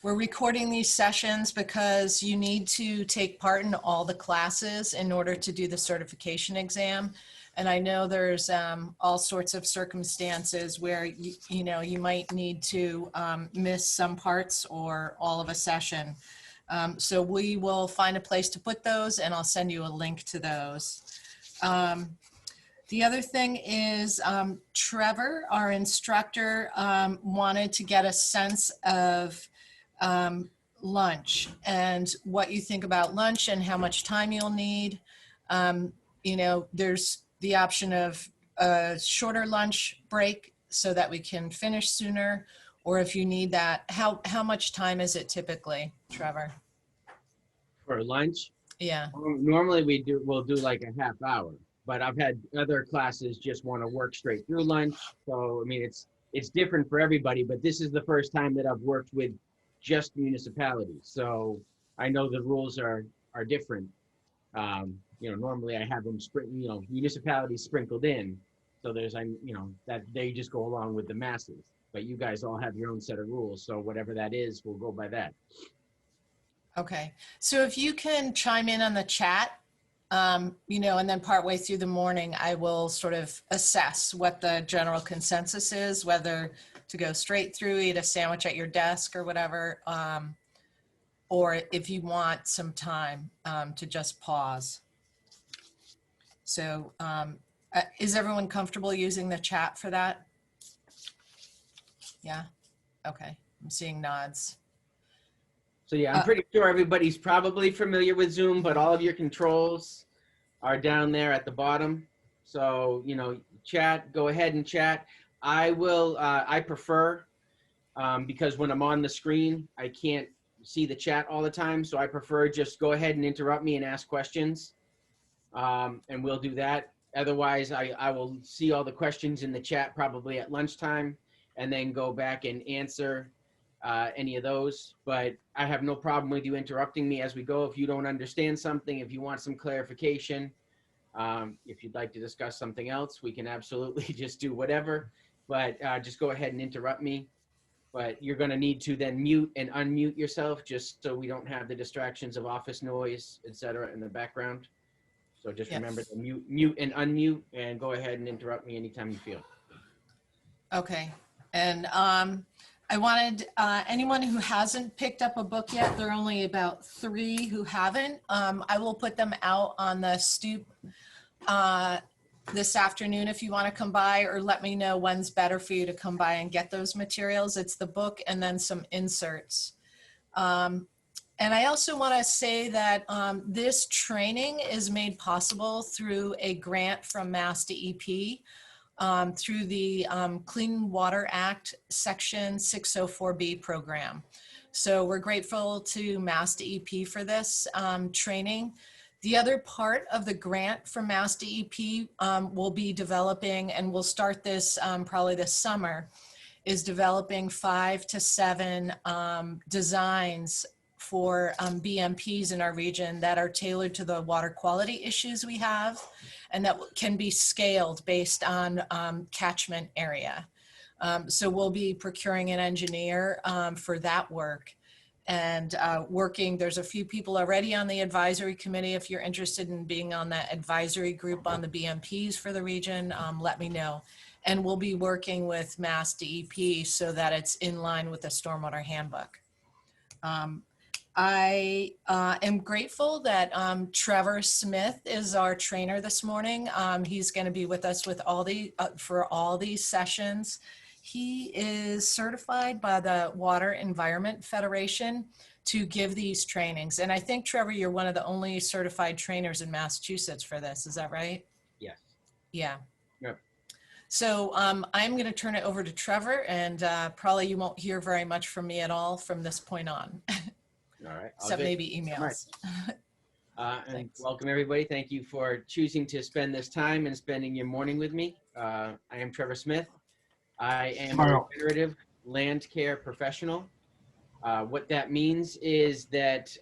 We're recording these sessions because you need to take part in all the classes in order to do the certification exam. And I know there's all sorts of circumstances where you might need to miss some parts or all of a session. So we will find a place to put those, and I'll send you a link to those. The other thing is Trevor, our instructor, wanted to get a sense of lunch and what you think about lunch and how much time you'll need. There's the option of a shorter lunch break so that we can finish sooner, or if you need that, how much time is it typically, Trevor? For lunch? Yeah. Normally we'll do like a half hour, but I've had other classes just want to work straight through lunch. So, I mean, it's different for everybody, but this is the first time that I've worked with just municipalities. So I know the rules are different. Normally I have them municipalities sprinkled in. So there's, that they just go along with the masses, but you guys all have your own set of rules. So whatever that is, we'll go by that. Okay. So if you can chime in on the chat, and then partway through the morning, I will sort of assess what the general consensus is, whether to go straight through, eat a sandwich at your desk or whatever, or if you want some time to just pause. So is everyone comfortable using the chat for that? Yeah? Okay. I'm seeing nods. So yeah, I'm pretty sure everybody's probably familiar with Zoom, but all of your controls are down there at the bottom. So, chat, go ahead and chat. I prefer, because when I'm on the screen, I can't see the chat all the time. So I prefer just go ahead and interrupt me and ask questions. And we'll do that. Otherwise, I will see all the questions in the chat probably at lunchtime and then go back and answer any of those. But I have no problem with you interrupting me as we go. If you don't understand something, if you want some clarification, if you'd like to discuss something else, we can absolutely just do whatever. But just go ahead and interrupt me. But you're going to need to then mute and unmute yourself just so we don't have the distractions of office noise, etc. in the background. So just remember to mute and unmute, and go ahead and interrupt me anytime you feel. Okay. And I wanted anyone who hasn't picked up a book yet, there are only about 3 who haven't. I will put them out on the stoop this afternoon if you want to come by, or let me know when's better for you to come by and get those materials. It's the book and then some inserts. And I also want to say that this training is made possible through a grant from Mass DEP through the Clean Water Act Section 604B program. So we're grateful to Mass DEP for this training. The other part of the grant from Mass DEP will be developing, and we'll start this probably this summer, is developing 5 to 7 designs for BMPs in our region that are tailored to the water quality issues we have, and that can be scaled based on catchment area. So we'll be procuring an engineer for that work, and there's a few people already on the advisory committee. If you're interested in being on that advisory group on the BMPs for the region, let me know. And we'll be working with Mass DEP so that it's in line with the Stormwater Handbook. I am grateful that Trevor Smith is our trainer this morning. He's going to be with us with for all these sessions. He is certified by the Water Environment Federation to give these trainings. And I think, Trevor, you're one of the only certified trainers in Massachusetts for this. Is that right? Yes. Yeah. Yep. So I'm going to turn it over to Trevor, and probably you won't hear very much from me at all from this point on. All right. Except maybe emails. And welcome everybody. Thank you for choosing to spend this time and spending your morning with me. I am Trevor Smith. I am a regenerative land care professional. What that means is that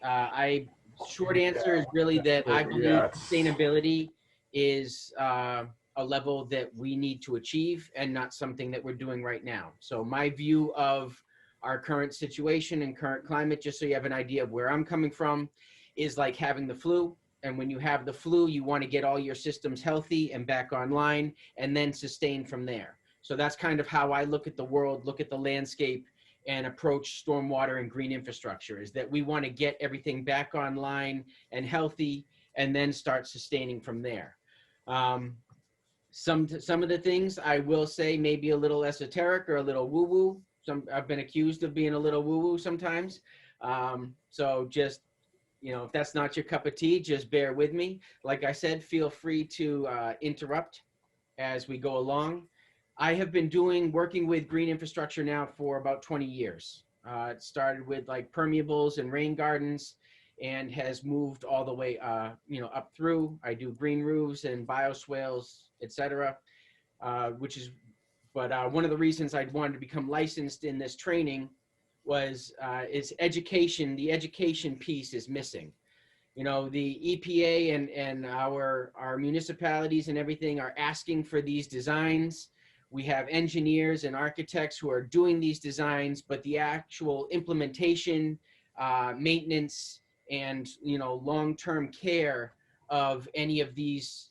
short answer is really that I believe sustainability is a level that we need to achieve and not something that we're doing right now. So my view of our current situation and current climate, just so you have an idea of where I'm coming from, is like having the flu. And when you have the flu, you want to get all your systems healthy and back online and then sustain from there. So that's kind of how I look at the world, look at the landscape, and approach stormwater and green infrastructure, is that we want to get everything back online and healthy and then start sustaining from there. Some of the things I will say maybe a little esoteric or a little woo-woo. I've been accused of being a little woo-woo sometimes. So just, you know, if that's not your cup of tea, just bear with me. Like I said, feel free to interrupt as we go along. I have been working with green infrastructure now for about 20 years. It started with like permeables and rain gardens and has moved all the way, you know, up through. I do green roofs and bioswales, etc. Which is, but one of the reasons I wanted to become licensed in this training was is education. The education piece is missing. You know, the EPA and our municipalities and everything are asking for these designs. We have engineers and architects who are doing these designs, but the actual implementation, maintenance, and, you know, long-term care of any of these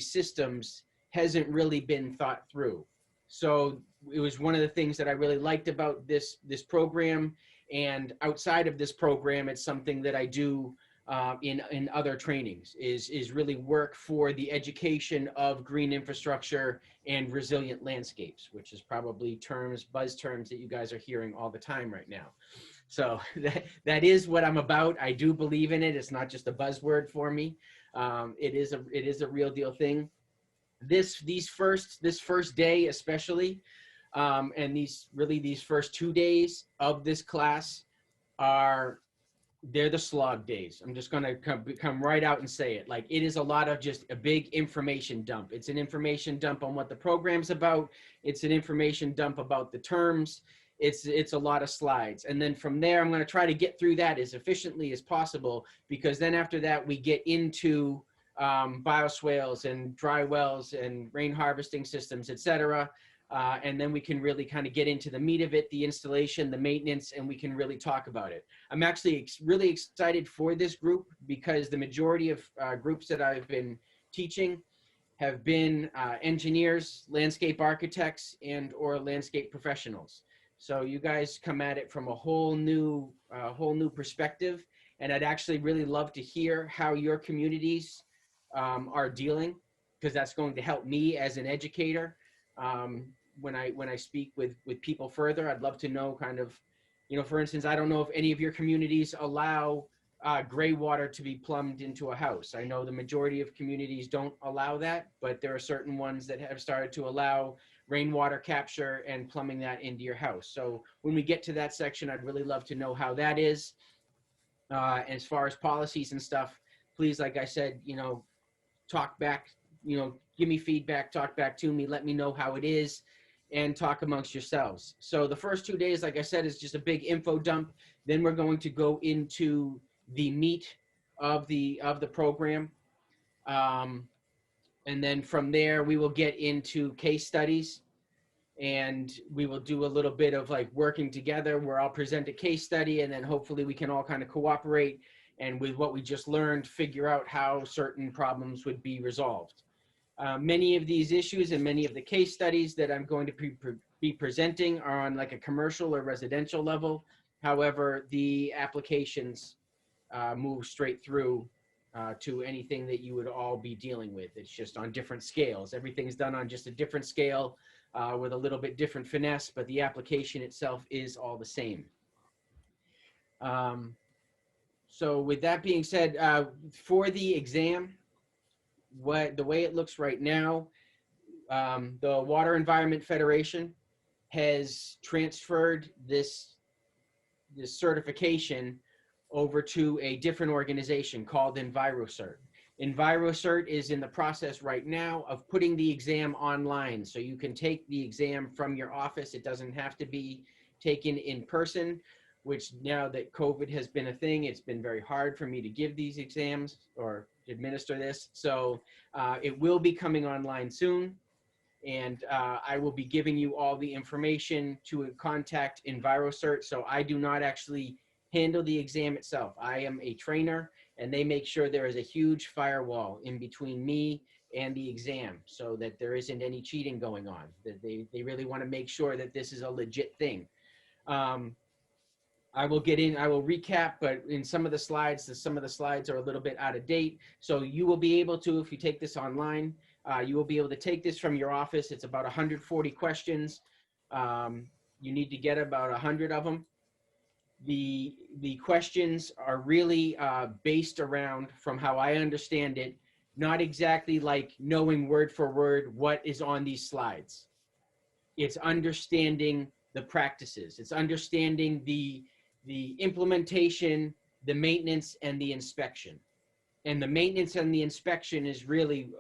systems hasn't really been thought through. So it was one of the things that I really liked about this program. And outside of this program, it's something that I do in other trainings, is really work for the education of green infrastructure and resilient landscapes, which is probably buzz terms that you guys are hearing all the time right now. So that is what I'm about. I do believe in it. It's not just a buzzword for me. It is a real deal thing. This first day especially, and these first 2 days of this class they're the slog days. I'm just going to come right out and say it. Like, it is a lot of just a big information dump. It's an information dump on what the program's about. It's an information dump about the terms. It's a lot of slides. And then from there, I'm going to try to get through that as efficiently as possible, because then after that, we get into bioswales and dry wells and rain harvesting systems, etc. And then we can really kind of get into the meat of it, the installation, the maintenance, and we can really talk about it. I'm actually really excited for this group, because the majority of groups that I've been teaching have been engineers, landscape architects, and or landscape professionals. So you guys come at it from a whole new perspective. And I'd actually really love to hear how your communities are dealing, because that's going to help me as an educator. When I speak with people further, I'd love to know kind of, you know, for instance, I don't know if any of your communities allow gray water to be plumbed into a house. I know the majority of communities don't allow that, but there are certain ones that have started to allow rainwater capture and plumbing that into your house. So when we get to that section, I'd really love to know how that is. As far as policies and stuff, please, like I said, you know, talk back, you know, give me feedback, talk back to me, let me know how it is, and talk amongst yourselves. So the first 2 days, like I said, is just a big info dump. Then we're going to go into the meat of the program. And then from there, we will get into case studies, and we will do a little bit of like working together where I'll present a case study, and then hopefully we can all kind of cooperate, and with what we just learned, figure out how certain problems would be resolved. Many of these issues and many of the case studies that I'm going to be presenting are on like a commercial or residential level. However, the applications move straight through to anything that you would all be dealing with. It's just on different scales. Everything's done on just a different scale with a little bit different finesse, but the application itself is all the same. So with that being said, for the exam, the way it looks right now, the Water Environment Federation has transferred this certification over to a different organization called EnviroCert. EnviroCert is in the process right now of putting the exam online, so you can take the exam from your office. It doesn't have to be taken in person, which now that COVID has been a thing, it's been very hard for me to give these exams or administer this. So it will be coming online soon. and I will be giving you all the information to contact EnviroCert. So I do not actually handle the exam itself. I am a trainer, and they make sure there is a huge firewall in between me and the exam so that there isn't any cheating going on. That they really want to make sure that this is a legit thing. I will recap, but in some of the slides are a little bit out of date. So you will be able to, if you take this online, you will be able to take this from your office. It's about 140 questions. You need to get about 100 of them. The questions are really based around, from how I understand it, not exactly like knowing word for word what is on these slides. It's understanding the practices. It's understanding the implementation, the maintenance, and the inspection. And the maintenance and the inspection is really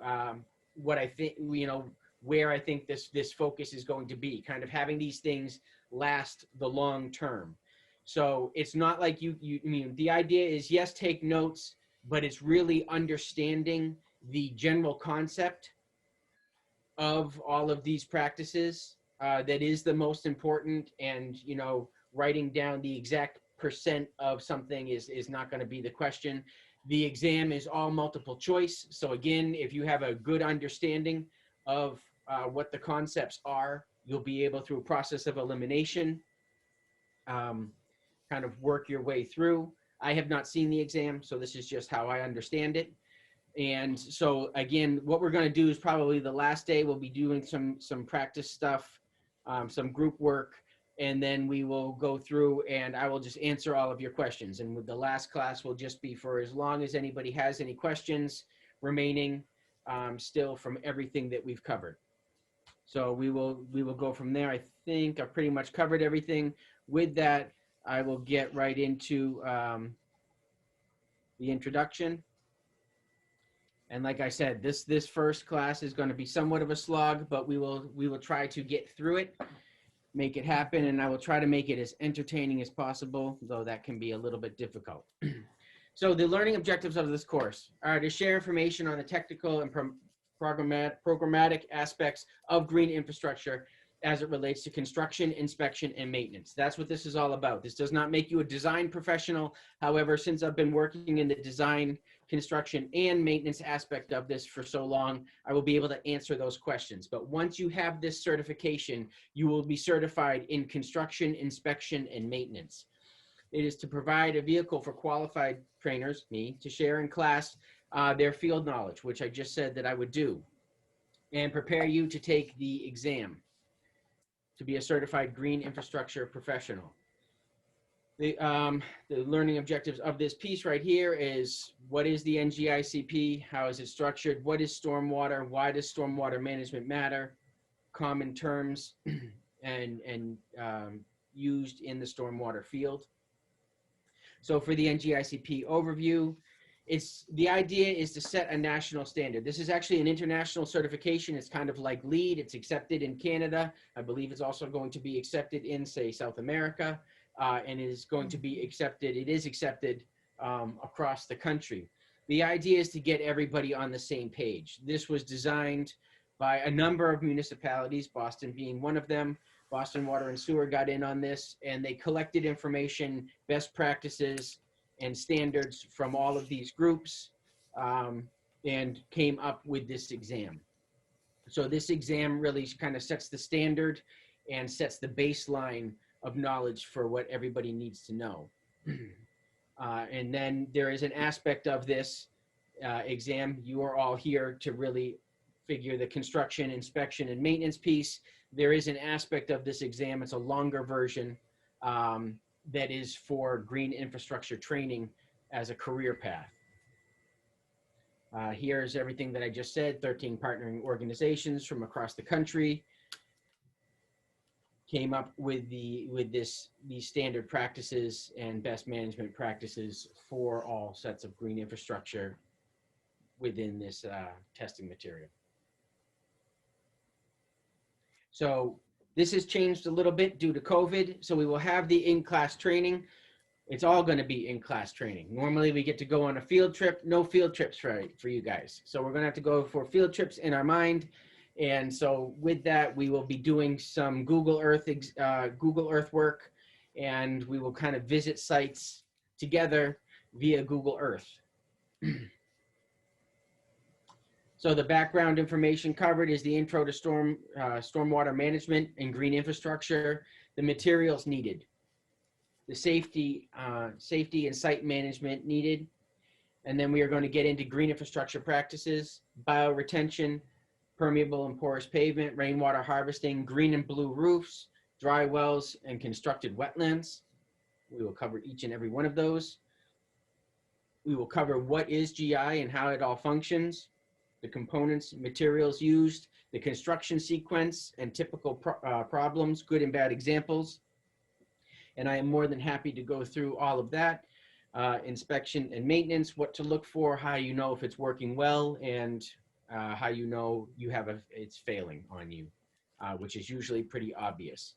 what I think, where I think this focus is going to be, kind of having these things last the long term. So it's not like the idea is, yes, take notes, but it's really understanding the general concept of all of these practices that is the most important. And writing down the exact percent of something is not going to be the question. The exam is all multiple choice. So again, if you have a good understanding of what the concepts are, you'll be able, through a process of elimination, kind of work your way through. I have not seen the exam, so this is just how I understand it. And so again, what we're going to do is probably the last day, we'll be doing some practice stuff, some group work, and then we will go through and I will just answer all of your questions. And with the last class will just be for as long as anybody has any questions remaining still from everything that we've covered. So we will go from there. I think I've pretty much covered everything. With that, I will get right into the introduction. And like I said, this first class is going to be somewhat of a slog, but we will try to get through it, make it happen, and I will try to make it as entertaining as possible, though that can be a little bit difficult. So the learning objectives of this course are to share information on the technical and programmatic aspects of green infrastructure as it relates to construction, inspection, and maintenance. That's what this is all about. This does not make you a design professional. However, since I've been working in the design, construction, and maintenance aspect of this for so long, I will be able to answer those questions. But once you have this certification, you will be certified in construction, inspection, and maintenance. It is to provide a vehicle for qualified trainers, me, to share in class their field knowledge, which I just said that I would do, and prepare you to take the exam to be a certified green infrastructure professional. The learning objectives of this piece right here is, what is the NGICP? How is it structured? What is stormwater? Why does stormwater management matter? Common terms and used in the stormwater field. So for the NGICP overview, the idea is to set a national standard. This is actually an international certification. It's kind of like LEED. It's accepted in Canada. I believe it's also going to be accepted in, say, South America, and is going to be accepted. It is accepted across the country. The idea is to get everybody on the same page. This was designed by a number of municipalities, Boston being one of them. Boston Water and Sewer got in on this, and they collected information, best practices, and standards from all of these groups, and came up with this exam. So this exam really kind of sets the standard and sets the baseline of knowledge for what everybody needs to know. And then there is an aspect of this exam. You are all here to really figure the construction, inspection, and maintenance piece. There is an aspect of this exam, it's a longer version, that is for green infrastructure training as a career path. Here's everything that I just said. 13 partnering organizations from across the country came up with these standard practices and best management practices for all sets of green infrastructure within this testing material. So this has changed a little bit due to COVID. So we will have the in-class training. It's all going to be in-class training. Normally we get to go on a field trip. No field trips for you guys. So we're going to have to go for field trips in our mind And so with that, we will be doing some Google Earth work, and we will kind of visit sites together via Google Earth. So the background information covered is the intro to stormwater management and green infrastructure, the materials needed, the safety and site management needed, and then we are going to get into green infrastructure practices, bioretention, permeable and porous pavement, rainwater harvesting, green and blue roofs, dry wells, and constructed wetlands. We will cover each and every one of those. We will cover what is GI and how it all functions, the components, materials used, the construction sequence, and typical problems, good and bad examples. And I am more than happy to go through all of that. Inspection and maintenance, what to look for, how you know if it's working well, and how you know it's failing on you, which is usually pretty obvious.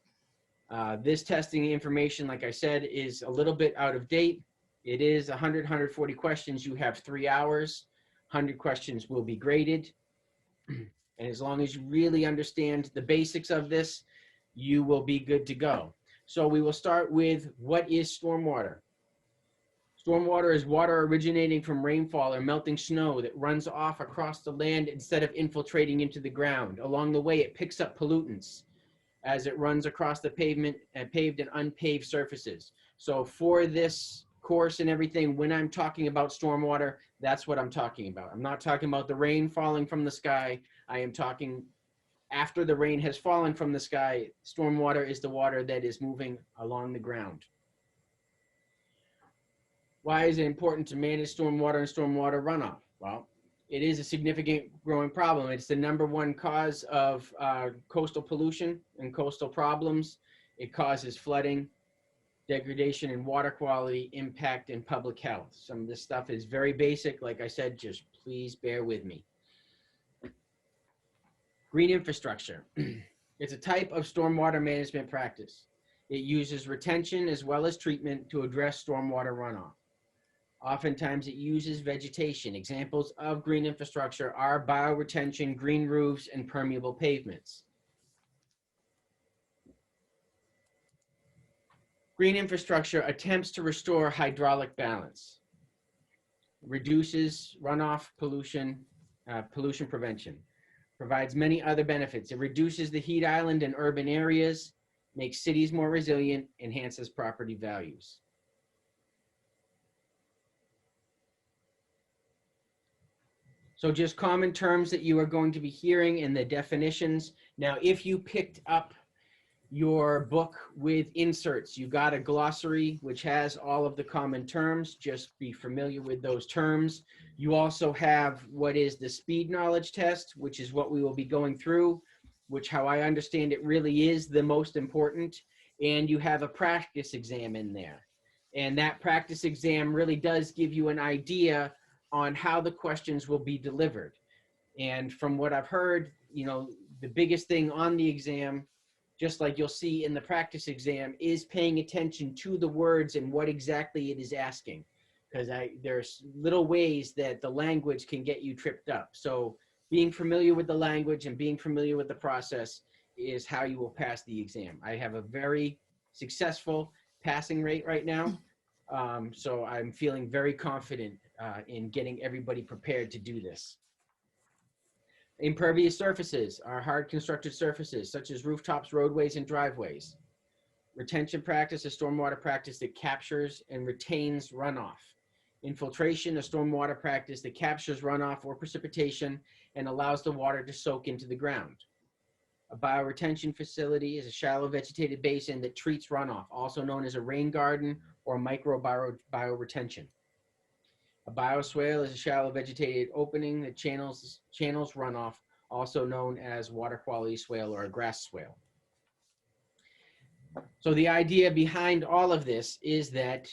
This testing information, like I said, is a little bit out of date. It is 140 questions. You have 3 hours. 100 questions will be graded. And as long as you really understand the basics of this, you will be good to go. So we will start with, what is stormwater? Stormwater is water originating from rainfall or melting snow that runs off across the land instead of infiltrating into the ground. Along the way, it picks up pollutants as it runs across the pavement and paved and unpaved surfaces. So for this course and everything, when I'm talking about stormwater, that's what I'm talking about. I'm not talking about the rain falling from the sky. I am talking after the rain has fallen from the sky. Stormwater is the water that is moving along the ground. Why is it important to manage stormwater and stormwater runoff? Well, it is a significant growing problem. It's the #1 cause of coastal pollution and coastal problems. It causes flooding, degradation in water quality, impact in public health. Some of this stuff is very basic. Like I said, just please bear with me. Green infrastructure. It's a type of stormwater management practice. It uses retention as well as treatment to address stormwater runoff. Oftentimes it uses vegetation. Examples of green infrastructure are bioretention, green roofs, and permeable pavements. Green infrastructure attempts to restore hydraulic balance, reduces runoff pollution, pollution prevention, provides many other benefits. It reduces the heat island in urban areas, makes cities more resilient, enhances property values. So just common terms that you are going to be hearing in the definitions. Now, if you picked up your book with inserts, you got a glossary which has all of the common terms. Just be familiar with those terms. You also have what is the speed knowledge test, which is what we will be going through, which, how I understand it, really is the most important. And you have a practice exam in there. And that practice exam really does give you an idea on how the questions will be delivered. And from what I've heard, you know, the biggest thing on the exam, just like you'll see in the practice exam, is paying attention to the words and what exactly it is asking. Because there's little ways that the language can get you tripped up. So being familiar with the language and being familiar with the process is how you will pass the exam. I have a very successful passing rate right now. So I'm feeling very confident in getting everybody prepared to do this. Impervious surfaces are hard constructed surfaces such as rooftops, roadways, and driveways. Retention practice, a stormwater practice that captures and retains runoff. Infiltration, a stormwater practice that captures runoff or precipitation and allows the water to soak into the ground. A bioretention facility is a shallow vegetated basin that treats runoff, also known as a rain garden or micro bioretention. A bioswale is a shallow vegetated opening that channels runoff, also known as water quality swale or a grass swale. So the idea behind all of this is that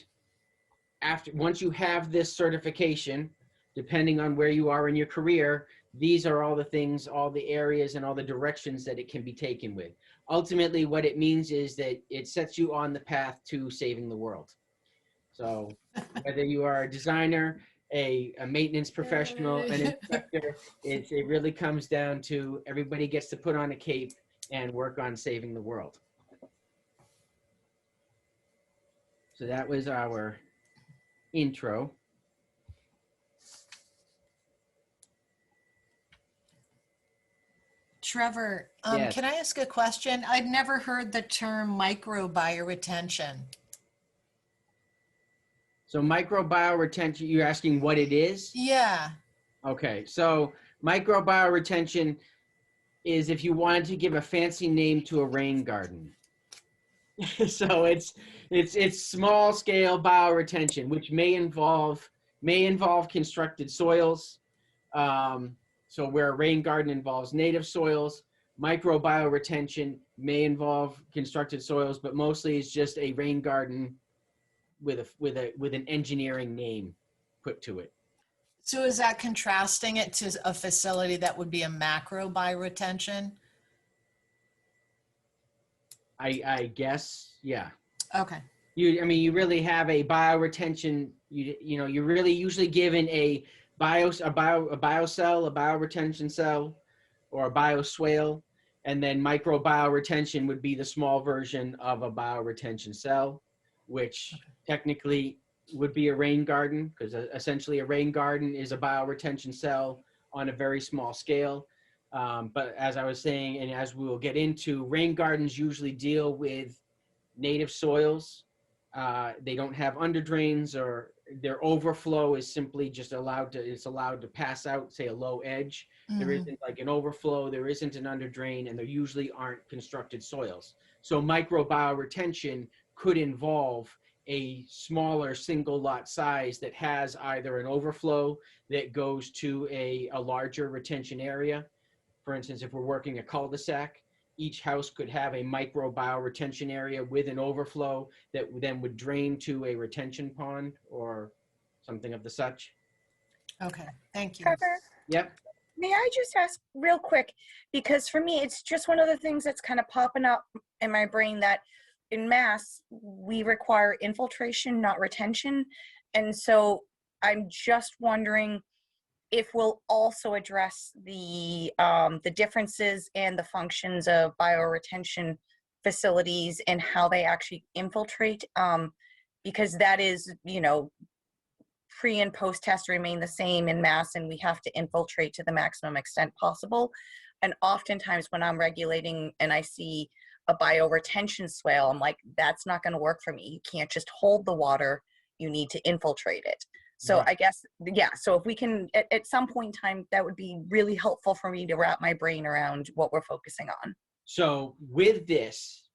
once you have this certification, depending on where you are in your career, these are all the things, all the areas, and all the directions that it can be taken with. Ultimately, what it means is that it sets you on the path to saving the world. So whether you are a designer, a maintenance professional, an inspector. It really comes down to everybody gets to put on a cape and work on saving the world. So that was our intro. Trevor, Yes. can I ask a question? I'd never heard the term microbioretention. So microbioretention, you're asking what it is? Yeah. Okay, so microbioretention is if you wanted to give a fancy name to a rain garden. So it's small scale bioretention, which may involve constructed soils. So where a rain garden involves native soils, microbioretention may involve constructed soils, but mostly it's just a rain garden with an engineering name put to it. So is that contrasting it to a facility that would be a macro bioretention? I guess, yeah. Okay. You really have a bioretention. You're really usually given a biocell, a bioretention cell, or a bioswale, and then microbioretention would be the small version of a bioretention cell, which technically would be a rain garden, because essentially a rain garden is a bioretention cell on a very small scale. But as I was saying, and as we will get into, rain gardens usually deal with native soils. They don't have under drains, or their overflow is simply just allowed to pass out, say, a low edge. There isn't like an overflow, there isn't an under drain, and there usually aren't constructed soils. So microbioretention could involve a smaller single lot size that has either an overflow that goes to a larger retention area. For instance, if we're working a cul-de-sac, each house could have a microbioretention area with an overflow that then would drain to a retention pond or something of the such. Okay, thank you. Trevor, Yep. may I just ask real quick, because for me, it's just one of the things that's kind of popping up in my brain that in Mass, we require infiltration, not retention. And so I'm just wondering if we'll also address the differences and the functions of bioretention facilities and how they actually infiltrate, because that is, pre and post test remain the same in Mass, and we have to infiltrate to the maximum extent possible. And oftentimes when I'm regulating and I see a bioretention swale, I'm like, that's not going to work for me. You can't just hold the water, you need to infiltrate it. So Right. I guess, yeah, so if we can, at some point in time, that would be really helpful for me to wrap my brain around what we're focusing on. So with this,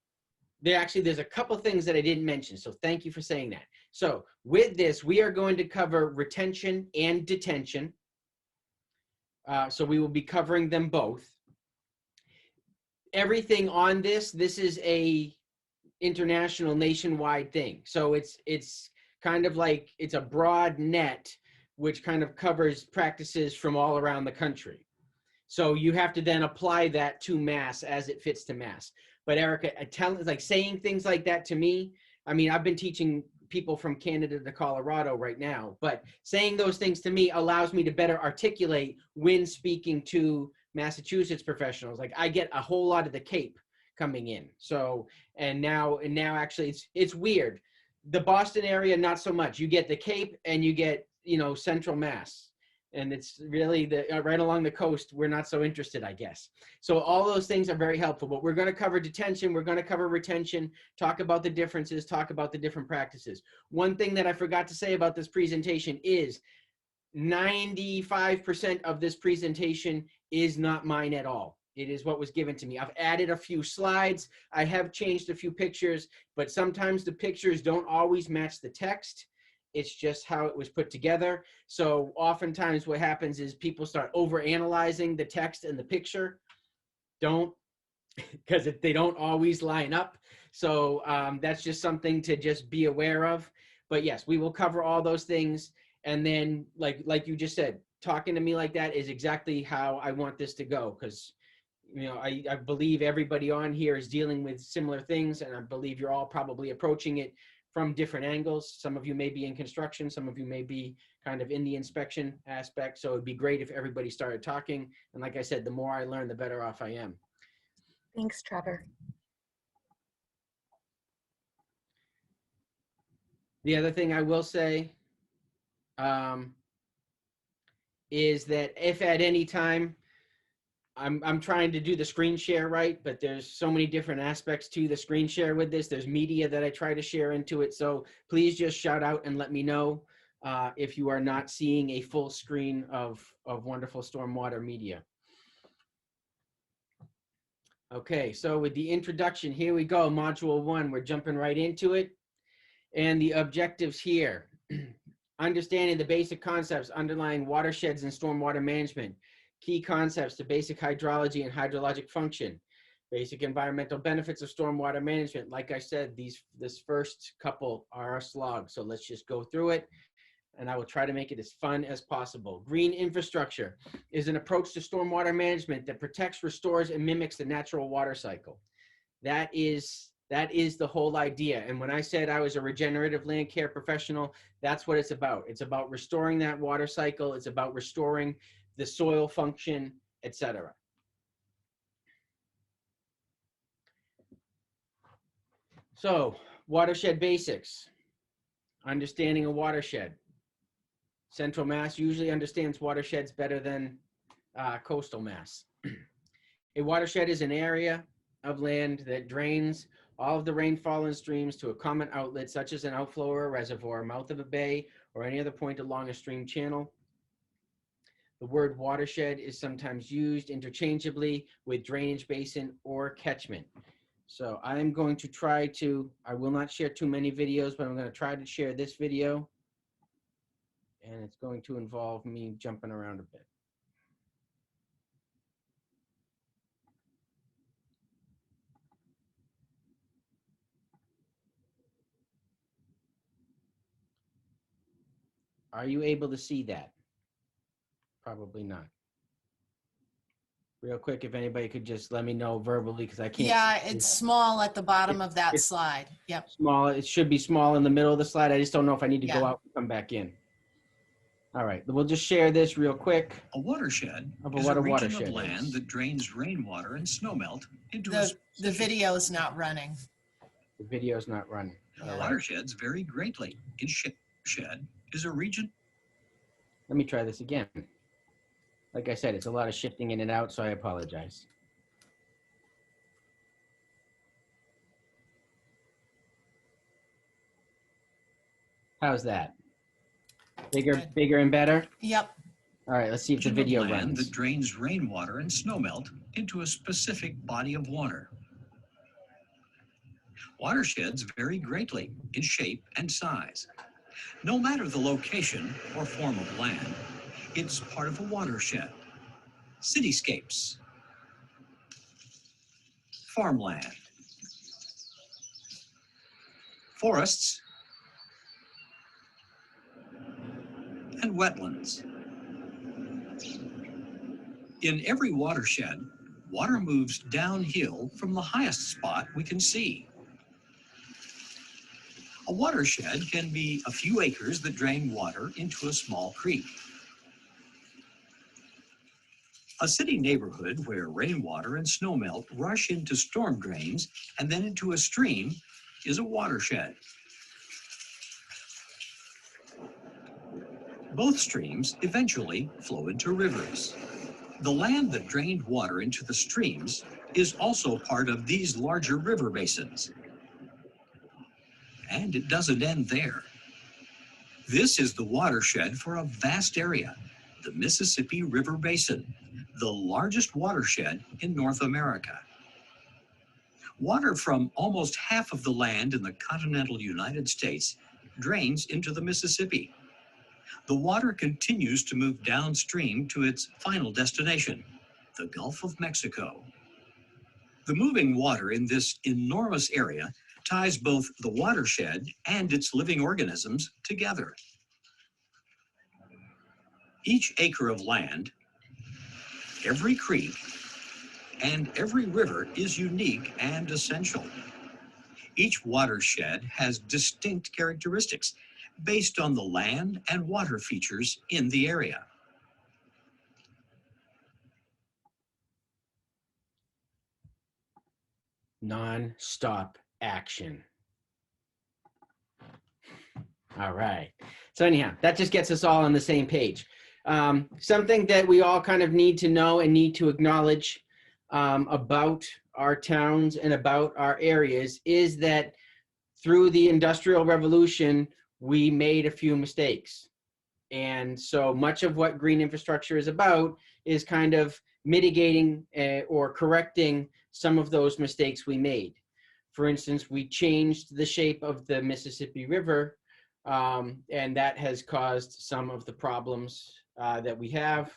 there's a couple things that I didn't mention. So thank you for saying that. So with this, we are going to cover retention and detention. So we will be covering them both. Everything on this is a international, nationwide thing. So it's kind of like it's a broad net which kind of covers practices from all around the country. So you have to then apply that to Mass as it fits to Mass. But Erica, saying things like that to me, I mean, I've been teaching people from Canada to Colorado right now, but saying those things to me allows me to better articulate when speaking to Massachusetts professionals. Like I get a whole lot of the Cape coming in. So, and now actually it's weird. The Boston area, not so much. You get the Cape and you get, Central Mass. And it's really right along the coast, we're not so interested, I guess. So all those things are very helpful, but we're going to cover detention, we're going to cover retention, talk about the differences, talk about the different practices. One thing that I forgot to say about this presentation is 95% of this presentation is not mine at all. It is what was given to me. I've added a few slides. I have changed a few pictures, but sometimes the pictures don't always match the text. It's just how it was put together. So oftentimes what happens is people start overanalyzing the text and the picture. Don't, because they don't always line up. So that's just something to just be aware of. But yes, we will cover all those things. And then like you just said, talking to me like that is exactly how I want this to go. Because I believe everybody on here is dealing with similar things, and I believe you're all probably approaching it from different angles. Some of you may be in construction, some of you may be kind of in the inspection aspect. So it'd be great if everybody started talking. And like I said, the more I learn, the better off I am. Thanks, Trevor. The other thing I will say is that if at any time, I'm trying to do the screen share right, but there's so many different aspects to the screen share with this. There's media that I try to share into it. So please just shout out and let me know if you are not seeing a full screen of wonderful stormwater media. Okay, so with the introduction, here we go, module 1, we're jumping right into it. And the objectives here, understanding the basic concepts underlying watersheds and stormwater management, key concepts to basic hydrology and hydrologic function, basic environmental benefits of stormwater management. Like I said, this first couple are a slog, so let's just go through it, and I will try to make it as fun as possible. Green infrastructure is an approach to stormwater management that protects, restores, and mimics the natural water cycle. That is the whole idea. And when I said I was a regenerative land care professional, that's what it's about. It's about restoring that water cycle. It's about restoring the soil function, etc. So, watershed basics. Understanding a watershed. Central Mass usually understands watersheds better than coastal Mass. A watershed is an area of land that drains all of the rainfall and streams to a common outlet, such as an outflow or a reservoir, mouth of a bay, or any other point along a stream channel. The word watershed is sometimes used interchangeably with drainage basin or catchment. So I'm going to try to, I will not share too many videos, but I'm going to try to share this video. And it's going to involve me jumping around a bit. Are you able to see that? Probably not. Real quick, if anybody could just let me know verbally, because I can't. Yeah, it's small at the bottom of that slide. Yep. Small. It should be small in the middle of the slide. I just don't know if I need to go Yeah. out and come back in. All right, we'll just share this real quick. A watershed Of is what a a region watershed of land is. that drains rainwater and snowmelt into The video is not running. The video's not running. All right. Watersheds vary greatly. In shed is a region. Let me try this again. Like I said, it's a lot of shifting in and out, so I apologize. How's that? Bigger and better? Yep. All right, let's see if the Region of video land runs. that drains rainwater and snowmelt into a specific body of water. Watersheds vary greatly in shape and size. No matter the location or form of land, it's part of a watershed. Cityscapes, farmland, forests, and wetlands. In every watershed, water moves downhill from the highest spot we can see. A watershed can be a few acres that drain water into a small creek. A city neighborhood where rainwater and snowmelt rush into storm drains and then into a stream is a watershed. Both streams eventually flow into rivers. The land that drained water into the streams is also part of these larger river basins. And it doesn't end there. This is the watershed for a vast area, the Mississippi River Basin, the largest watershed in North America. Water from almost half of the land in the continental United States drains into the Mississippi. The water continues to move downstream to its final destination, the Gulf of Mexico. The moving water in this enormous area ties both the watershed and its living organisms together. Each acre of land, every creek, and every river is unique and essential. Each watershed has distinct characteristics based on the land and water features in the area. Non-stop action. All right. So anyhow, that just gets us all on the same page. Something that we all kind of need to know and need to acknowledge about our towns and about our areas is that through the Industrial Revolution, we made a few mistakes. And so much of what green infrastructure is about is kind of mitigating or correcting some of those mistakes we made. For instance, we changed the shape of the Mississippi River, and that has caused some of the problems that we have.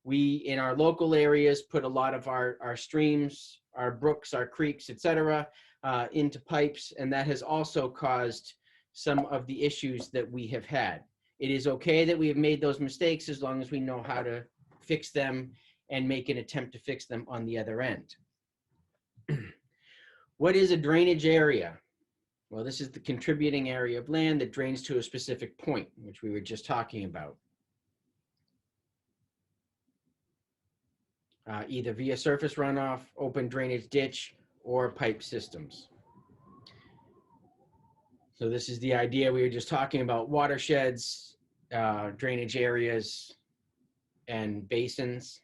We, in our local areas, put a lot of our streams, our brooks, our creeks, etc., into pipes, and that has also caused some of the issues that we have had. It is okay that we have made those mistakes as long as we know how to fix them and make an attempt to fix them on the other end. What is a drainage area? Well, this is the contributing area of land that drains to a specific point, which we were just talking about. Either via surface runoff, open drainage ditch, or pipe systems. So this is the idea we were just talking about: watersheds, drainage areas, and basins.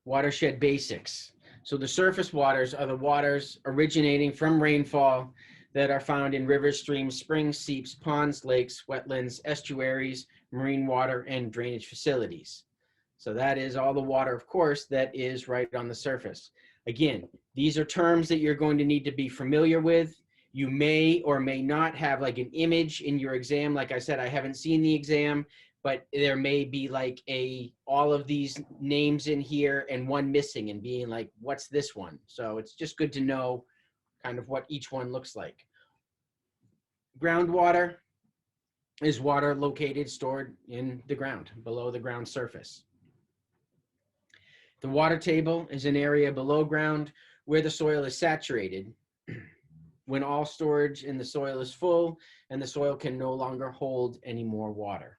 Watershed basics. So the surface waters are the waters originating from rainfall that are found in rivers, streams, springs, seeps, ponds, lakes, wetlands, estuaries, marine water, and drainage facilities. So that is all the water, of course, that is right on the surface. Again, these are terms that you're going to need to be familiar with. You may or may not have like an image in your exam. Like I said, I haven't seen the exam, but there may be like all of these names in here and one missing and being like, what's this one? So it's just good to know kind of what each one looks like. Groundwater is water located, stored in the ground, below the ground surface. The water table is an area below ground where the soil is saturated when all storage in the soil is full and the soil can no longer hold any more water.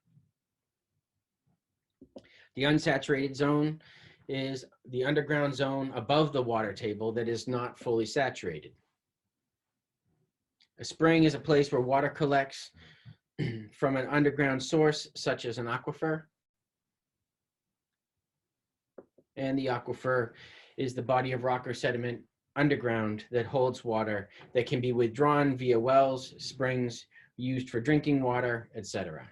The unsaturated zone is the underground zone above the water table that is not fully saturated. A spring is a place where water collects from an underground source, such as an aquifer. And the aquifer is the body of rock or sediment underground that holds water that can be withdrawn via wells, springs, used for drinking water, etc.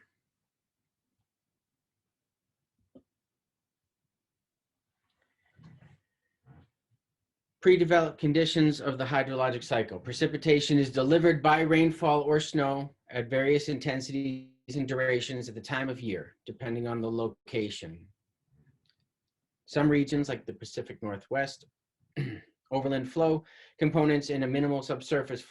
Pre-developed conditions of the hydrologic cycle. Precipitation is delivered by rainfall or snow at various intensities and durations at the time of year, depending on the location. Some regions, like the Pacific Northwest, overland flow components in a minimal subsurface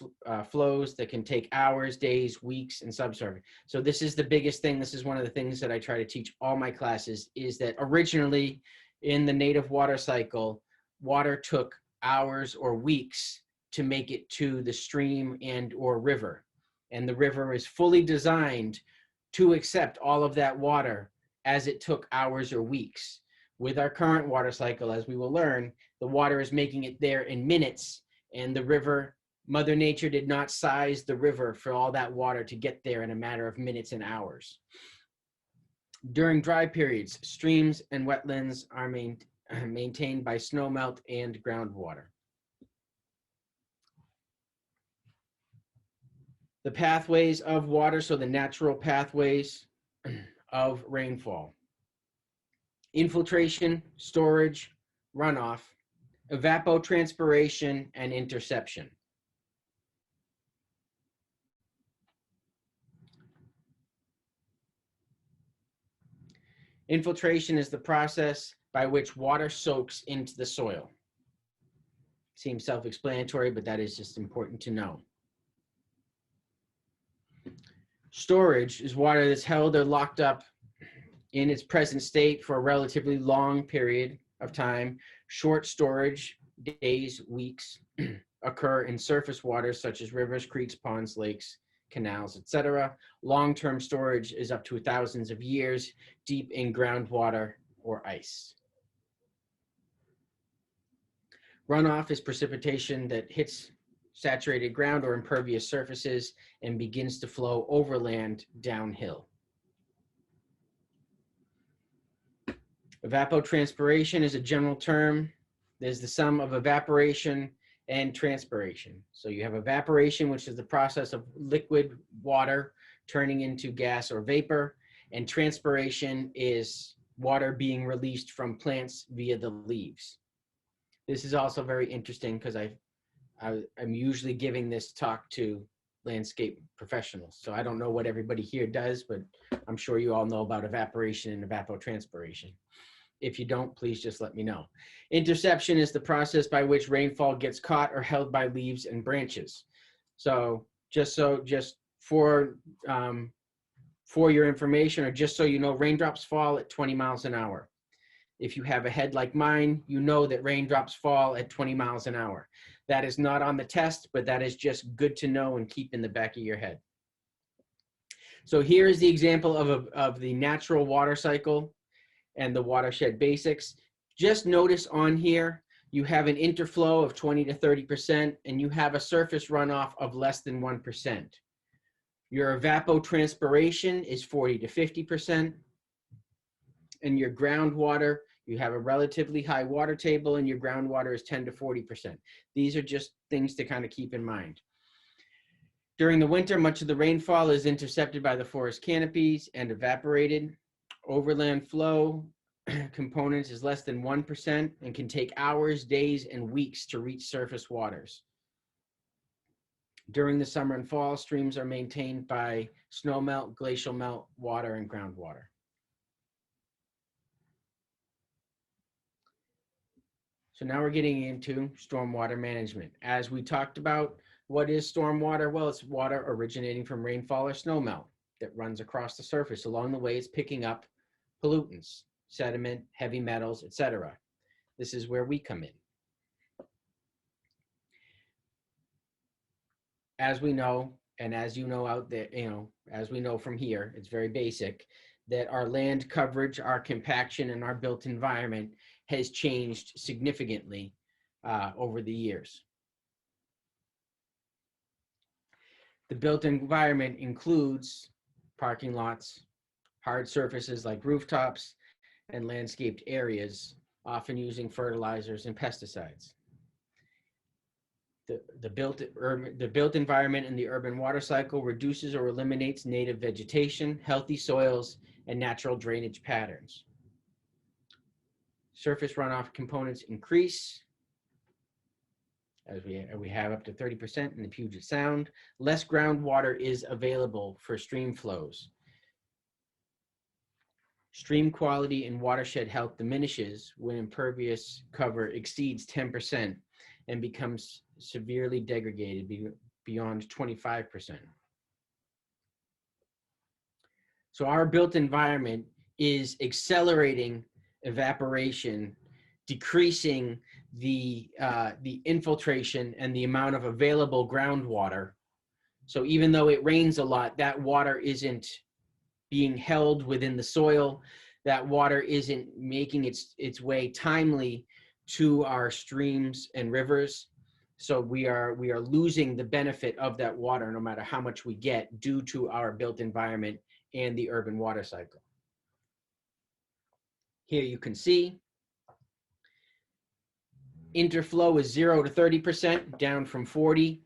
flows that can take hours, days, weeks, and subsurface. So this is the biggest thing. This is one of the things that I try to teach all my classes, is that originally in the native water cycle, water took hours or weeks to make it to the stream and or river. And the river is fully designed to accept all of that water as it took hours or weeks. With our current water cycle, as we will learn, the water is making it there in minutes, and the river, Mother Nature did not size the river for all that water to get there in a matter of minutes and hours. During dry periods, streams and wetlands are maintained by snowmelt and groundwater. The pathways of water, so the natural pathways of rainfall. Infiltration, storage, runoff, evapotranspiration, and interception. Infiltration is the process by which water soaks into the soil. Seems self-explanatory, but that is just important to know. Storage is water that's held or locked up in its present state for a relatively long period of time. Short storage, days, weeks, occur in surface waters such as rivers, creeks, ponds, lakes, canals, etc. Long-term storage is up to thousands of years deep in groundwater or ice. Runoff is precipitation that hits saturated ground or impervious surfaces and begins to flow overland downhill. Evapotranspiration is a general term. There's the sum of evaporation and transpiration. So you have evaporation, which is the process of liquid water turning into gas or vapor, and transpiration is water being released from plants via the leaves. This is also very interesting because I'm usually giving this talk to landscape professionals. So I don't know what everybody here does, but I'm sure you all know about evaporation and evapotranspiration. If you don't, please just let me know. Interception is the process by which rainfall gets caught or held by leaves and branches. So just for your information, or just so you know, raindrops fall at 20 miles an hour. If you have a head like mine, you know that raindrops fall at 20 miles an hour. That is not on the test, but that is just good to know and keep in the back of your head. So here is the example of the natural water cycle and the watershed basics. Just notice on here, you have an interflow of 20 to 30%, and you have a surface runoff of less than 1%. Your evapotranspiration is 40 to 50%. And your groundwater, you have a relatively high water table, and your groundwater is 10 to 40%. These are just things to kind of keep in mind. During the winter, much of the rainfall is intercepted by the forest canopies and evaporated. Overland flow components is less than 1% and can take hours, days, and weeks to reach surface waters. During the summer and fall, streams are maintained by snowmelt, glacial melt, water, and groundwater. So now we're getting into stormwater management. As we talked about, what is stormwater? Well, it's water originating from rainfall or snowmelt that runs across the surface. Along the way, it's picking up pollutants, sediment, heavy metals, etc. This is where we come in. As we know, and as you know out there, as we know from here, it's very basic, that our land coverage, our compaction, and our built environment has changed significantly over the years. The built environment includes parking lots, hard surfaces like rooftops, and landscaped areas, often using fertilizers and pesticides. The built environment in the urban water cycle reduces or eliminates native vegetation, healthy soils, and natural drainage patterns. Surface runoff components increase, as we have up to 30% in the Puget Sound. Less groundwater is available for stream flows. Stream quality and watershed health diminishes when impervious cover exceeds 10% and becomes severely degraded beyond 25%. So our built environment is accelerating evaporation, decreasing the infiltration and the amount of available groundwater. So even though it rains a lot, that water isn't being held within the soil. That water isn't making its way timely to our streams and rivers. So we are losing the benefit of that water no matter how much we get due to our built environment and the urban water cycle. Here you can see interflow is 0 to 30%, down from 40.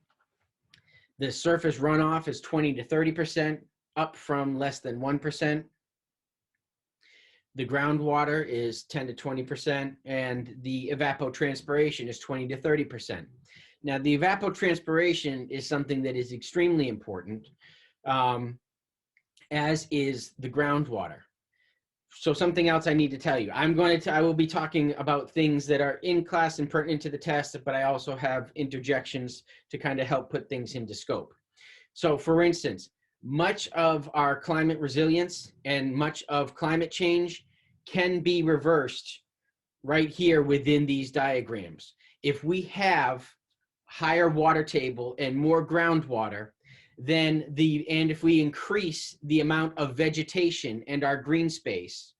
The surface runoff is 20 to 30%, up from less than 1%. The groundwater is 10 to 20%, and the evapotranspiration is 20 to 30%. Now, the evapotranspiration is something that is extremely important, as is the groundwater. So something else I need to tell you. I will be talking about things that are in class and pertinent to the test, but I also have interjections to kind of help put things into scope. So for instance, much of our climate resilience and much of climate change can be reversed right here within these diagrams. If we have higher water table and more groundwater, and if we increase the amount of vegetation and our green space,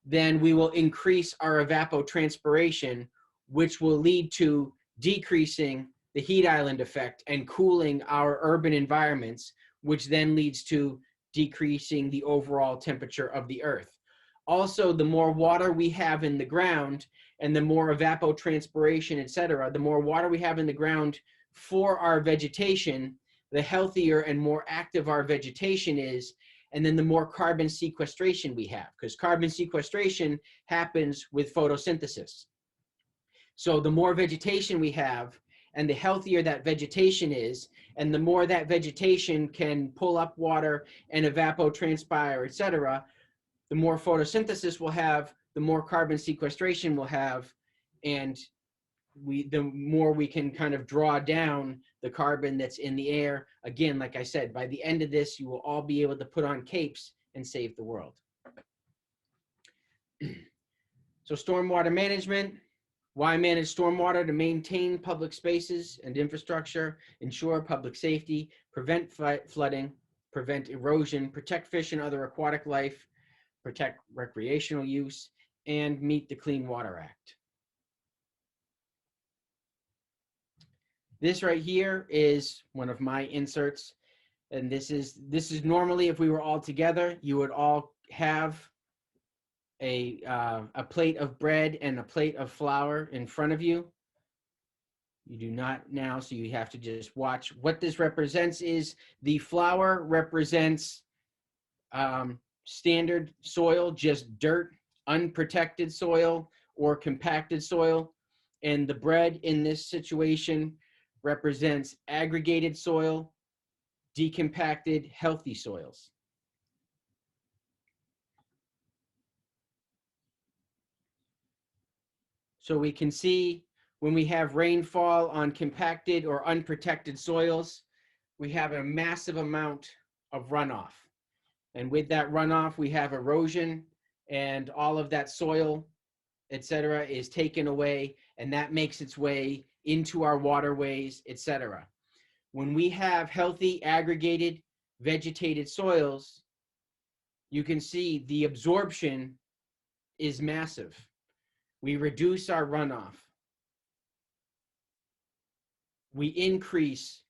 then we will increase our evapotranspiration, which will lead to decreasing the heat island effect and cooling our urban environments, which then leads to decreasing the overall temperature of the earth. Also, the more water we have in the ground and the more evapotranspiration, etc., the more water we have in the ground for our vegetation, the healthier and more active our vegetation is, and then the more carbon sequestration we have, because carbon sequestration happens with photosynthesis. So the more vegetation we have, and the healthier that vegetation is, and the more that vegetation can pull up water and evapotranspire, etc., the more photosynthesis we'll have, the more carbon sequestration we'll have, and the more we can kind of draw down the carbon that's in the air. Again, like I said, by the end of this, you will all be able to put on capes and save the world. So stormwater management. Why manage stormwater? To maintain public spaces and infrastructure, ensure public safety, prevent flooding, prevent erosion, protect fish and other aquatic life, protect recreational use, and meet the Clean Water Act. This right here is one of my inserts, and this is normally, if we were all together, you would all have a plate of bread and a plate of flour in front of you. You do not now, so you have to just watch. What this represents is the flour represents standard soil, just dirt, unprotected soil or compacted soil. And the bread in this situation represents aggregated soil, decompacted, healthy soils. So we can see when we have rainfall on compacted or unprotected soils, we have a massive amount of runoff. And with that runoff, we have erosion, and all of that soil, etc., is taken away, and that makes its way into our waterways, etc. When we have healthy, aggregated, vegetated soils, you can see the absorption is massive. We reduce our runoff. We increase,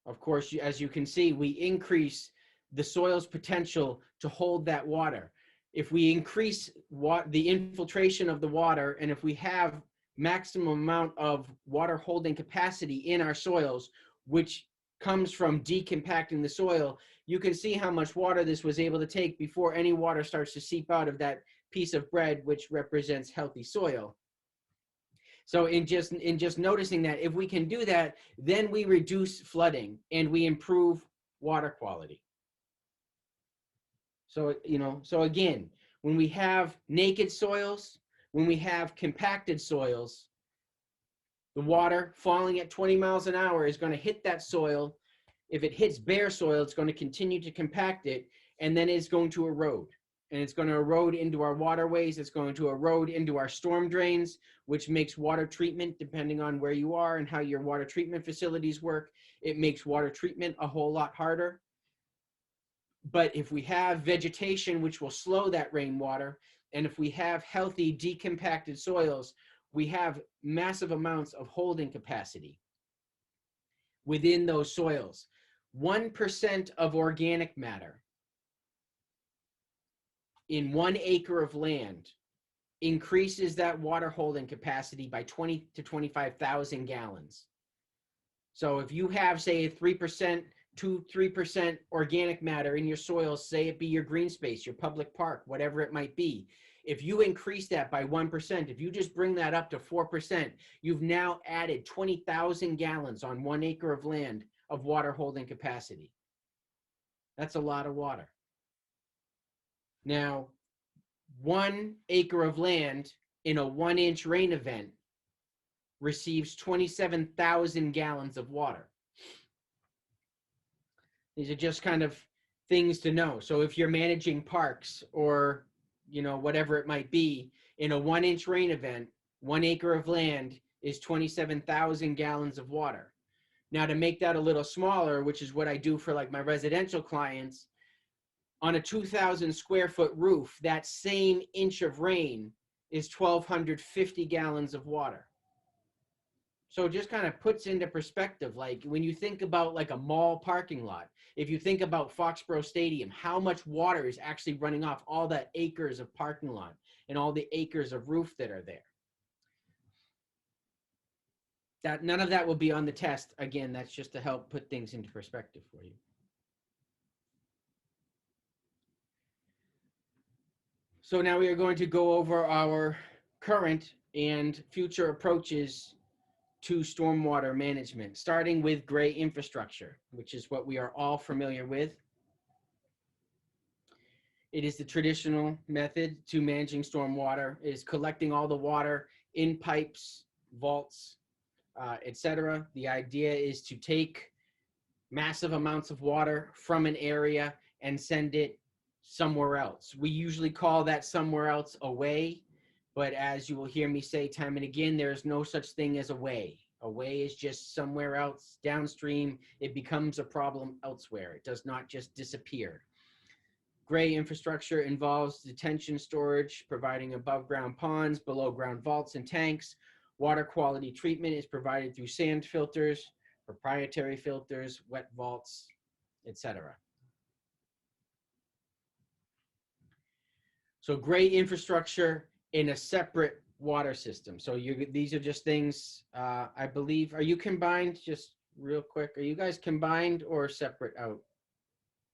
of course, as you can see, we increase the soil's potential to hold that water. If we increase the infiltration of the water, and if we have maximum amount of water holding capacity in our soils, which comes from decompacting the soil, you can see how much water this was able to take before any water starts to seep out of that piece of bread, which represents healthy soil. So in just noticing that, if we can do that, then we reduce flooding and we improve water quality. So, so again, when we have naked soils, when we have compacted soils, the water falling at 20 miles an hour is going to hit that soil. If it hits bare soil, it's going to continue to compact it, and then it's going to erode. And it's going to erode into our waterways. It's going to erode into our storm drains, which makes water treatment, depending on where you are and how your water treatment facilities work, it makes water treatment a whole lot harder. But if we have vegetation, which will slow that rainwater, and if we have healthy decompacted soils, we have massive amounts of holding capacity within those soils. 1% of organic matter in 1 acre of land increases that water holding capacity by 20 to 25,000 gallons. So if you have, say, a 3% to 3% organic matter in your soil, say it be your green space, your public park, whatever it might be, if you increase that by 1%, if you just bring that up to 4%, you've now added 20,000 gallons on 1 acre of land of water holding capacity. That's a lot of water. Now, 1 acre of land in a 1-inch rain event receives 27,000 gallons of water. These are just kind of things to know. So if you're managing parks or, whatever it might be, in a 1-inch rain event, 1 acre of land is 27,000 gallons of water. Now, to make that a little smaller, which is what I do for like my residential clients, on a 2,000 square foot roof, that same inch of rain is 1,250 gallons of water. So it just kind of puts into perspective, like when you think about like a mall parking lot, if you think about Foxborough Stadium, how much water is actually running off all that acres of parking lot and all the acres of roof that are there. That none of that will be on the test. Again, that's just to help put things into perspective for you. So now we are going to go over our current and future approaches to stormwater management, starting with gray infrastructure, which is what we are all familiar with. It is the traditional method to managing stormwater. It is collecting all the water in pipes, vaults, etc. The idea is to take massive amounts of water from an area and send it somewhere else. We usually call that somewhere else away, but as you will hear me say time and again, there is no such thing as away. Away is just somewhere else downstream. It becomes a problem elsewhere. It does not just disappear. Gray infrastructure involves detention storage, providing above ground ponds, below ground vaults and tanks. Water quality treatment is provided through sand filters, proprietary filters, wet vaults, etc. So gray infrastructure in a separate water system. So these are just things, I believe, are you combined, just real quick, are you guys combined or separate out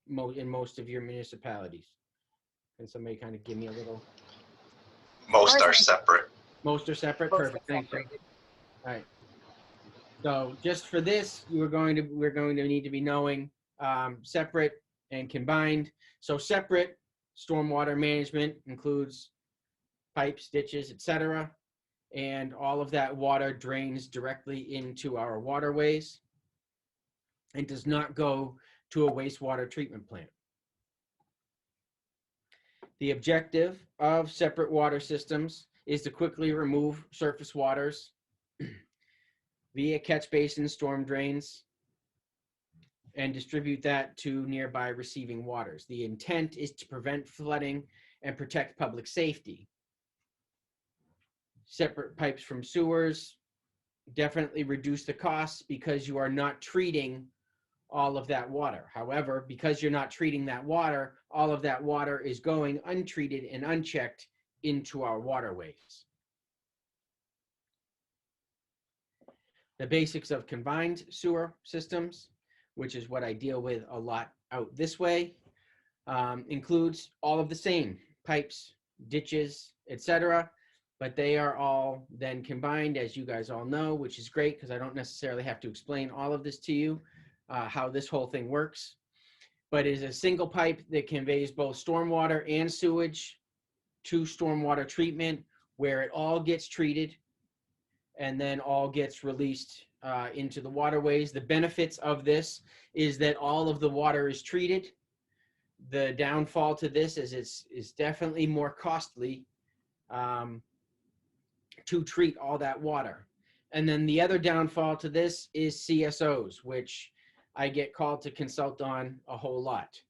in most of your municipalities? Can somebody kind of give me a little? Most are separate. Most are separate, Most are perfect, thanks. separate. All right. So just for this, we're going to need to be knowing separate and combined. So separate stormwater management includes pipes, ditches, etc. And all of that water drains directly into our waterways and does not go to a wastewater treatment plant. The objective of separate water systems is to quickly remove surface waters via catch basins, storm drains, and distribute that to nearby receiving waters. The intent is to prevent flooding and protect public safety. Separate pipes from sewers definitely reduce the costs because you are not treating all of that water. However, because you're not treating that water, all of that water is going untreated and unchecked into our waterways. The basics of combined sewer systems, which is what I deal with a lot out this way, includes all of the same pipes, ditches, etc. But they are all then combined, as you guys all know, which is great because I don't necessarily have to explain all of this to you, how this whole thing works. But it is a single pipe that conveys both stormwater and sewage to stormwater treatment, where it all gets treated and then all gets released into the waterways. The benefits of this is that all of the water is treated. The downfall to this is it's definitely more costly to treat all that water. And then the other downfall to this is CSOs, which I get called to consult on a whole lot.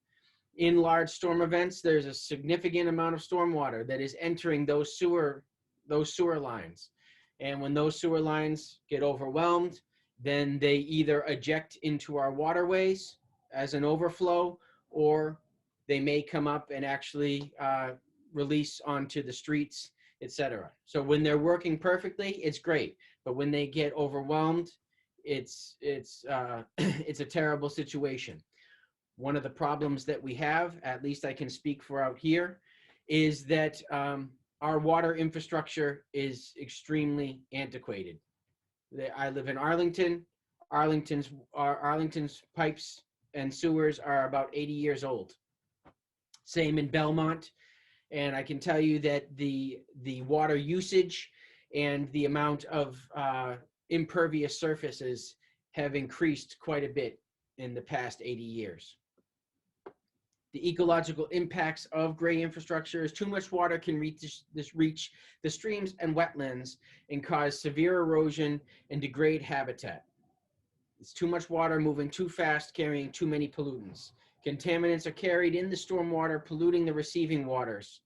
In large storm events, there's a significant amount of stormwater that is entering those sewer lines. And when those sewer lines get overwhelmed, then they either eject into our waterways as an overflow, or they may come up and actually release onto the streets, etc. So when they're working perfectly, it's great. But when they get overwhelmed, it's a terrible situation. One of the problems that we have, at least I can speak for out here, is that our water infrastructure is extremely antiquated. I live in Arlington. Arlington's pipes and sewers are about 80 years old. Same in Belmont. And I can tell you that the water usage and the amount of impervious surfaces have increased quite a bit in the past 80 years. The ecological impacts of gray infrastructure is too much water can reach the streams and wetlands and cause severe erosion and degrade habitat. It's too much water moving too fast, carrying too many pollutants. Contaminants are carried in the stormwater, polluting the receiving waters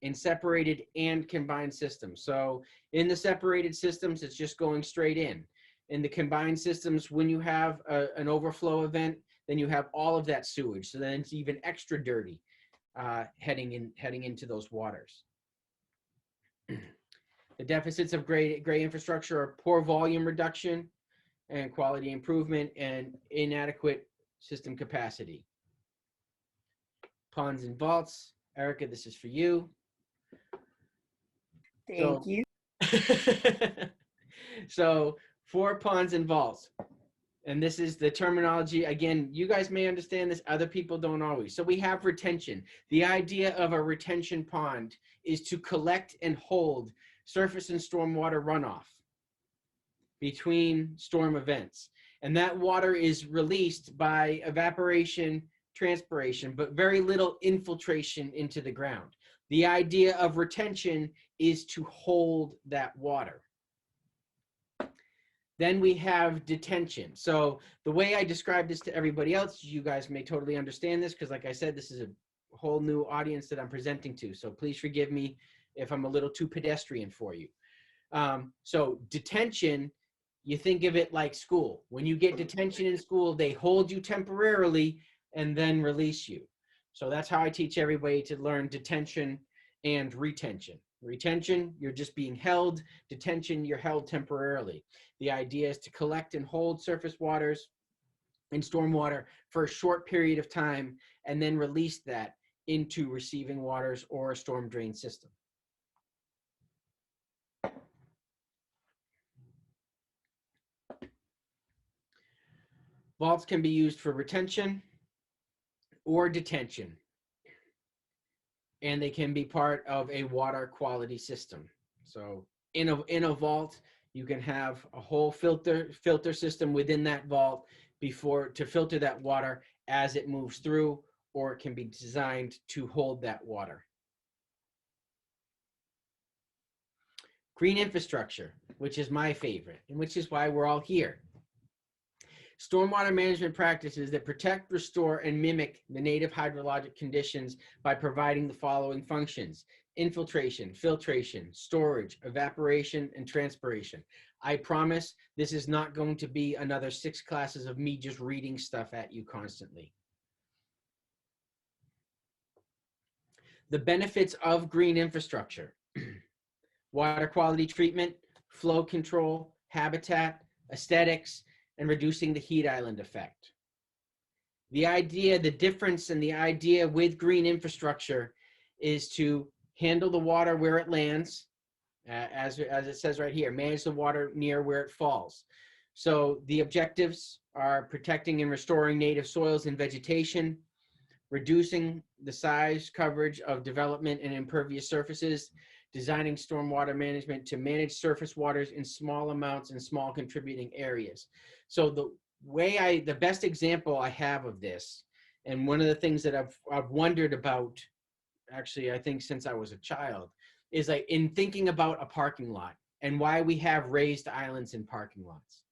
in separated and combined systems. So in the separated systems, it's just going straight in. In the combined systems, when you have an overflow event, then you have all of that sewage. So then it's even extra dirty heading into those waters. The deficits of gray infrastructure are poor volume reduction and quality improvement and inadequate system capacity. Ponds and vaults. Erica, this is for you. Thank you. So for ponds and vaults, and this is the terminology, again, you guys may understand this, other people don't always. So we have retention. The idea of a retention pond is to collect and hold surface and stormwater runoff between storm events. And that water is released by evaporation, transpiration, but very little infiltration into the ground. The idea of retention is to hold that water. Then we have detention. So the way I describe this to everybody else, you guys may totally understand this because like I said, this is a whole new audience that I'm presenting to. So please forgive me if I'm a little too pedestrian for you. So detention, you think of it like school. When you get detention in school, they hold you temporarily and then release you. So that's how I teach everybody to learn detention and retention. Retention, you're just being held. Detention, you're held temporarily. The idea is to collect and hold surface waters and stormwater for a short period of time and then release that into receiving waters or a storm drain system. Vaults can be used for retention or detention, and they can be part of a water quality system. So in a vault, you can have a whole filter system within that vault to filter that water as it moves through, or it can be designed to hold that water. Green infrastructure, which is my favorite, and which is why we're all here. Stormwater management practices that protect, restore, and mimic the native hydrologic conditions by providing the following functions: infiltration, filtration, storage, evaporation, and transpiration. I promise this is not going to be another 6 classes of me just reading stuff at you constantly. The benefits of green infrastructure: water quality treatment, flow control, habitat, aesthetics, and reducing the heat island effect. The difference and the idea with green infrastructure is to handle the water where it lands, as it says right here, manage the water near where it falls. So the objectives are protecting and restoring native soils and vegetation, reducing the size, coverage of development and impervious surfaces, designing stormwater management to manage surface waters in small amounts and small contributing areas. So the best example I have of this, and one of the things that I've wondered about, actually, I think since I was a child, is like in thinking about a parking lot and why we have raised islands in parking lots.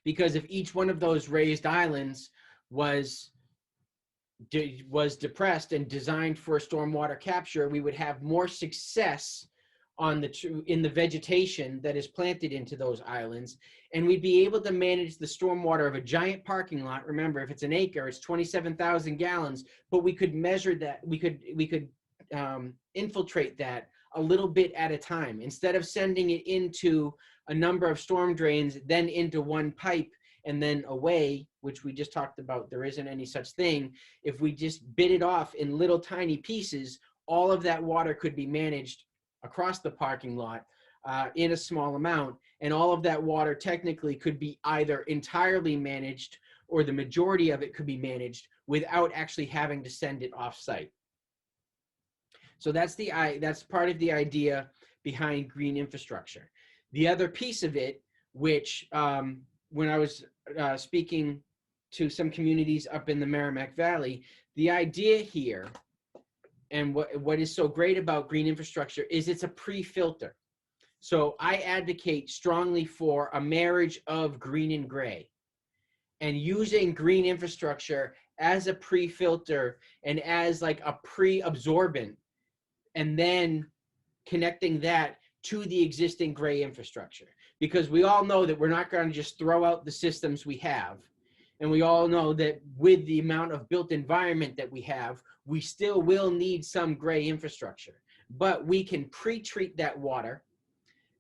Because if each one of those raised islands was depressed and designed for stormwater capture, we would have more success in the vegetation that is planted into those islands, and we'd be able to manage the stormwater of a giant parking lot. Remember, if it's an acre, it's 27,000 gallons, but we could measure that, we could infiltrate that a little bit at a time. Instead of sending it into a number of storm drains, then into one pipe and then away, which we just talked about, there isn't any such thing. If we just bit it off in little tiny pieces, all of that water could be managed across the parking lot in a small amount, and all of that water technically could be either entirely managed or the majority of it could be managed without actually having to send it off site. So that's part of the idea behind green infrastructure. The other piece of it, which when I was speaking to some communities up in the Merrimack Valley, the idea here and what is so great about green infrastructure is it's a pre-filter. So I advocate strongly for a marriage of green and gray, and using green infrastructure as a pre-filter and as like a pre-absorbent, and then connecting that to the existing gray infrastructure. Because we all know that we're not going to just throw out the systems we have. And we all know that with the amount of built environment that we have, we still will need some gray infrastructure. But we can pre-treat that water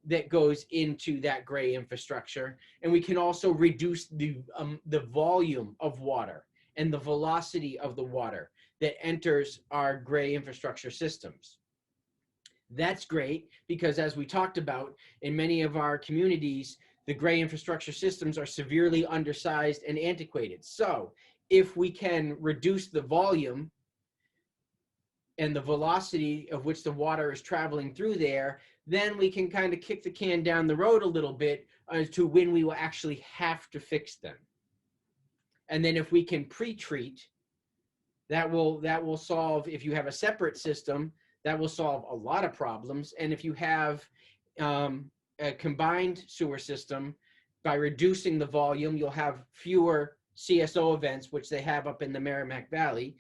that goes into that gray infrastructure, and we can also reduce the volume of water and the velocity of the water that enters our gray infrastructure systems. That's great because, as we talked about, in many of our communities, the gray infrastructure systems are severely undersized and antiquated. So if we can reduce the volume and the velocity of which the water is traveling through there, then we can kind of kick the can down the road a little bit as to when we will actually have to fix them. And then if we can pre-treat, that will solve, if you have a separate system, that will solve a lot of problems. And if you have a combined sewer system, by reducing the volume, you'll have fewer CSO events, which they have up in the Merrimack Valley.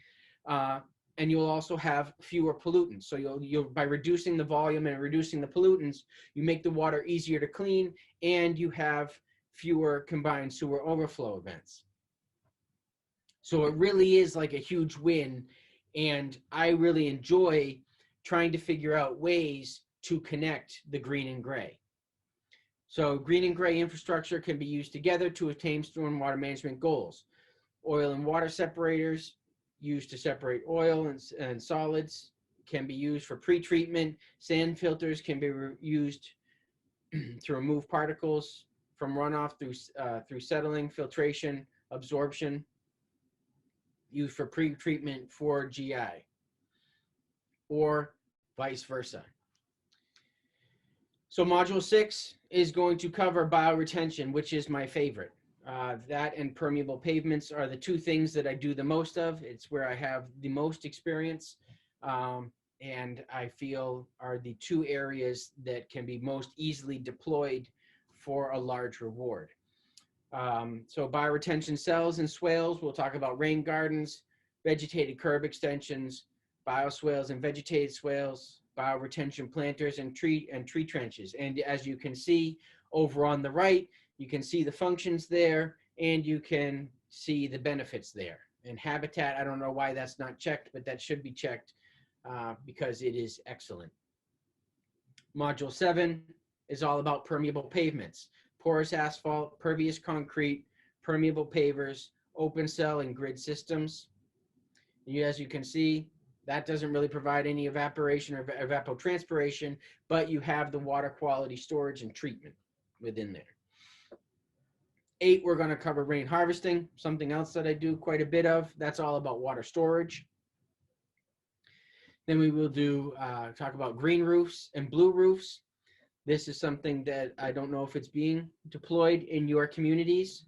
And you'll also have fewer pollutants. So you'll by reducing the volume and reducing the pollutants, you make the water easier to clean, and you have fewer combined sewer overflow events. So it really is like a huge win, and I really enjoy trying to figure out ways to connect the green and gray. So green and gray infrastructure can be used together to attain stormwater management goals. Oil and water separators used to separate oil and solids can be used for pre-treatment. Sand filters can be used to remove particles from runoff through settling, filtration, absorption, used for pre-treatment for GI, or vice versa. So module 6 is going to cover bioretention, which is my favorite. That and permeable pavements are the two things that I do the most of. It's where I have the most experience, and I feel are the two areas that can be most easily deployed for a large reward. So bioretention cells and swales, we'll talk about rain gardens, vegetated curb extensions, bioswales and vegetated swales, bioretention planters, and tree trenches. And as you can see over on the right, you can see the functions there, and you can see the benefits there. And habitat, I don't know why that's not checked, but that should be checked because it is excellent. Module 7 is all about permeable pavements, porous asphalt, pervious concrete, permeable pavers, open cell and grid systems. As you can see, that doesn't really provide any evaporation or evapotranspiration, but you have the water quality storage and treatment within there. 8, we're going to cover rain harvesting, something else that I do quite a bit of. That's all about water storage. Then we will do talk about green roofs and blue roofs. This is something that I don't know if it's being deployed in your communities.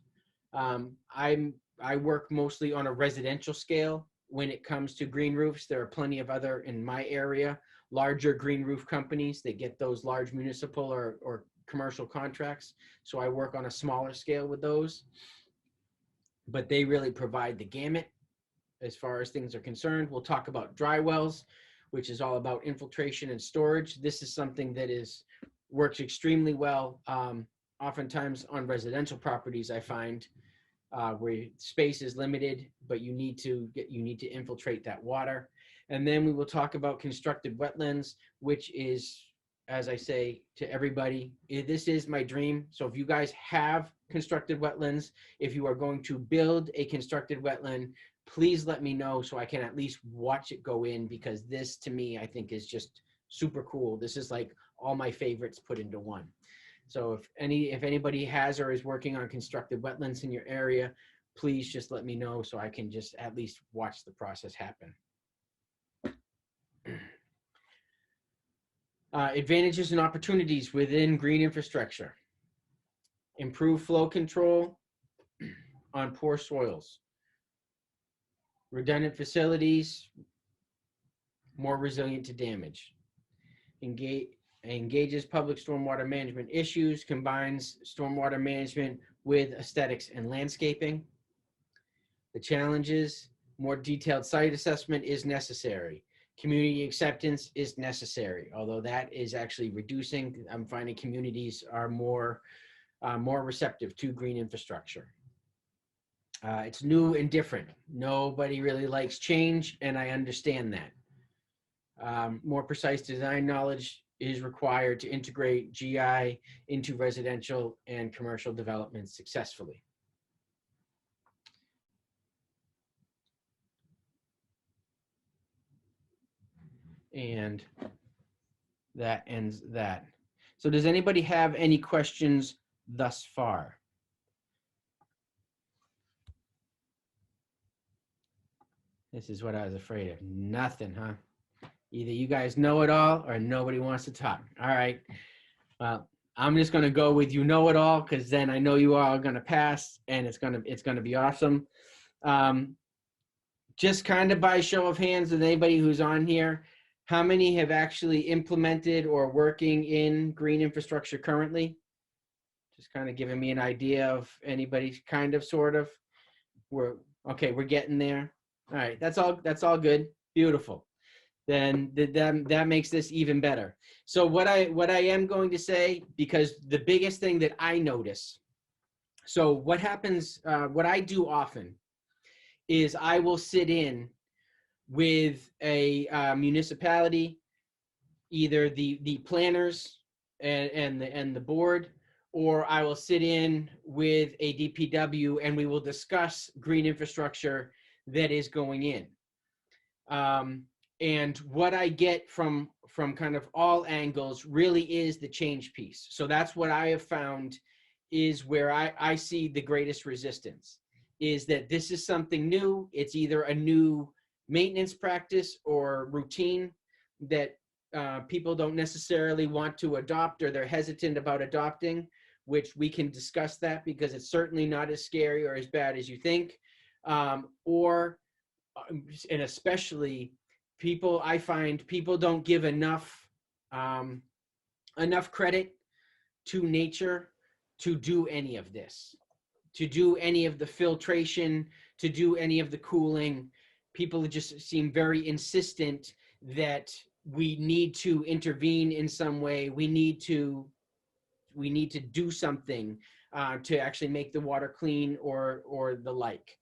I work mostly on a residential scale. When it comes to green roofs, there are plenty of other in my area, larger green roof companies that get those large municipal or commercial contracts. So I work on a smaller scale with those, but they really provide the gamut as far as things are concerned. We'll talk about dry wells, which is all about infiltration and storage. This is something that works extremely well. Oftentimes on residential properties, I find where space is limited, but you need to infiltrate that water. And then we will talk about constructed wetlands, which is, as I say to everybody, this is my dream. So if you guys have constructed wetlands, if you are going to build a constructed wetland, please let me know so I can at least watch it go in, because this to me, I think is just super cool. This is like all my favorites put into one. So if anybody has or is working on constructed wetlands in your area, please just let me know so I can just at least watch the process happen. Advantages and opportunities within green infrastructure. Improve flow control on poor soils. Redundant facilities, more resilient to damage. engages public stormwater management issues, combines stormwater management with aesthetics and landscaping. The challenges: more detailed site assessment is necessary. Community acceptance is necessary, although that is actually reducing. I'm finding communities are more receptive to green infrastructure. It's new and different. Nobody really likes change, and I understand that. More precise design knowledge is required to integrate GI into residential and commercial developments successfully. And that ends that. So does anybody have any questions thus far? This is what I was afraid of. Nothing, huh? Either you guys know it all or nobody wants to talk. All right. Well, I'm just going to go with you know it all, because then I know you all are going to pass, and it's going to be awesome. Just kind of by show of hands with anybody who's on here, how many have actually implemented or working in green infrastructure currently? Just kind of giving me an idea of anybody kind of sort of. We're getting there. All right, that's all good. Beautiful. Then that makes this even better. So what I am going to say, because the biggest thing that I notice, so what happens, what I do often is I will sit in with a municipality, either the planners and the board, or I will sit in with a DPW, and we will discuss green infrastructure that is going in. And what I get from kind of all angles really is the change piece. So that's what I have found is where I see the greatest resistance, is that this is something new. It's either a new maintenance practice or routine that people don't necessarily want to adopt, or they're hesitant about adopting, which we can discuss that, because it's certainly not as scary or as bad as you think. And especially I find people don't give enough credit to nature to do any of this, to do any of the filtration, to do any of the cooling. People just seem very insistent that we need to intervene in some way. We need to do something to actually make the water clean or the like.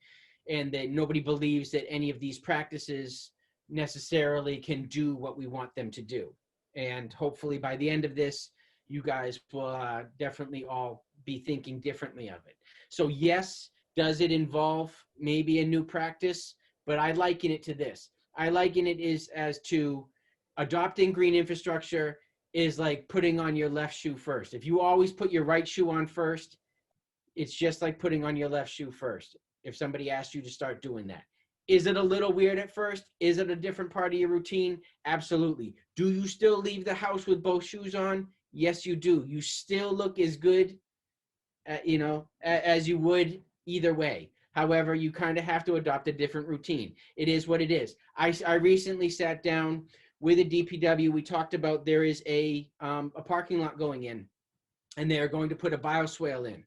And that nobody believes that any of these practices necessarily can do what we want them to do. And hopefully by the end of this, you guys will definitely all be thinking differently of it. So yes, does it involve maybe a new practice? But I liken it to this. I liken it as to adopting green infrastructure is like putting on your left shoe first. If you always put your right shoe on first, it's just like putting on your left shoe first. If somebody asked you to start doing that. Is it a little weird at first? Is it a different part of your routine? Absolutely. Do you still leave the house with both shoes on? Yes, you do. You still look as good, as you would either way. However, you kind of have to adopt a different routine. It is what it is. I recently sat down with a DPW. We talked about there is a parking lot going in, and they are going to put a bioswale in.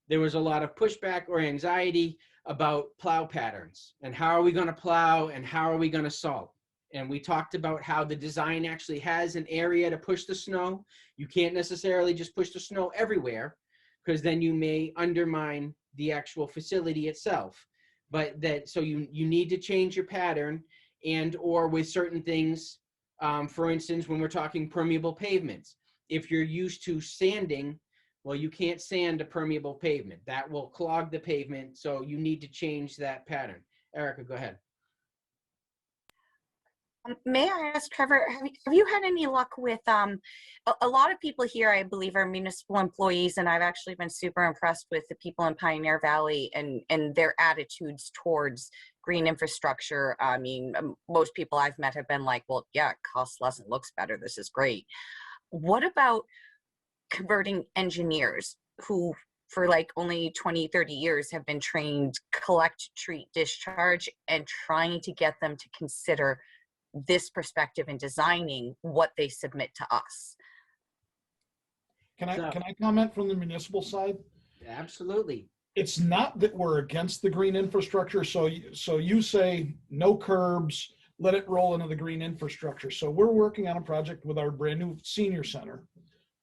There was a lot of pushback or anxiety about plow patterns and how are we going to plow and how are we going to salt. And we talked about how the design actually has an area to push the snow. You can't necessarily just push the snow everywhere, because then you may undermine the actual facility itself. But so you need to change your pattern, and or with certain things, for instance, when we're talking permeable pavements, if you're used to sanding, well, you can't sand a permeable pavement. That will clog the pavement, so you need to change that pattern. Erica, go ahead. May I ask, Trevor, have you had any luck with, a lot of people here, I believe, are municipal employees, and I've actually been super impressed with the people in Pioneer Valley and their attitudes towards green infrastructure. I mean, most people I've met have been like, well, yeah, it costs less, it looks better, this is great. What about converting engineers who for like only 20, 30 years have been trained collect, treat, discharge, and trying to get them to consider this perspective in designing what they submit to us? So, can I comment from the municipal side? absolutely. It's not that we're against the green infrastructure. So you say no curbs, let it roll into the green infrastructure. So we're working on a project with our brand new senior center.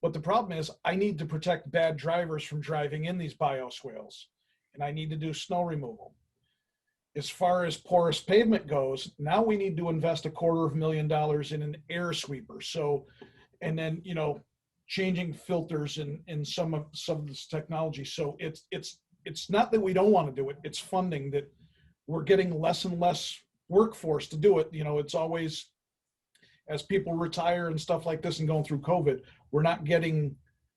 But the problem is I need to protect bad drivers from driving in these bioswales, and I need to do snow removal. As far as porous pavement goes, now we need to invest $250,000 in an air sweeper. So, and then, changing filters in some of this technology. So it's not that we don't want to do it. It's funding that we're getting less and less workforce to do it. It's always, as people retire and stuff like this and going through COVID, we're not getting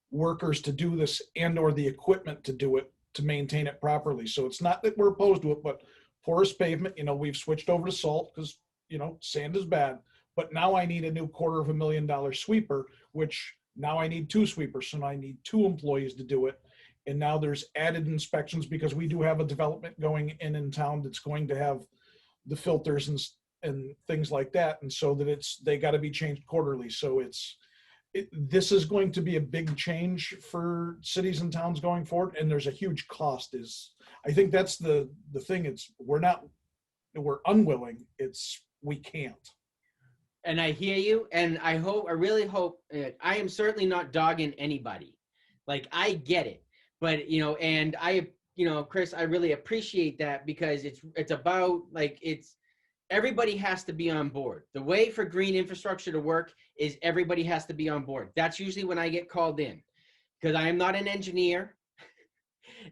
workers to do this and or the equipment to do it, to maintain it properly. So it's not that we're opposed to it, but porous pavement, we've switched over to salt because, sand is bad. But now I need a new $250,000 sweeper, which now I need 2 sweepers. So now I need 2 employees to do it. And now there's added inspections because we do have a development going in town that's going to have the filters and things like that. And so that they got to be changed quarterly. So this is going to be a big change for cities and towns going forward. And there's a huge cost. I think that's the thing. We're unwilling. We can't. And I hear you, and I really hope, I am certainly not dogging anybody. Like, I get it, but, and Chris, I really appreciate that, because it's about, like, everybody has to be on board. The way for green infrastructure to work is everybody has to be on board. That's usually when I get called in, because I am not an engineer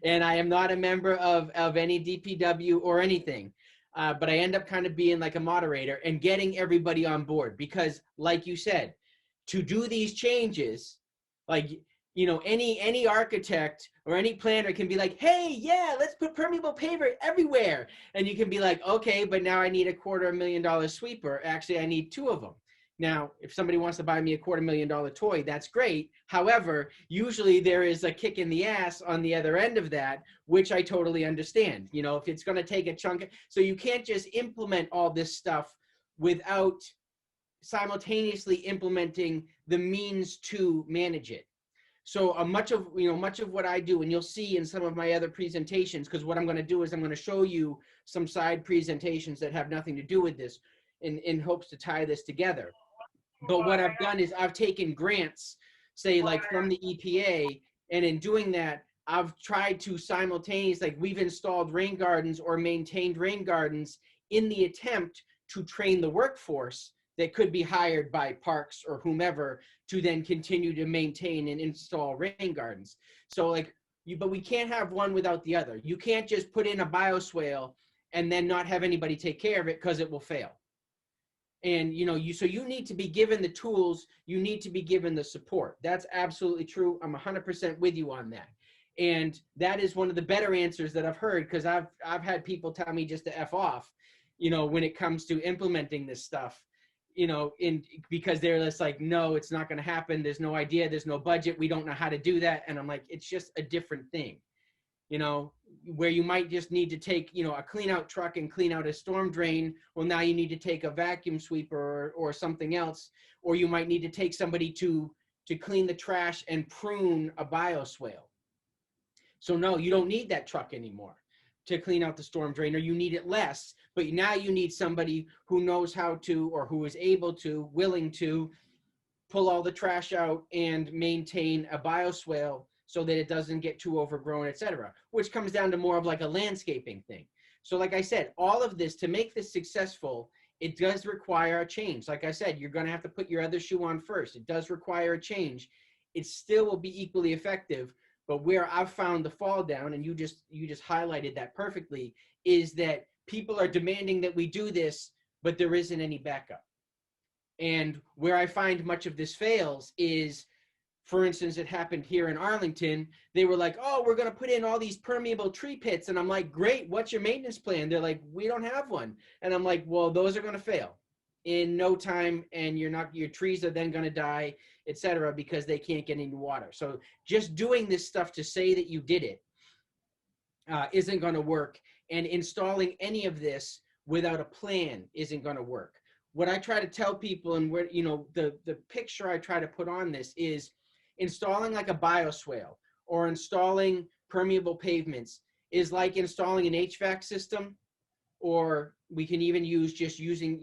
and I am not a member of any DPW or anything. But I end up kind of being like a moderator and getting everybody on board, because like you said, to do these changes, like, any architect or any planner can be like, hey, yeah, let's put permeable paver everywhere. And you can be like, okay, but now I need a $250,000 sweeper. Actually, I need 2 of them. Now, if somebody wants to buy me a $250,000 toy, that's great. However, usually there is a kick in the ass on the other end of that, which I totally understand. If it's going to take a chunk, so you can't just implement all this stuff without simultaneously implementing the means to manage it. So much of what I do, and you'll see in some of my other presentations, because what I'm going to do is I'm going to show you some side presentations that have nothing to do with this in hopes to tie this together. But what I've done is I've taken grants, say like from the EPA, and in doing that, I've tried to simultaneously, like, we've installed rain gardens or maintained rain gardens in the attempt to train the workforce that could be hired by parks or whomever to then continue to maintain and install rain gardens. So but we can't have one without the other. You can't just put in a bioswale and then not have anybody take care of it, because it will fail. And so you need to be given the tools, you need to be given the support. That's absolutely true. I'm 100% with you on that. And that is one of the better answers that I've heard, because I've had people tell me just to F off, when it comes to implementing this stuff, because they're just like, no, it's not going to happen. There's no idea. There's no budget. We don't know how to do that. And I'm like, it's just a different thing, where you might just need to take, a clean out truck and clean out a storm drain. Well, now you need to take a vacuum sweeper or something else, or you might need to take somebody to clean the trash and prune a bioswale. So no, you don't need that truck anymore to clean out the storm drain, or you need it less, but now you need somebody who knows how to, or who is able to, willing to pull all the trash out and maintain a bioswale so that it doesn't get too overgrown, etc., which comes down to more of like a landscaping thing. So like I said, all of this, to make this successful, it does require a change. Like I said, you're going to have to put your other shoe on first. It does require a change. It still will be equally effective, but where I've found the fall down, and you just highlighted that perfectly, is that people are demanding that we do this, but there isn't any backup. And where I find much of this fails is, for instance, it happened here in Arlington. They were like, oh, we're going to put in all these permeable tree pits. And I'm like, great, what's your maintenance plan? They're like, we don't have one. And I'm like, well, those are going to fail in no time. And your trees are then going to die, etc., because they can't get any water. So just doing this stuff to say that you did it isn't going to work. And installing any of this without a plan isn't going to work. What I try to tell people, and where, the picture I try to put on this is, installing like a bioswale or installing permeable pavements is like installing an HVAC system, or we can even use just using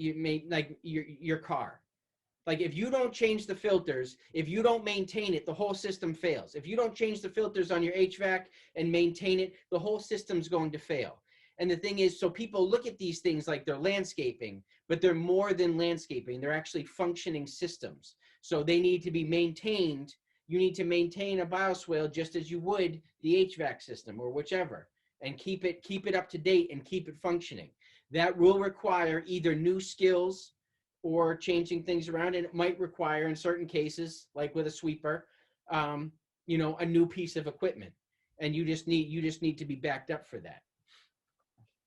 like your car. Like if you don't change the filters, if you don't maintain it, the whole system fails. If you don't change the filters on your HVAC and maintain it, the whole system's going to fail. And the thing is, so people look at these things like they're landscaping, but they're more than landscaping. They're actually functioning systems. So they need to be maintained. You need to maintain a bioswale just as you would the HVAC system or whichever, and keep it up to date and keep it functioning. That will require either new skills or changing things around, and it might require, in certain cases, like with a sweeper, you know, a new piece of equipment, and you just need to be backed up for that.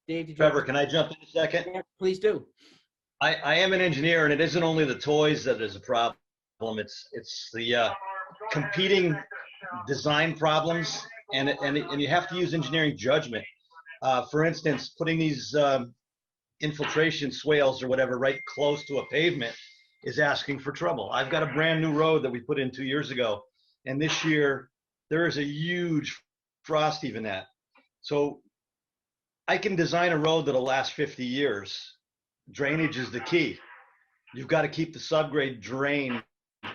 Dave, did you? Trevor, can I jump in a second? Yeah, please do. I am an engineer, and it isn't only the toys that is a problem. It's the competing design problems, and you have to use engineering judgment. For instance, putting these infiltration swales or whatever right close to a pavement is asking for trouble. I've got a brand new road that we put in 2 years ago, and this year there is a huge frost event. So I can design a road that'll last 50 years. Drainage is the key. You've got to keep the subgrade drain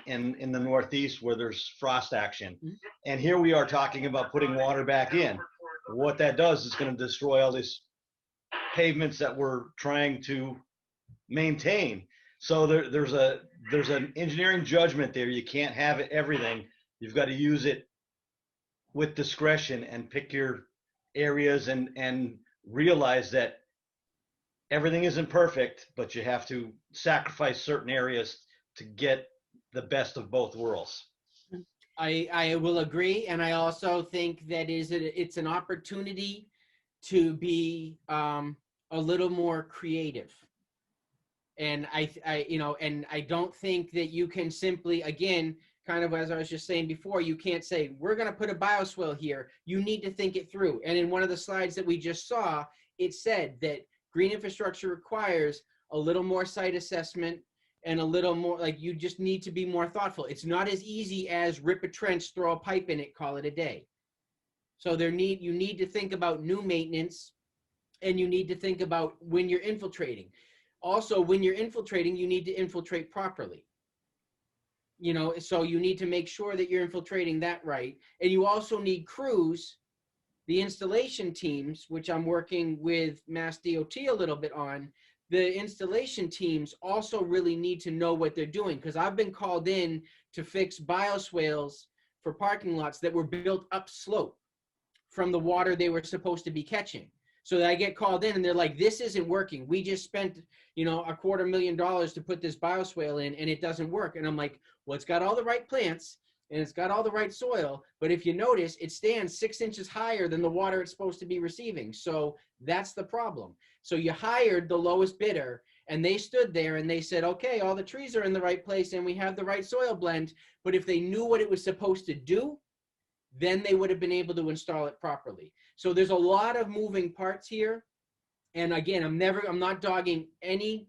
in the Northeast where there's frost action. And here we are talking about putting water back in. What that does is going to destroy all these pavements that we're trying to maintain. So there's an engineering judgment there. You can't have everything. You've got to use it with discretion and pick your areas and realize that everything isn't perfect, but you have to sacrifice certain areas to get the best of both worlds. I will agree, and I also think that it's an opportunity to be a little more creative. And I don't think that you can simply, again, kind of as I was just saying before, you can't say, we're going to put a bioswale here. You need to think it through. And in one of the slides that we just saw, it said that green infrastructure requires a little more site assessment and a little more, like, you just need to be more thoughtful. It's not as easy as rip a trench, throw a pipe in it, call it a day. So you need to think about new maintenance, and you need to think about when you're infiltrating. Also, when you're infiltrating, you need to infiltrate properly. You know, so you need to make sure that you're infiltrating that right. And you also need crews, the installation teams, which I'm working with Mass DOT a little bit on. The installation teams also really need to know what they're doing, because I've been called in to fix bioswales for parking lots that were built upslope from the water they were supposed to be catching. So that I get called in and they're like, this isn't working. We just spent, $250,000 to put this bioswale in and it doesn't work. And I'm like, well, it's got all the right plants and it's got all the right soil. But if you notice, it stands 6 inches higher than the water it's supposed to be receiving. So that's the problem. So you hired the lowest bidder and they stood there and they said, okay, all the trees are in the right place and we have the right soil blend. But if they knew what it was supposed to do, then they would have been able to install it properly. So there's a lot of moving parts here. And again, I'm not dogging any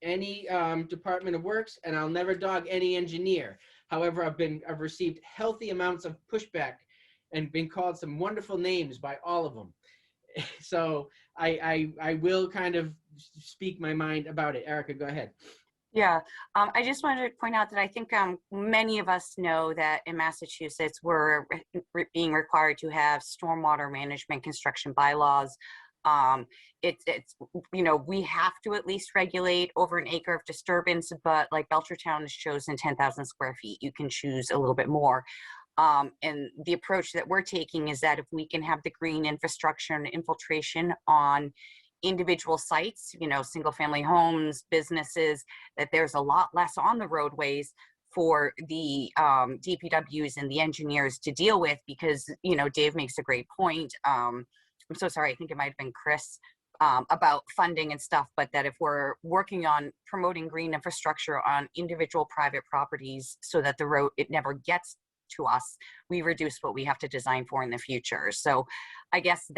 Department of Works, and I'll never dog any engineer. However, I've received healthy amounts of pushback and been called some wonderful names by all of them. So I will kind of speak my mind about it. Erica, go ahead. Yeah, I just wanted to point out that I think many of us know that in Massachusetts, we're being required to have stormwater management construction bylaws. It's we have to at least regulate over an acre of disturbance, but like Belchertown has chosen 10,000 square feet. You can choose a little bit more. And the approach that we're taking is that if we can have the green infrastructure and infiltration on individual sites, single family homes, businesses, that there's a lot less on the roadways for the DPWs and the engineers to deal with, because, Dave makes a great point. I'm so sorry, I think it might have been Chris, about funding and stuff, but that if we're working on promoting green infrastructure on individual private properties so that the road, it never gets to us, we reduce what we have to design for in the future. So I guess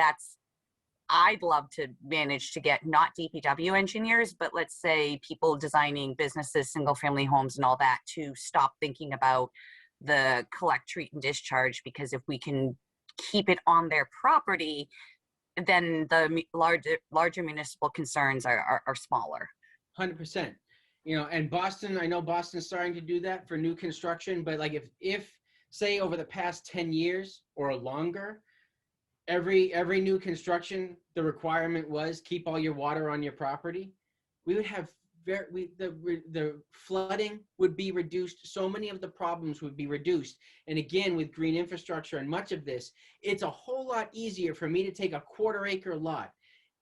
I'd love to manage to get not DPW engineers, but let's say people designing businesses, single family homes and all that, to stop thinking about the collect, treat, and discharge, because if we can keep it on their property, then the larger municipal concerns are smaller. 100%. You know, and Boston, I know Boston's starting to do that for new construction, but like if say over the past 10 years or longer, every new construction, the requirement was keep all your water on your property, we would have the flooding would be reduced. So many of the problems would be reduced. And again, with green infrastructure and much of this, it's a whole lot easier for me to take a 1/4 acre lot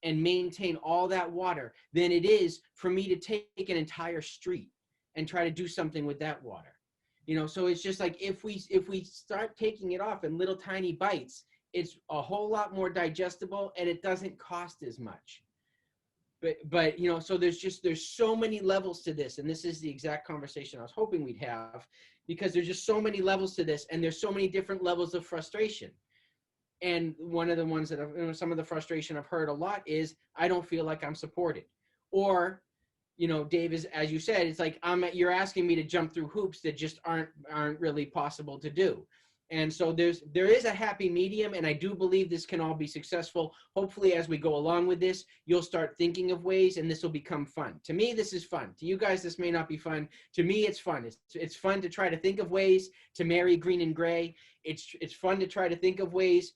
and maintain all that water than it is for me to take an entire street and try to do something with that water. You know, so it's just like if we start taking it off in little tiny bites, it's a whole lot more digestible and it doesn't cost as much. But you know, so there's so many levels to this, and this is the exact conversation I was hoping we'd have, because there's just so many levels to this, and there's so many different levels of frustration. And one of the ones that some of the frustration I've heard a lot is I don't feel like I'm supported, or you know, Dave, is, as you said, it's like you're asking me to jump through hoops that just aren't really possible to do. And so there is a happy medium, and I do believe this can all be successful. Hopefully, as we go along with this, you'll start thinking of ways, and this will become fun. To me, this is fun. To you guys, this may not be fun. To me, it's fun. It's fun to try to think of ways to marry green and gray. It's fun to try to think of ways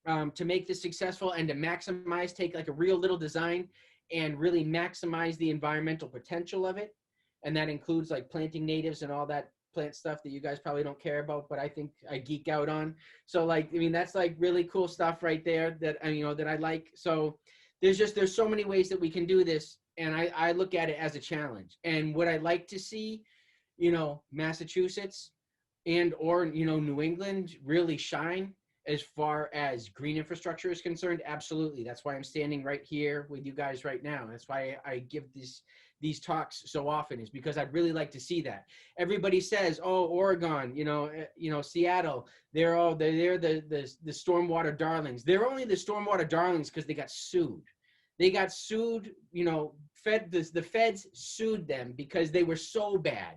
to make this successful and to maximize, take like a real little design and really maximize the environmental potential of it. And that includes like planting natives and all that plant stuff that you guys probably don't care about, but I think I geek out on. So like, I mean, that's like really cool stuff right there that, you know, that I like. So there's so many ways that we can do this. And I look at it as a challenge. And would I like to see, you know, Massachusetts or, you know, New England really shine as far as green infrastructure is concerned? Absolutely. That's why I'm standing right here with you guys right now. That's why I give these talks so often, is because I'd really like to see that. Everybody says, oh, Oregon, you know, Seattle, they're the stormwater darlings. They're only the stormwater darlings because they got sued. They got sued, you know, the feds sued them because they were so bad,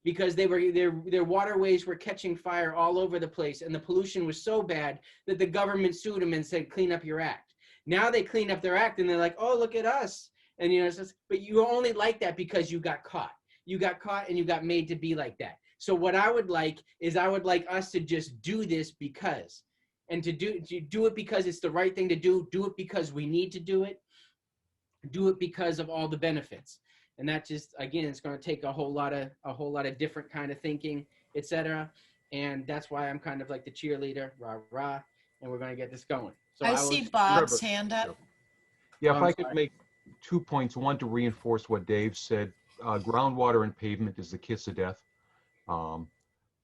because their waterways were catching fire all over the place, and the pollution was so bad that the government sued them and said, clean up your act. Now they clean up their act and they're like, oh, look at us. And, you know, it's just, but you only like that because you got caught. You got caught and you got made to be like that. So what I would like is I would like us to just do this because, and to do it because it's the right thing to do it because we need to do it because of all the benefits. And that just, again, it's going to take a whole lot of different kind of thinking, etc. And that's why I'm kind of like the cheerleader, rah, rah, and we're going to get this going. So I see Bob's hand up. Yeah, Oh, if I'm I could sorry. make 2 points. One, to reinforce what Dave said, groundwater and pavement is the kiss of death.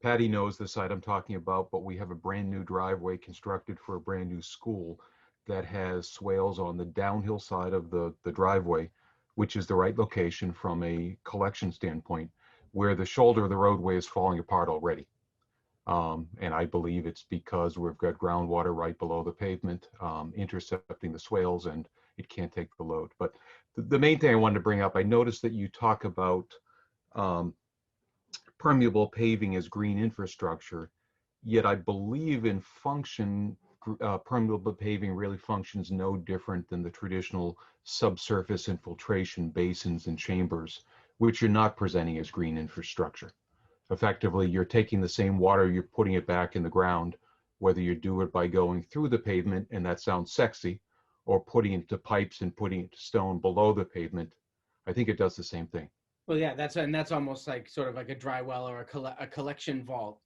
Patty knows the site I'm talking about, but we have a brand new driveway constructed for a brand new school that has swales on the downhill side of the driveway, which is the right location from a collection standpoint, where the shoulder of the roadway is falling apart already. And I believe it's because we've got groundwater right below the pavement, intercepting the swales, and it can't take the load. But the main thing I wanted to bring up, I noticed that you talk about permeable paving as green infrastructure, yet I believe in function, permeable paving really functions no different than the traditional subsurface infiltration basins and chambers, which you're not presenting as green infrastructure. Effectively, you're taking the same water, you're putting it back in the ground, whether you do it by going through the pavement, and that sounds sexy, or putting it into pipes and putting it to stone below the pavement. I think it does the same thing. Well, yeah, that's almost like sort of like a dry well or a collection vault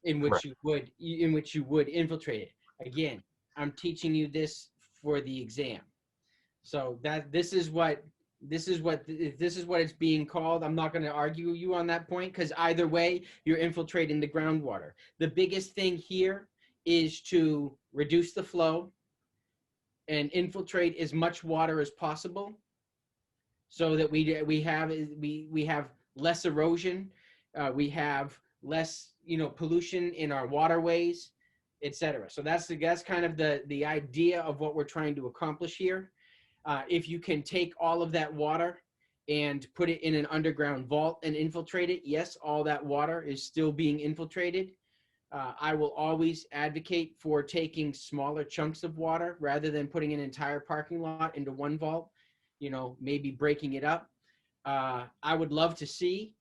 in which Correct. you would infiltrate it. Again, I'm teaching you this for the exam. So that this is what it's being called. I'm not going to argue you on that point, because either way, you're infiltrating the groundwater. The biggest thing here is to reduce the flow and infiltrate as much water as possible, so that we have less erosion, we have less, you know, pollution in our waterways, etc. So that's kind of the idea of what we're trying to accomplish here. If you can take all of that water and put it in an underground vault and infiltrate it, yes, all that water is still being infiltrated. I will always advocate for taking smaller chunks of water rather than putting an entire parking lot into one vault, maybe breaking it up. I would love to see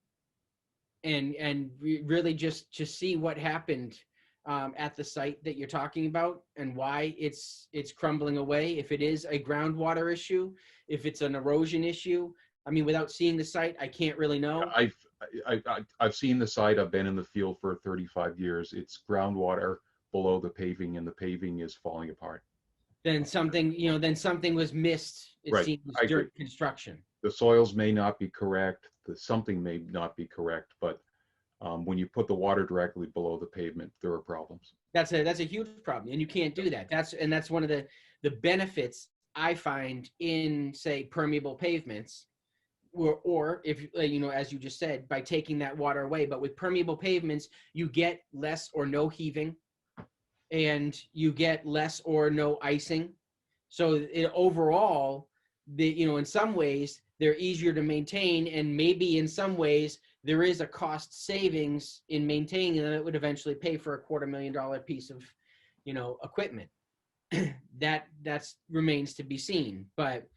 and really just to see what happened at the site that you're talking about and why it's crumbling away. If it is a groundwater issue, if it's an erosion issue. I mean, without seeing the site, I can't really know. I've seen the site. I've been in the field for 35 years. It's groundwater below the paving, and the paving is falling apart. Then something was missed. It Right. seems I agree. dirt construction. The soils may not be correct. Something may not be correct, but when you put the water directly below the pavement, there are problems. That's a huge problem, and you can't do that. That's one of the benefits I find in, say, permeable pavements, or if as you just said, by taking that water away. But with permeable pavements, you get less or no heaving, and you get less or no icing. So overall, in some ways they're easier to maintain, and maybe in some ways there is a cost savings in maintaining them that would eventually pay for a $250,000 piece of, equipment. that remains to be seen. But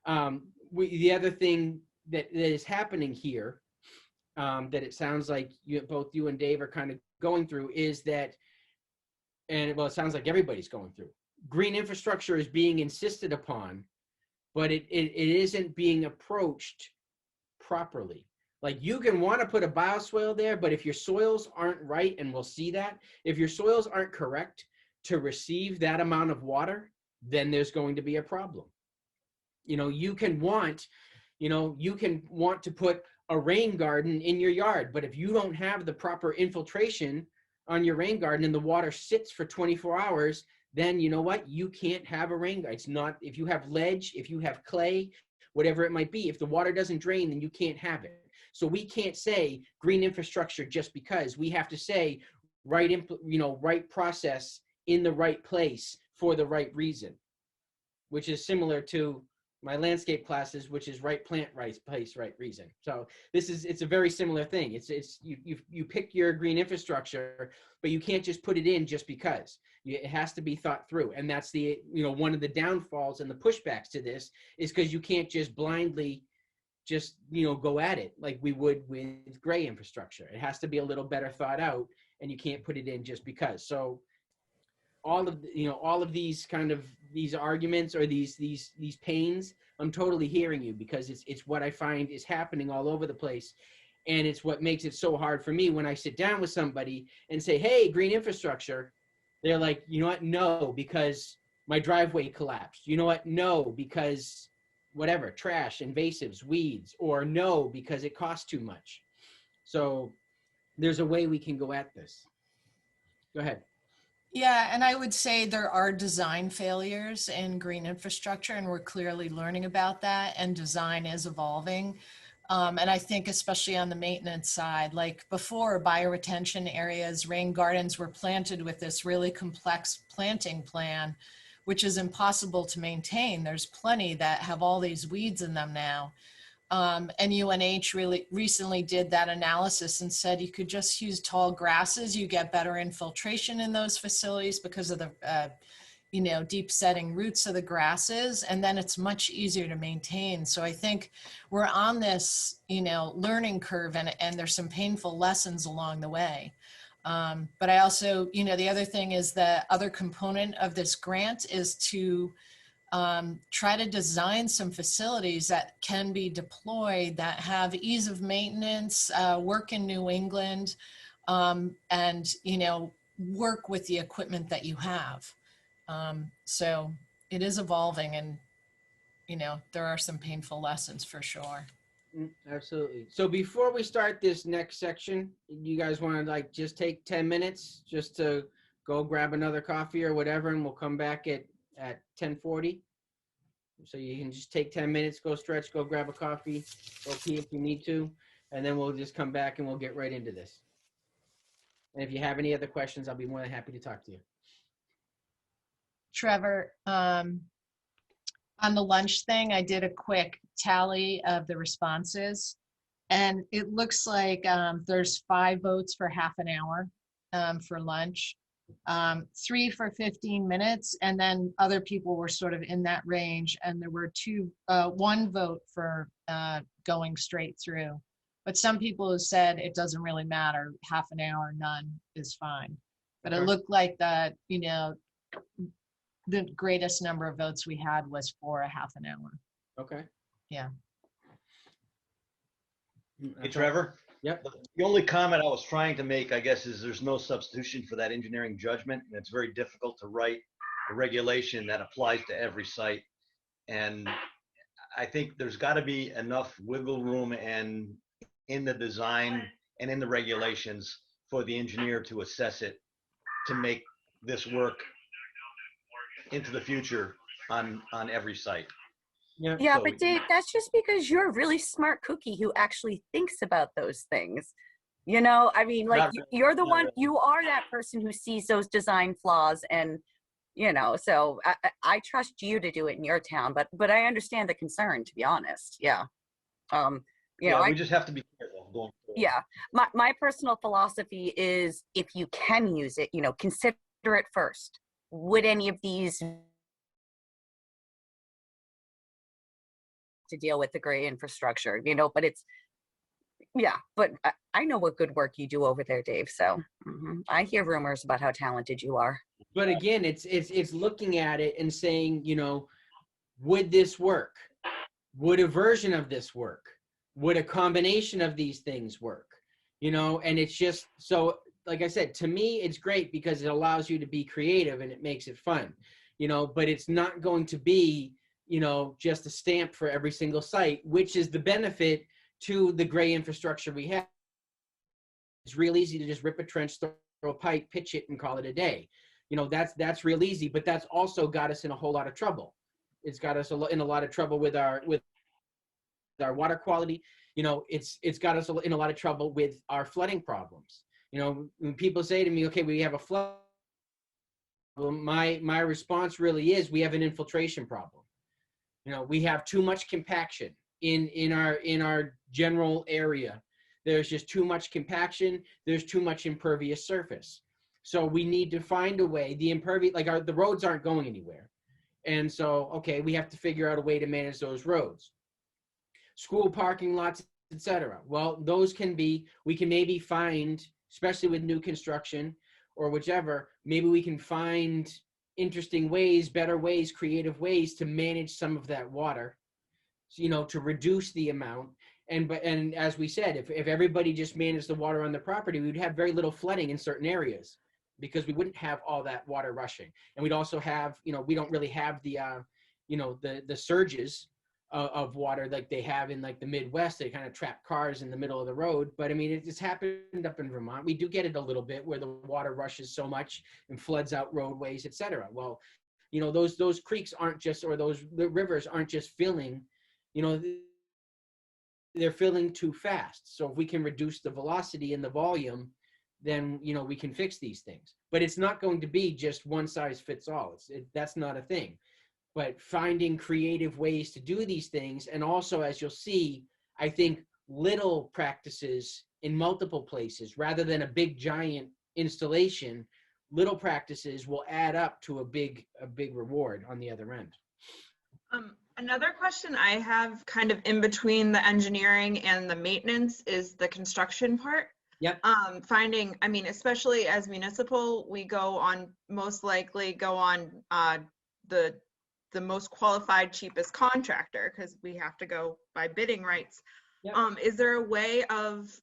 the other thing that is happening here, that it sounds like both you and Dave are kind of going through, is that, and well, it sounds like everybody's going through, green infrastructure is being insisted upon, but it isn't being approached properly. Like, you can want to put a bioswale there, but if your soils aren't right, and we'll see that, if your soils aren't correct to receive that amount of water, then there's going to be a problem. You can want to put a rain garden in your yard, but if you don't have the proper infiltration on your rain garden and the water sits for 24 hours, then you know what? You can't have a rain garden. It's not, if you have ledge, if you have clay, whatever it might be, if the water doesn't drain, then you can't have it. So we can't say green infrastructure just because. We have to say right process in the right place for the right reason, which is similar to my landscape classes, which is right plant, right place, right reason. So it's a very similar thing. It's you pick your green infrastructure, but you can't just put it in just because. It has to be thought through. And that's one of the downfalls and the pushbacks to this is because you can't just blindly go at it like we would with gray infrastructure. It has to be a little better thought out, and you can't put it in just because. So all of these kind of these arguments or these pains, I'm totally hearing you, because it's what I find is happening all over the place. And it's what makes it so hard for me when I sit down with somebody and say, hey, green infrastructure. They're like, you know what? No, because my driveway collapsed. You know what? No, because whatever, trash, invasives, weeds, or no, because it costs too much. So there's a way we can go at this. Go ahead. Yeah, and I would say there are design failures in green infrastructure, and we're clearly learning about that, and design is evolving. And I think especially on the maintenance side, like before, bioretention areas, rain gardens were planted with this really complex planting plan, which is impossible to maintain. There's plenty that have all these weeds in them now. And UNH really recently did that analysis and said you could just use tall grasses. You get better infiltration in those facilities because of the deep setting roots of the grasses, and then it's much easier to maintain. So I think we're on this learning curve, and there's some painful lessons along the way. But I also, the other thing is the other component of this grant is to try to design some facilities that can be deployed that have ease of maintenance, work in New England, and work with the equipment that you have. So it is evolving, and there are some painful lessons for sure. Absolutely. So before we start this next section, you guys want to just take 10 minutes just to go grab another coffee or whatever, and we'll come back at 10:40. So you can just take 10 minutes, go stretch, go grab a coffee, go pee if you need to, and then we'll just come back and we'll get right into this. And if you have any other questions, I'll be more than happy to talk to you. Trevor, On the lunch thing, I did a quick tally of the responses, and it looks like there's 5 votes for half an hour for lunch, 3 for 15 minutes, and then other people were sort of in that range, and there were 1 vote for going straight through. But some people have said it doesn't really matter, half an hour, none is fine. But it Okay. looked like that, the greatest number of votes we had was for a half an hour. Okay. Yeah. Hey, Trevor? Yep. The only comment I was trying to make, I guess, is there's no substitution for that engineering judgment. And it's very difficult to write a regulation that applies to every site. And I think there's got to be enough wiggle room and in the design and in the regulations for the engineer to assess it to make this work into the future on every site. Yeah. Yeah, So- but Dave, that's just because you're a really smart cookie who actually thinks about those things. I mean, like Not really, you're the not one, really. you are that person who sees those design flaws, and so I trust you to do it in your town. But I understand the concern, to be honest. Yeah. Yeah, we just have to be careful going forward. Yeah, my personal philosophy is if you can use it, consider it first. Would any of these to deal with the gray infrastructure, but but I know what good work you do over there, Dave. So I hear rumors about how talented you are. But again, it's looking at it and saying, would this work? Would a version of this work? Would a combination of these things work? And it's just, so like I said, to me, it's great because it allows you to be creative and it makes it fun, but it's not going to be, just a stamp for every single site, which is the benefit to the gray infrastructure we have. It's real easy to just rip a trench, throw a pipe, pitch it, and call it a day. That's real easy, but that's also got us in a whole lot of trouble. It's got us in a lot of trouble with our water quality. It's got us in a lot of trouble with our flooding problems. When people say to me, okay, we have a flood problem, my response really is we have an infiltration problem. We have too much compaction in our general area. There's just too much compaction. There's too much impervious surface. So we need to find a way. The roads aren't going anywhere. And so, okay, we have to figure out a way to manage those roads. School parking lots, etc. Well, we can maybe find, especially with new construction or whichever, maybe we can find interesting ways, better ways, creative ways to manage some of that water, to reduce the amount. And as we said, if everybody just managed the water on the property, we'd have very little flooding in certain areas because we wouldn't have all that water rushing. And we'd also have, we don't really have the surges of water like they have in like the Midwest. They kind of trap cars in the middle of the road. But I mean, it's happened up in Vermont. We do get it a little bit where the water rushes so much and floods out roadways, etc. Well, those creeks aren't just, or the rivers aren't just filling, they're filling too fast. So if we can reduce the velocity and the volume, then, we can fix these things. But it's not going to be just one size fits all. That's not a thing. But finding creative ways to do these things. And also, as you'll see, I think little practices in multiple places, rather than a big giant installation, little practices will add up to a big reward on the other end. Another question I have kind of in between the engineering and the maintenance is the construction part. Yep. Especially as municipal, we most likely go on the most qualified, cheapest contractor because we have to go by bidding rights. Yep. Is there a way of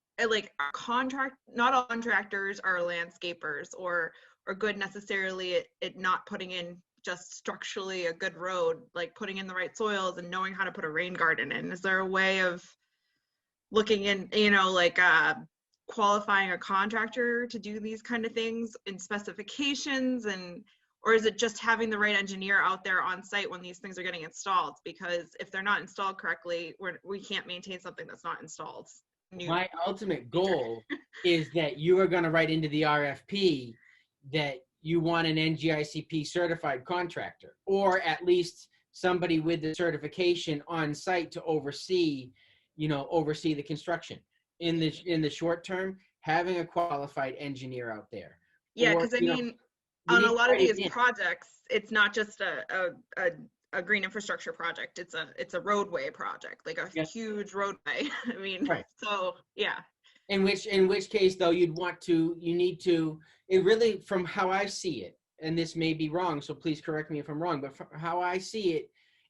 not all contractors are landscapers or good necessarily at not putting in just structurally a good road, like putting in the right soils and knowing how to put a rain garden in? Is there a way of looking in, qualifying a contractor to do these kind of things in specifications, or is it just having the right engineer out there on site when these things are getting installed? Because if they're not installed correctly, we can't maintain something that's not installed. My ultimate goal is that you are going to write into the RFP that you want an NGICP certified contractor, or at least somebody with the certification on site to oversee the construction. In the short term, having a qualified engineer out there. Yeah, Or, because I you know, mean, we on need a to lot of write it these in. projects, it's not just a green infrastructure project. It's a roadway project, like a Yes. huge roadway. I mean, Right. so yeah. In which case, though, you need to, it really, from how I see it, and this may be wrong, so please correct me if I'm wrong, but from how I see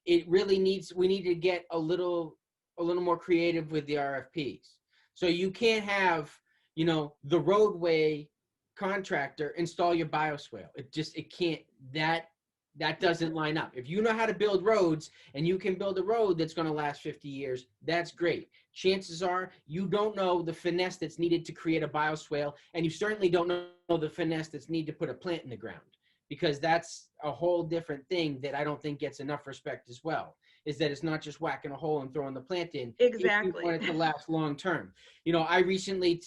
it, we need to get a little more creative with the RFPs. So you can't have, the roadway contractor install your bioswale. It can't, that doesn't line up. If you know how to build roads and you can build a road that's going to last 50 years, that's great. Chances are you don't know the finesse that's needed to create a bioswale, and you certainly don't know the finesse that's needed to put a plant in the ground, because that's a whole different thing that I don't think gets enough respect as well, is that it's not just whacking a hole and throwing the plant in. Exactly. If you want it to last long term. I recently,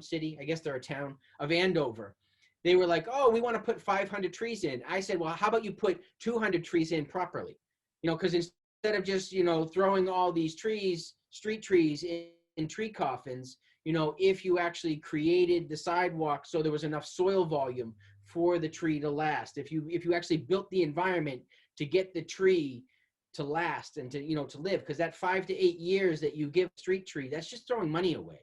city, I guess they're a town, of Andover, they were like, oh, we want to put 500 trees in. I said, well, how about you put 200 trees in properly? Because instead of just, throwing all these trees, street trees in tree coffins, if you actually created the sidewalk so there was enough soil volume for the tree to last, if you actually built the environment to get the tree to last and to live, because that 5 to 8 years that you give a street tree, that's just throwing money away.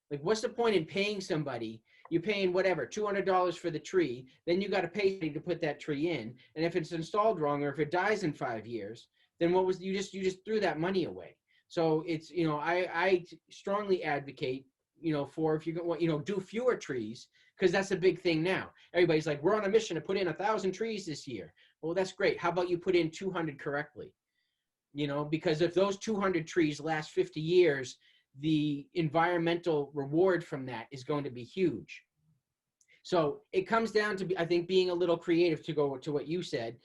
Like, what's the point in paying somebody? You're paying whatever, $200 for the tree, then you got to pay somebody to put that tree in, and if it's installed wrong or if it dies in 5 years, then you just threw that money away. So it's, I strongly advocate, for, if you want, do fewer trees, because that's a big thing now. Everybody's like, we're on a mission to put in 1,000 trees this year. Well, that's great. How about you put in 200 correctly? Because if those 200 trees last 50 years, the environmental reward from that is going to be huge. So it comes down to, I think, being a little creative, to go to what you said.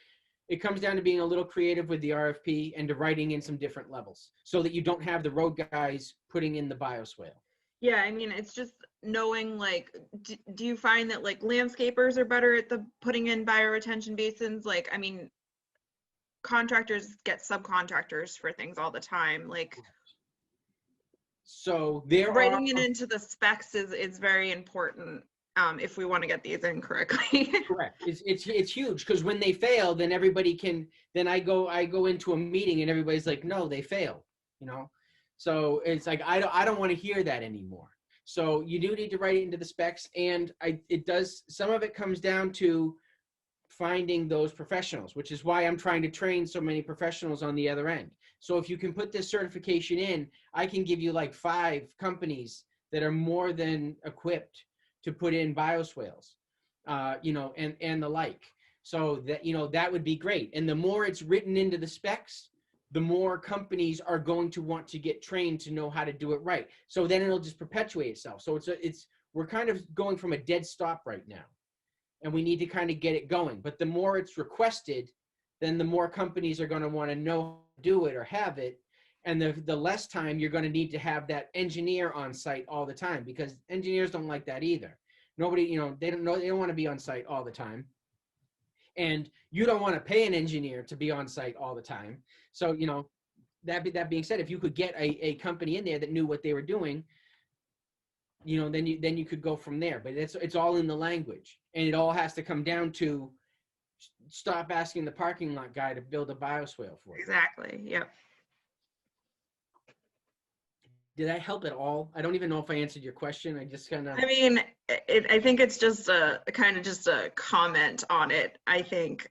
It comes down to being a little creative with the RFP and to writing in some different levels so that you don't have the road guys putting in the bioswale. Yeah, I mean, it's just knowing, like, do you find that, like, landscapers are better at the putting in bioretention basins? Like, I mean, contractors get subcontractors for things all the time. Like, so writing it into the specs is very important if we want to get these in correctly. Correct. It's huge, because when they fail, then everybody can. Then I go into a meeting and everybody's like, no, they failed. So it's like I don't want to hear that anymore. So you do need to write it into the specs, and it does. Some of it comes down to finding those professionals, which is why I'm trying to train so many professionals on the other end. So if you can put this certification in, I can give you like 5 companies that are more than equipped to put in bioswales, and the like. So that, that would be great. And the more it's written into the specs, the more companies are going to want to get trained to know how to do it right. So then it'll just perpetuate itself. So we're kind of going from a dead stop right now, and we need to kind of get it going. But the more it's requested, then the more companies are going to want to know how to do it or have it. And the less time you're going to need to have that engineer on site all the time, because engineers don't like that either. Nobody, they don't want to be on site all the time. And you don't want to pay an engineer to be on site all the time. So, that being said, if you could get a company in there that knew what they were doing, then you could go from there. But it's all in the language, and it all has to come down to stop asking the parking lot guy to build a bioswale for you. Exactly. Yep. Did that help at all? I don't even know if I answered your question. I just kind of. I mean, I think it's just a kind of just a comment on it. I think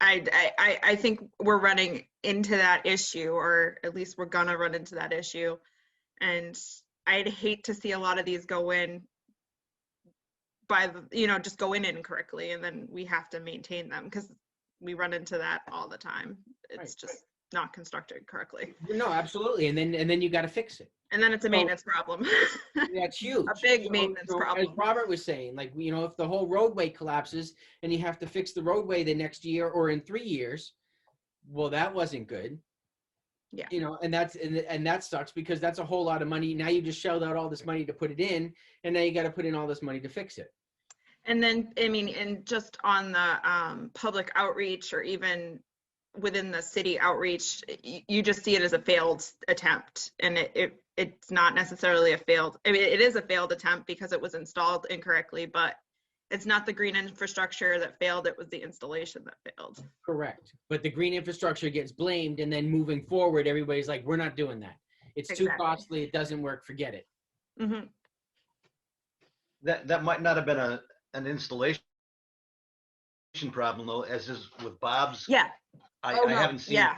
I think we're running into that issue, or at least we're gonna run into that issue, and I'd hate to see a lot of these go in by the, just go in incorrectly, and then we have to maintain them, because we run into that all the time. It's Right. just not constructed correctly. No, absolutely. And then you got to fix it. And then it's a maintenance problem. That's huge. A big maintenance problem. As Robert was saying, like, if the whole roadway collapses and you have to fix the roadway the next year or in 3 years, well, that wasn't good. Yeah. And that sucks, because that's a whole lot of money. Now you just shelled out all this money to put it in, and now you got to put in all this money to fix it. And then, I mean, and just on the public outreach or even within the city outreach, you just see it as a failed attempt. And it's not necessarily a failed, I mean, it is a failed attempt because it was installed incorrectly, but it's not the green infrastructure that failed, it was the installation that failed. Correct. But the green infrastructure gets blamed, and then moving forward, everybody's like, we're not doing that. It's too Exactly. costly. It doesn't work. Forget it. Mm-hmm. That might not have been an installation problem though, as is with Bob's. Yeah. I Oh, no. haven't seen Yeah.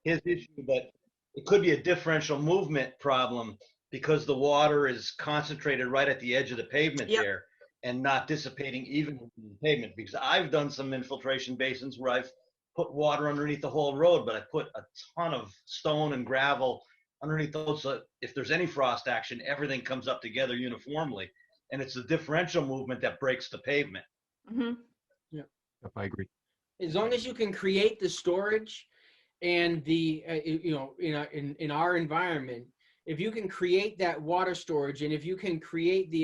his issue, but it could be a differential movement problem because the water is concentrated right at the edge of the pavement Yep. there and not dissipating evenly in the pavement. Because I've done some infiltration basins where I've put water underneath the whole road, but I put a ton of stone and gravel underneath those. So if there's any frost action, everything comes up together uniformly. And it's the differential movement that breaks the pavement. Mm-hmm. Yep, I agree. As long as you can create the storage and the, in our environment, if you can create that water storage, and if you can create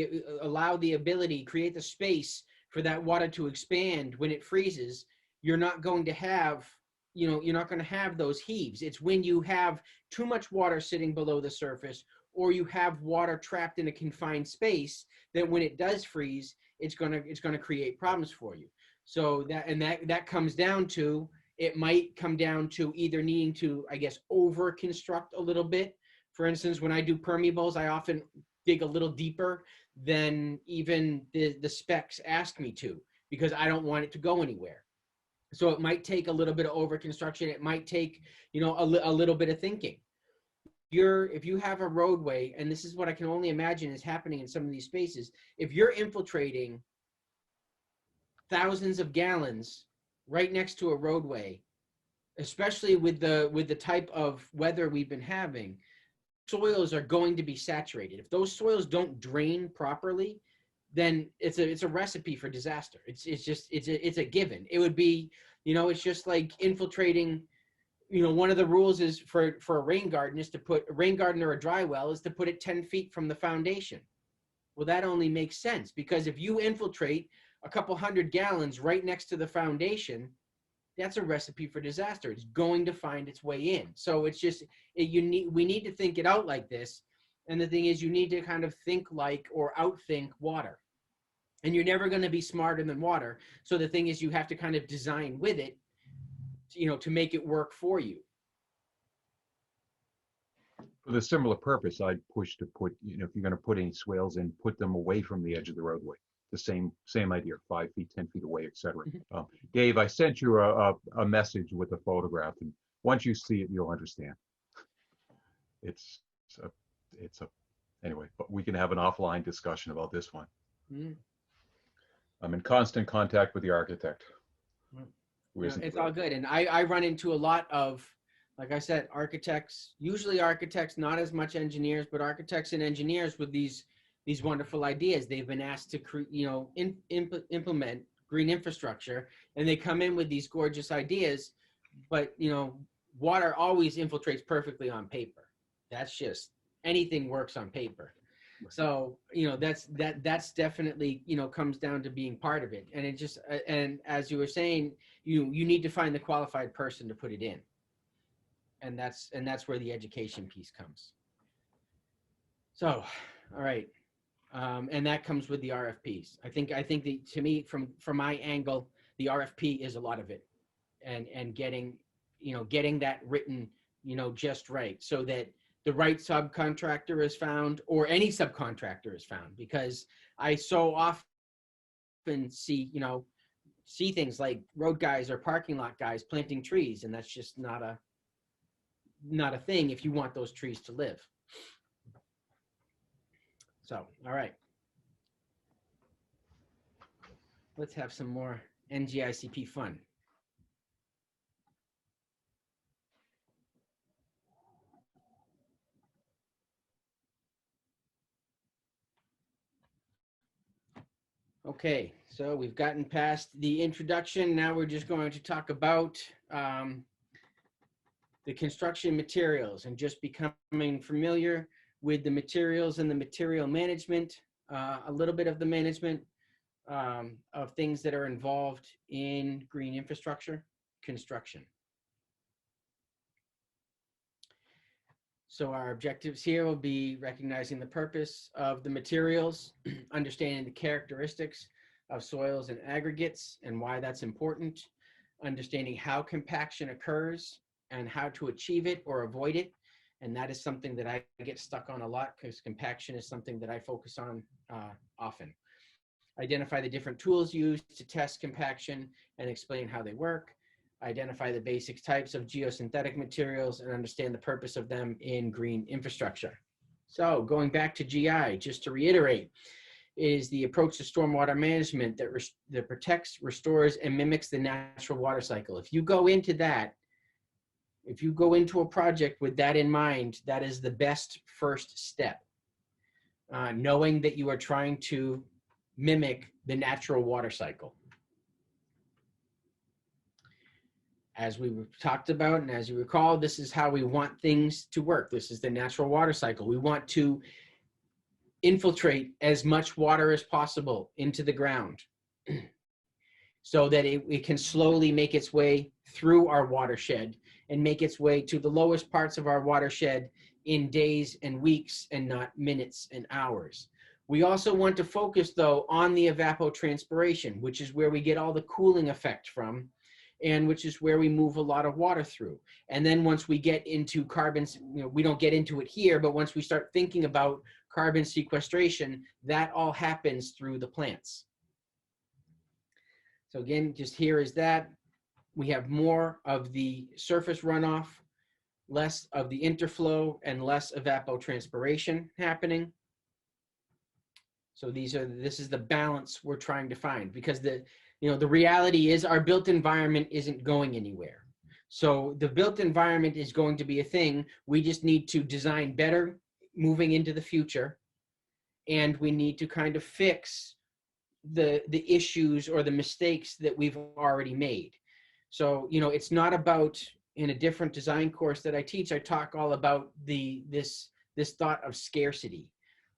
allow the ability, create the space for that water to expand when it freezes, you're not going to have, you're not going to have those heaves. It's when you have too much water sitting below the surface, or you have water trapped in a confined space, that when it does freeze, it's going to create problems for you. So that comes down to, it might come down to either needing to, I guess, over construct a little bit. For instance, when I do permeables, I often dig a little deeper than even the specs ask me to, because I don't want it to go anywhere. So it might take a little bit of over construction. It might take, a little bit of thinking. If you have a roadway, and this is what I can only imagine is happening in some of these spaces, if you're infiltrating thousands of gallons right next to a roadway, especially with the type of weather we've been having, soils are going to be saturated. If those soils don't drain properly, then it's a recipe for disaster. It's a given. It would be, it's just like infiltrating. One of the rules is for a rain garden is to put a rain garden or a dry well is to put it 10 feet from the foundation. Well, that only makes sense, because if you infiltrate a couple hundred gallons right next to the foundation, that's a recipe for disaster. It's going to find its way in. So it's just, we need to think it out like this. And the thing is, you need to kind of think like, or outthink water. And you're never going to be smarter than water. So the thing is, you have to kind of design with it, to make it work for you. For the similar purpose, I'd push to put, if you're going to put any swales in, put them away from the edge of the roadway. The same idea, 5 feet, 10 feet away, etc. Dave, I sent you a message with a photograph, and once you see it, you'll understand. Anyway, but we can have an offline discussion about this one. Mm. I'm in constant contact with the architect. It's all good. And I run into a lot of, like I said, usually architects, not as much engineers, but architects and engineers with these wonderful ideas. They've been asked to implement green infrastructure, and they come in with these gorgeous ideas, but water always infiltrates perfectly on paper. That's just, anything works on paper. So that's definitely comes down to being part of it. And it just, and as you were saying, you need to find the qualified person to put it in, and that's where the education piece comes. So, all right. And that comes with the RFPs. I think to me, from my angle, the RFP is a lot of it, and getting that written, just right, so that the right subcontractor is found, or any subcontractor is found, because I so often see things like road guys or parking lot guys planting trees, and that's just not a thing if you want those trees to live. So, all right. Let's have some more NGICP fun. Okay, so we've gotten past the introduction. Now we're just going to talk about the construction materials and just becoming familiar with the materials and the material management, a little bit of the management. of things that are involved in green infrastructure construction. So our objectives here will be recognizing the purpose of the materials, understanding the characteristics of soils and aggregates and why that's important, understanding how compaction occurs and how to achieve it or avoid it. And that is something that I get stuck on a lot because compaction is something that I focus on often. Identify the different tools used to test compaction and explain how they work. Identify the basic types of geosynthetic materials and understand the purpose of them in green infrastructure. So going back to GI, just to reiterate, is the approach to stormwater management that protects, restores, and mimics the natural water cycle. If you go into that, if you go into a project with that in mind, that is the best first step. Knowing that you are trying to mimic the natural water cycle. As we talked about, and as you recall, this is how we want things to work. This is the natural water cycle. We want to infiltrate as much water as possible into the ground so that it can slowly make its way through our watershed and make its way to the lowest parts of our watershed in days and weeks and not minutes and hours. We also want to focus, though, on the evapotranspiration, which is where we get all the cooling effect from, and which is where we move a lot of water through. And then once we get into carbon, we don't get into it here, but once we start thinking about carbon sequestration, that all happens through the plants. So again, just here is that. We have more of the surface runoff, less of the interflow, and less evapotranspiration happening. So this is the balance we're trying to find, because the reality is our built environment isn't going anywhere. So the built environment is going to be a thing. We just need to design better moving into the future. And we need to kind of fix the issues or the mistakes that we've already made. So, it's not about, in a different design course that I teach, I talk all about this thought of scarcity.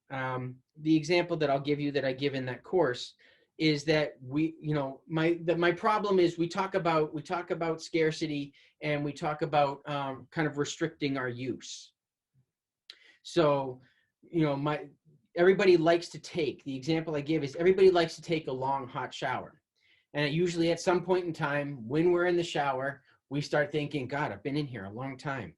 The example that I'll give you that I give in that course is that my problem is we talk about scarcity, and we talk about kind of restricting our use. So, everybody likes to take, the example I give is everybody likes to take a long hot shower. And usually at some point in time, when we're in the shower, we start thinking, God, I've been in here a long time.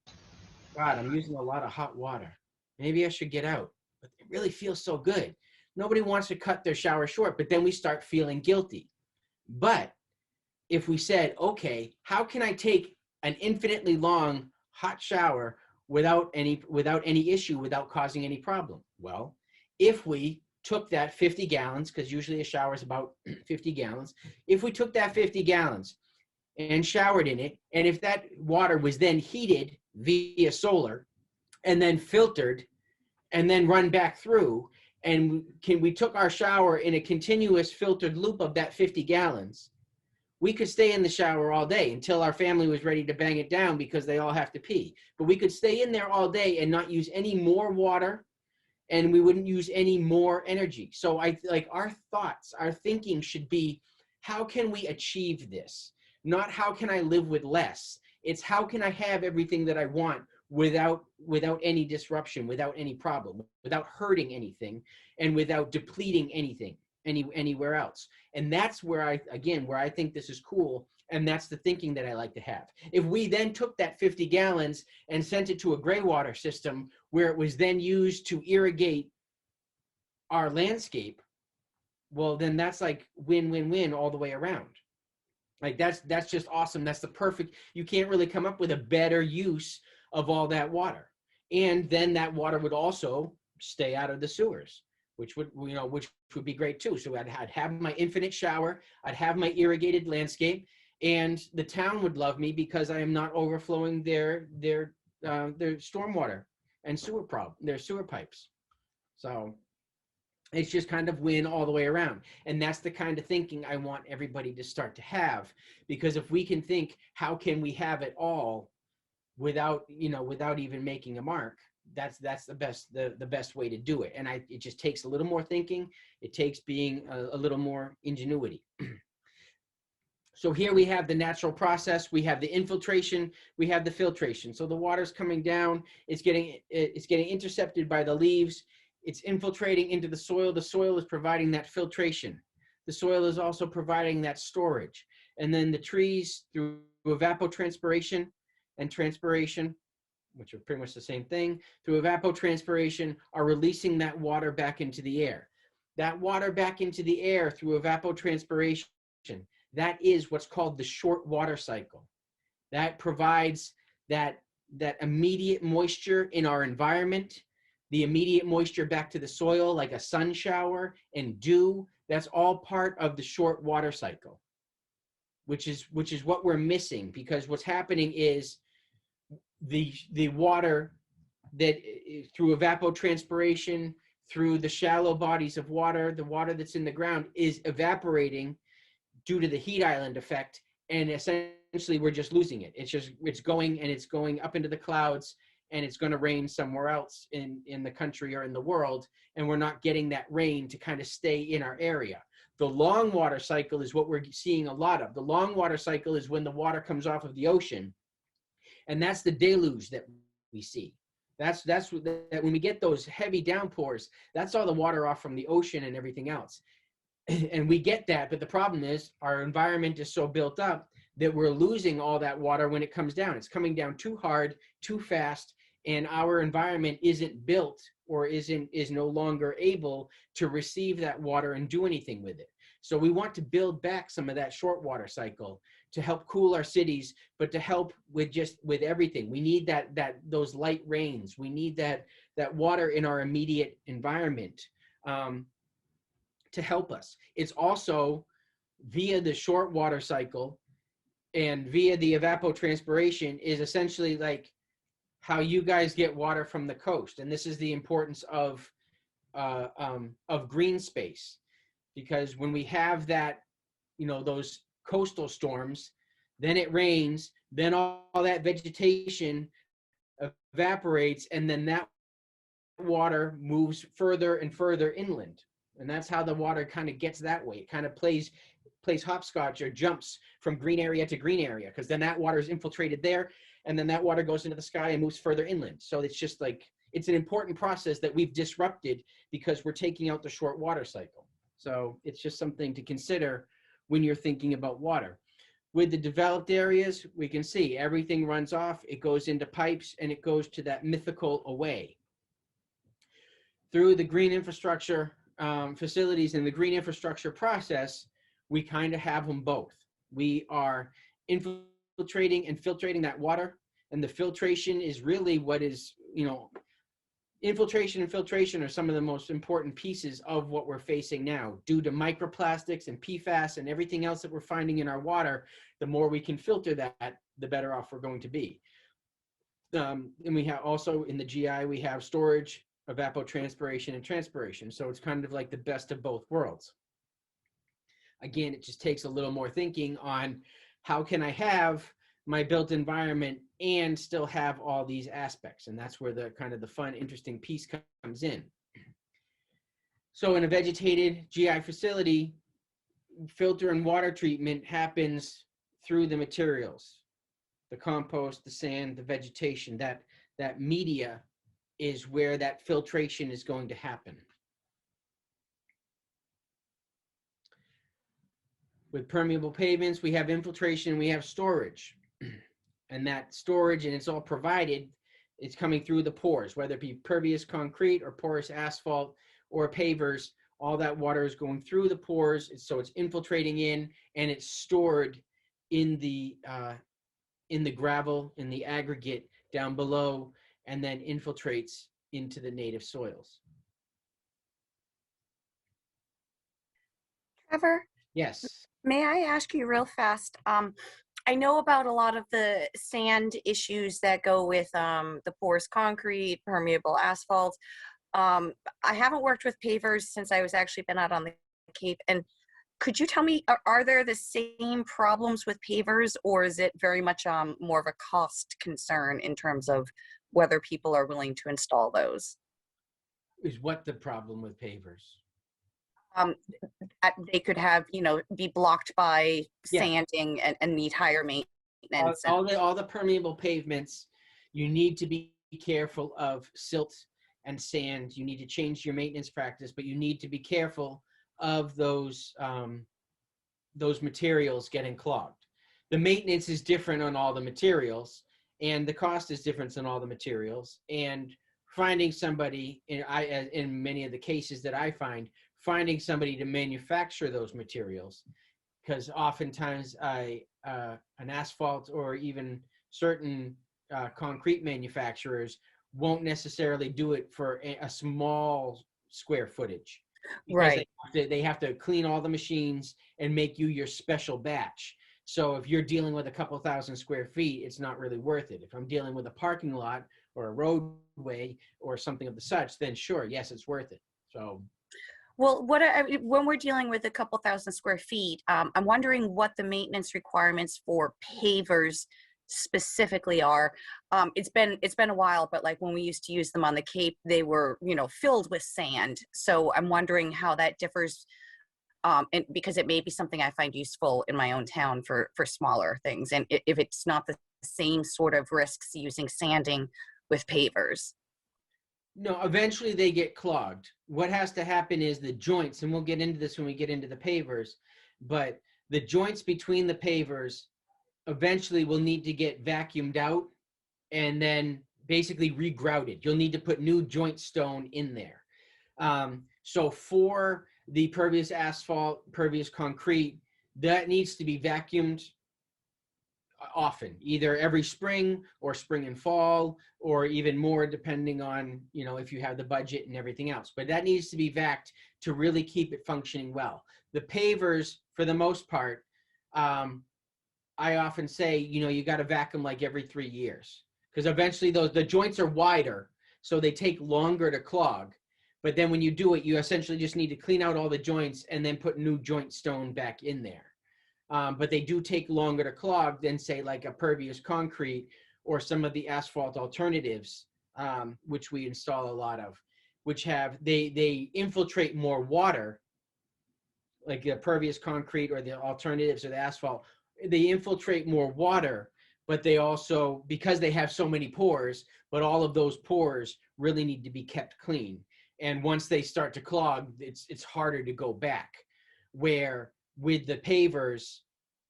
God, I'm using a lot of hot water. Maybe I should get out. But it really feels so good. Nobody wants to cut their shower short, but then we start feeling guilty. But if we said, okay, how can I take an infinitely long hot shower without any issue, without causing any problem? Well, if we took that 50 gallons, because usually a shower is about 50 gallons, if we took that 50 gallons and showered in it, and if that water was then heated via solar and then filtered and then run back through, and we took our shower in a continuous filtered loop of that 50 gallons, we could stay in the shower all day until our family was ready to bang it down because they all have to pee. But we could stay in there all day and not use any more water, and we wouldn't use any more energy. So our thoughts, our thinking should be, how can we achieve this? Not how can I live with less? It's how can I have everything that I want without any disruption, without any problem, without hurting anything, and without depleting anything anywhere else. And that's where I think this is cool. And that's the thinking that I like to have. If we then took that 50 gallons and sent it to a gray water system where it was then used to irrigate our landscape, well, then that's like win-win-win all the way around. Like that's just awesome. That's the perfect, you can't really come up with a better use of all that water. And then that water would also stay out of the sewers, which would be great too. So I'd have my infinite shower, I'd have my irrigated landscape, and the town would love me because I am not overflowing their stormwater and their sewer pipes. So it's just kind of win all the way around. And that's the kind of thinking I want everybody to start to have, because if we can think, how can we have it all without even making a mark, that's the best way to do it. And it just takes a little more thinking. It takes being a little more ingenuity. So here we have the natural process. We have the infiltration. We have the filtration. So the water's coming down. It's getting intercepted by the leaves. It's infiltrating into the soil. The soil is providing that filtration. The soil is also providing that storage. And then the trees, through evapotranspiration and transpiration, which are pretty much the same thing, through evapotranspiration, are releasing that water back into the air. That water back into the air through evapotranspiration, that is what's called the short water cycle. That provides that immediate moisture in our environment, the immediate moisture back to the soil, like a sun shower and dew. That's all part of the short water cycle, which is what we're missing, because what's happening is the water that through evapotranspiration, through the shallow bodies of water, the water that's in the ground is evaporating due to the heat island effect, and essentially we're just losing it. It's going up into the clouds, and it's going to rain somewhere else in the country or in the world, and we're not getting that rain to kind of stay in our area. The long water cycle is what we're seeing a lot of. The long water cycle is when the water comes off of the ocean, and that's the deluge that we see. That's that when we get those heavy downpours, that's all the water off from the ocean and everything else. And we get that, but the problem is our environment is so built up that we're losing all that water when it comes down. It's coming down too hard, too fast, and our environment isn't built or is no longer able to receive that water and do anything with it. So we want to build back some of that short water cycle to help cool our cities, but to help with everything. We need those light rains. We need that water in our immediate environment. To help us. It's also via the short water cycle and via the evapotranspiration is essentially like how you guys get water from the coast. And this is the importance of green space, because when we have that, those coastal storms, then it rains, then all that vegetation evaporates, and then that water moves further and further inland. And that's how the water kind of gets that way. It kind of plays hopscotch or jumps from green area to green area, because then that water is infiltrated there, and then that water goes into the sky and moves further inland. So it's just like, it's an important process that we've disrupted because we're taking out the short water cycle. So it's just something to consider when you're thinking about water. With the developed areas, we can see everything runs off, it goes into pipes, and it goes to that mythical away. Through the green infrastructure facilities and the green infrastructure process, we kind of have them both. We are infiltrating and filtrating that water, and the filtration is really what is, infiltration and filtration are some of the most important pieces of what we're facing now. Due to microplastics and PFAS and everything else that we're finding in our water, the more we can filter that, the better off we're going to be. And we have also in the GI, we have storage, evapotranspiration, and transpiration. So it's kind of like the best of both worlds. Again, it just takes a little more thinking on how can I have my built environment and still have all these aspects. And that's where the kind of the fun, interesting piece comes in. So in a vegetated GI facility, filter and water treatment happens through the materials, the compost, the sand, the vegetation. That media is where that filtration is going to happen. With permeable pavements, we have infiltration, we have storage. And that storage, and it's all provided, it's coming through the pores, whether it be pervious concrete or porous asphalt or pavers, all that water is going through the pores, so it's infiltrating in, and it's stored in the gravel, in the aggregate down below, and then infiltrates into the native soils. Trevor, Yes. may I ask you real fast? I know about a lot of the sand issues that go with the porous concrete, permeable asphalt. I haven't worked with pavers since I was actually been out on the Cape. And could you tell me, are there the same problems with pavers, or is it very much more of a cost concern in terms of whether people are willing to install those. Is what the problem with pavers? They could have, be blocked by Yeah. sanding and need higher maintenance. All the permeable pavements, you need to be careful of silt and sand. You need to change your maintenance practice, but you need to be careful of those materials getting clogged. The maintenance is different on all the materials, and the cost is different on all the materials. And finding somebody, in many of the cases that I find, finding somebody to manufacture those materials, because oftentimes an asphalt or even certain concrete manufacturers won't necessarily do it for a small square footage. Because Right. they have to clean all the machines and make you your special batch. So if you're dealing with a couple thousand square feet, it's not really worth it. If I'm dealing with a parking lot or a roadway or something of the such, then sure, yes, it's worth it. So. Well, when we're dealing with a couple thousand square feet, I'm wondering what the maintenance requirements for pavers specifically are. It's been a while, but like when we used to use them on the Cape, they were, filled with sand. So I'm wondering how that differs, and because it may be something I find useful in my own town for smaller things, and if it's not the same sort of risks using sanding with pavers. No, eventually they get clogged. What has to happen is the joints, and we'll get into this when we get into the pavers, but the joints between the pavers eventually will need to get vacuumed out and then basically regrouted. You'll need to put new joint stone in there. So for the pervious asphalt, pervious concrete, that needs to be vacuumed often, either every spring or spring and fall, or even more depending on, if you have the budget and everything else. But that needs to be vacuumed to really keep it functioning well. The pavers, for the most part, I often say, you got to vacuum like every 3 years, because eventually the joints are wider, so they take longer to clog. But then when you do it, you essentially just need to clean out all the joints and then put new joint stone back in there. But they do take longer to clog than, say, like a pervious concrete or some of the asphalt alternatives, which we install a lot of, which they infiltrate more water, like the pervious concrete or the alternatives or the asphalt. They infiltrate more water, but they also, because they have so many pores, but all of those pores really need to be kept clean. And once they start to clog, it's harder to go back. Where with the pavers,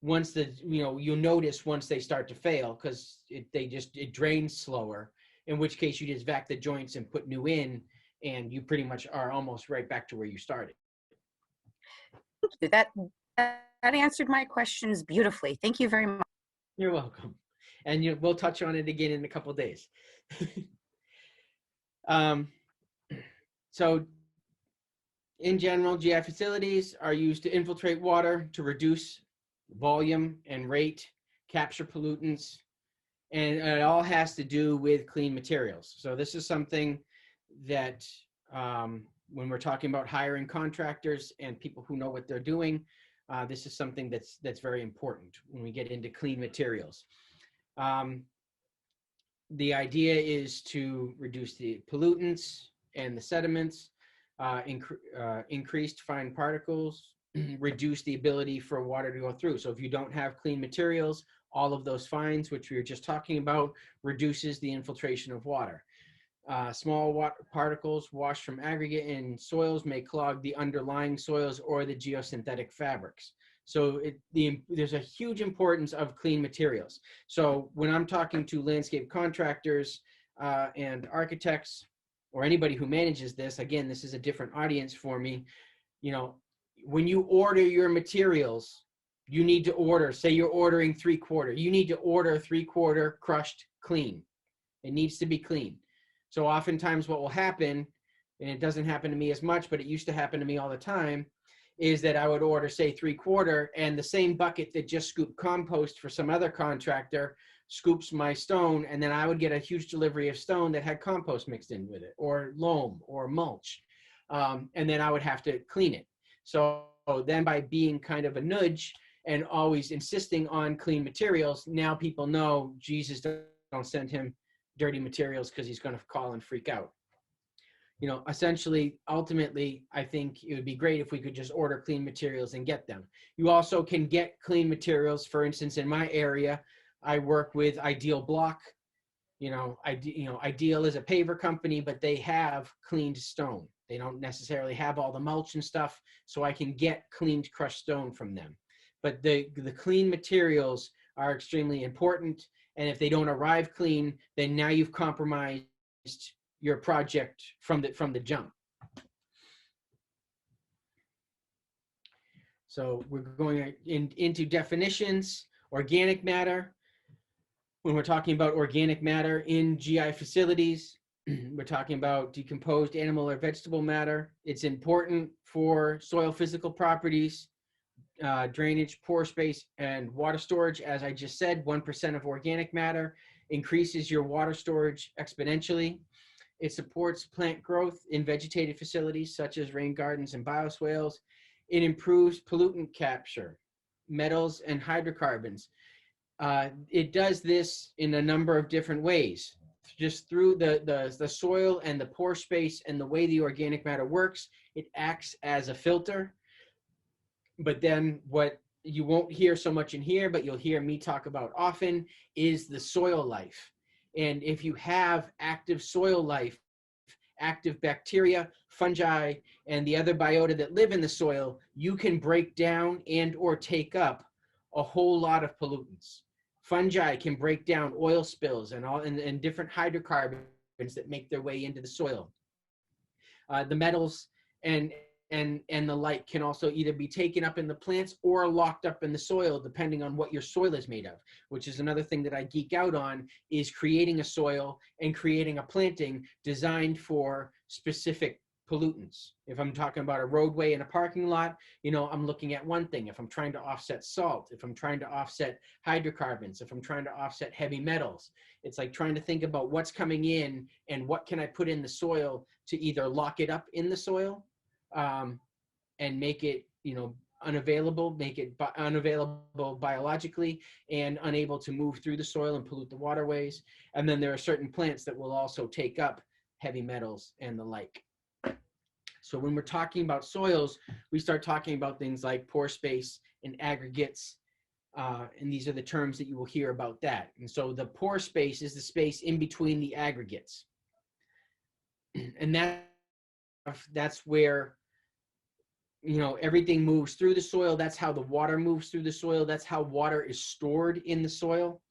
once you'll notice once they start to fail, because it drains slower, in which case you just vac the joints and put new in, and you pretty much are almost right back to where you started. That answered my questions beautifully. Thank you very much. You're welcome. And we'll touch on it again in a couple of days. So in general, GI facilities are used to infiltrate water, to reduce volume and rate, capture pollutants, and it all has to do with clean materials. So this is something that when we're talking about hiring contractors and people who know what they're doing, this is something that's very important when we get into clean materials. The idea is to reduce the pollutants and the sediments, increased fine particles, reduce the ability for water to go through. So if you don't have clean materials, all of those fines, which we were just talking about, reduces the infiltration of water. Small water particles washed from aggregate in soils may clog the underlying soils or the geosynthetic fabrics. So there's a huge importance of clean materials. So when I'm talking to landscape contractors and architects, or anybody who manages this, again, this is a different audience for me. When you order your materials, you need to order, say you're ordering 3/4, you need to order 3/4 crushed clean. It needs to be clean. So oftentimes what will happen, and it doesn't happen to me as much, but it used to happen to me all the time, is that I would order, say, 3/4, and the same bucket that just scooped compost for some other contractor scoops my stone, and then I would get a huge delivery of stone that had compost mixed in with it, or loam, or mulch, and then I would have to clean it. So then by being kind of a nudge and always insisting on clean materials, now people know, Jesus, don't send him dirty materials because he's going to call and freak out. You know, essentially, ultimately, I think it would be great if we could just order clean materials and get them. You also can get clean materials. For instance, in my area, I work with Ideal Block. Ideal is a paver company, but they have cleaned stone. They don't necessarily have all the mulch and stuff, so I can get cleaned crushed stone from them. But the clean materials are extremely important, and if they don't arrive clean, then now you've compromised your project from the jump. So we're going into definitions. Organic matter. When we're talking about organic matter in GI facilities, we're talking about decomposed animal or vegetable matter. It's important for soil physical properties, drainage, pore space, and water storage. As I just said, 1% of organic matter increases your water storage exponentially. It supports plant growth in vegetated facilities such as rain gardens and bioswales. It improves pollutant capture, metals, and hydrocarbons. It does this in a number of different ways, just through the soil and the pore space and the way the organic matter works. It acts as a filter. But then what you won't hear so much in here, but you'll hear me talk about often, is the soil life. And if you have active soil life, active bacteria, fungi, and the other biota that live in the soil, you can break down and or take up a whole lot of pollutants. Fungi can break down oil spills and different hydrocarbons that make their way into the soil. The metals and the like can also either be taken up in the plants or locked up in the soil, depending on what your soil is made of, which is another thing that I geek out on, is creating a soil and creating a planting designed for specific pollutants. If I'm talking about a roadway and a parking lot, I'm looking at one thing. If I'm trying to offset salt, if I'm trying to offset hydrocarbons, if I'm trying to offset heavy metals, it's like trying to think about what's coming in and what can I put in the soil to either lock it up in the soil and make it, unavailable, make it unavailable biologically and unable to move through the soil and pollute the waterways. And then there are certain plants that will also take up heavy metals and the like. So when we're talking about soils, we start talking about things like pore space and aggregates. And these are the terms that you will hear about that. And so the pore space is the space in between the aggregates. And that's where, everything moves through the soil. That's how the water moves through the soil. That's how water is stored in the soil.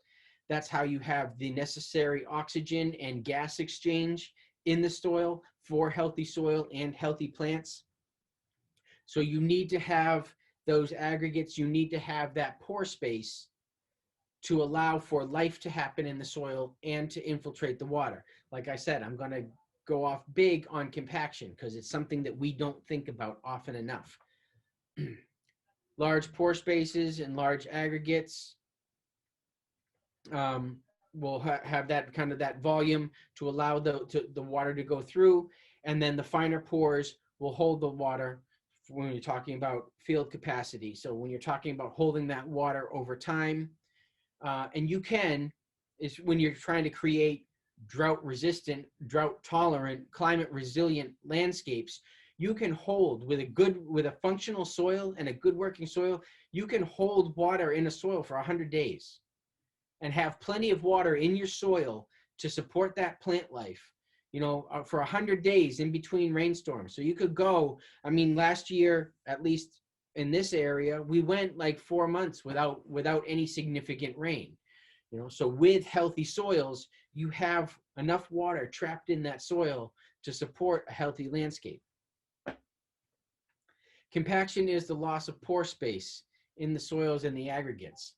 That's how you have the necessary oxygen and gas exchange in the soil for healthy soil and healthy plants. So you need to have those aggregates. You need to have that pore space to allow for life to happen in the soil and to infiltrate the water. Like I said, I'm going to go off big on compaction because it's something that we don't think about often enough. Large pore spaces and large aggregates will have that kind of that volume to allow the water to go through, and then the finer pores will hold the water when you're talking about field capacity. So when you're talking about holding that water over time, and is when you're trying to create drought resistant, drought tolerant, climate resilient landscapes, you can hold with a functional soil and a good working soil, you can hold water in a soil for 100 days and have plenty of water in your soil to support that plant life, for 100 days in between rainstorms. So you could go, last year, at least in this area, we went like 4 months without any significant rain. So with healthy soils, you have enough water trapped in that soil to support a healthy landscape. Compaction is the loss of pore space in the soils and the aggregates.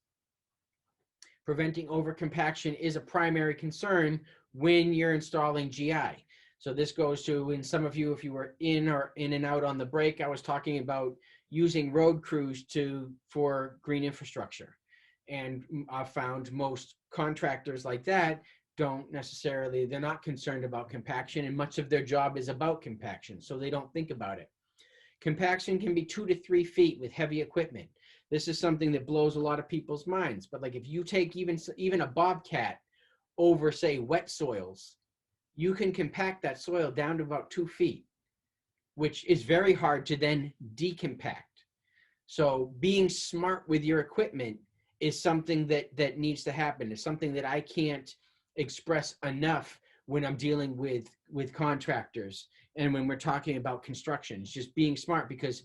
Preventing overcompaction is a primary concern when you're installing GI. So this goes to, in some of you, if you were in and out on the break, I was talking about using road crews for green infrastructure. And I found most contractors like that they're not concerned about compaction, and much of their job is about compaction, so they don't think about it. Compaction can be 2 to 3 feet with heavy equipment. This is something that blows a lot of people's minds, but like if you take even a bobcat over, say, wet soils, you can compact that soil down to about 2 feet, which is very hard to then decompact. So being smart with your equipment is something that needs to happen. It's something that I can't express enough when I'm dealing with contractors and when we're talking about construction. It's just being smart, because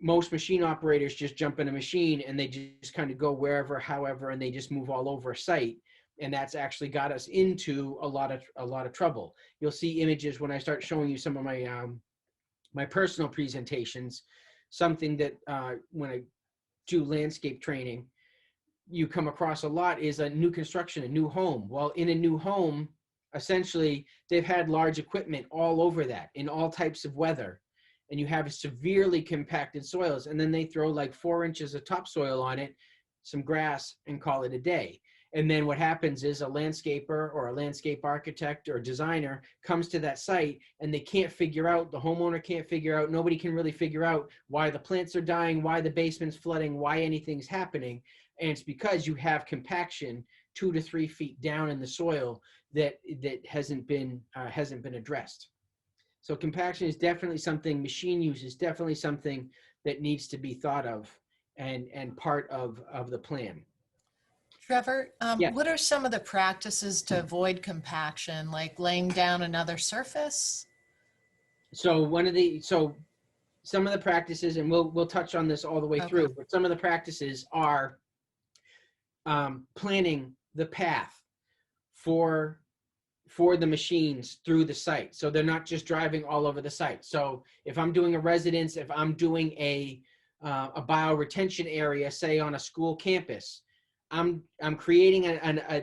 most machine operators just jump in a machine and they just kind of go wherever, however, and they just move all over a site. And that's actually got us into a lot of trouble. You'll see images when I start showing you some of my my personal presentations, something that when I do landscape training, you come across a lot is a new construction, a new home. Well, in a new home, essentially, they've had large equipment all over that in all types of weather. And you have severely compacted soils. And then they throw like 4 inches of topsoil on it, some grass, and call it a day. And then what happens is a landscaper or a landscape architect or designer comes to that site and they can't figure out, the homeowner can't figure out, nobody can really figure out why the plants are dying, why the basement's flooding, why anything's happening. And it's because you have compaction 2 to 3 feet down in the soil that hasn't been addressed. So compaction is definitely something, machine use is definitely something that needs to be thought of and part of the plan. Trevor, Yeah. what are some of the practices to avoid compaction, like laying down another surface? So some of the practices, and we'll touch on this all the way through, but some of the practices are planning the path for the machines through the site. So they're not just driving all over the site. So if I'm doing a residence, if I'm doing a bioretention area, say on a school campus, I'm creating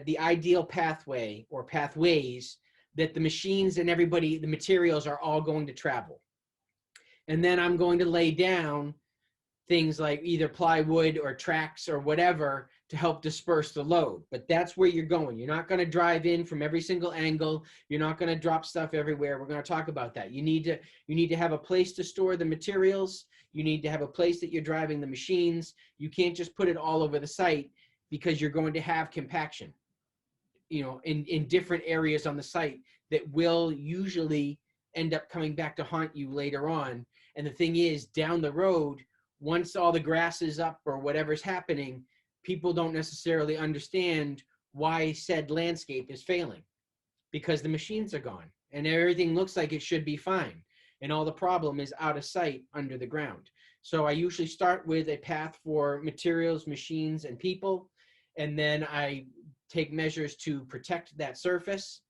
the ideal pathway or pathways that the machines and everybody, the materials are all going to travel. And then I'm going to lay down things like either plywood or tracks or whatever to help disperse the load. But that's where you're going. You're not going to drive in from every single angle. You're not going to drop stuff everywhere. We're going to talk about that. You need to have a place to store the materials. You need to have a place that you're driving the machines. You can't just put it all over the site, because you're going to have compaction, in different areas on the site that will usually end up coming back to haunt you later on. And the thing is, down the road, once all the grass is up or whatever's happening, people don't necessarily understand why said landscape is failing, because the machines are gone and everything looks like it should be fine. And all the problem is out of sight under the ground. So I usually start with a path for materials, machines, and people. And then I take measures to protect that surface.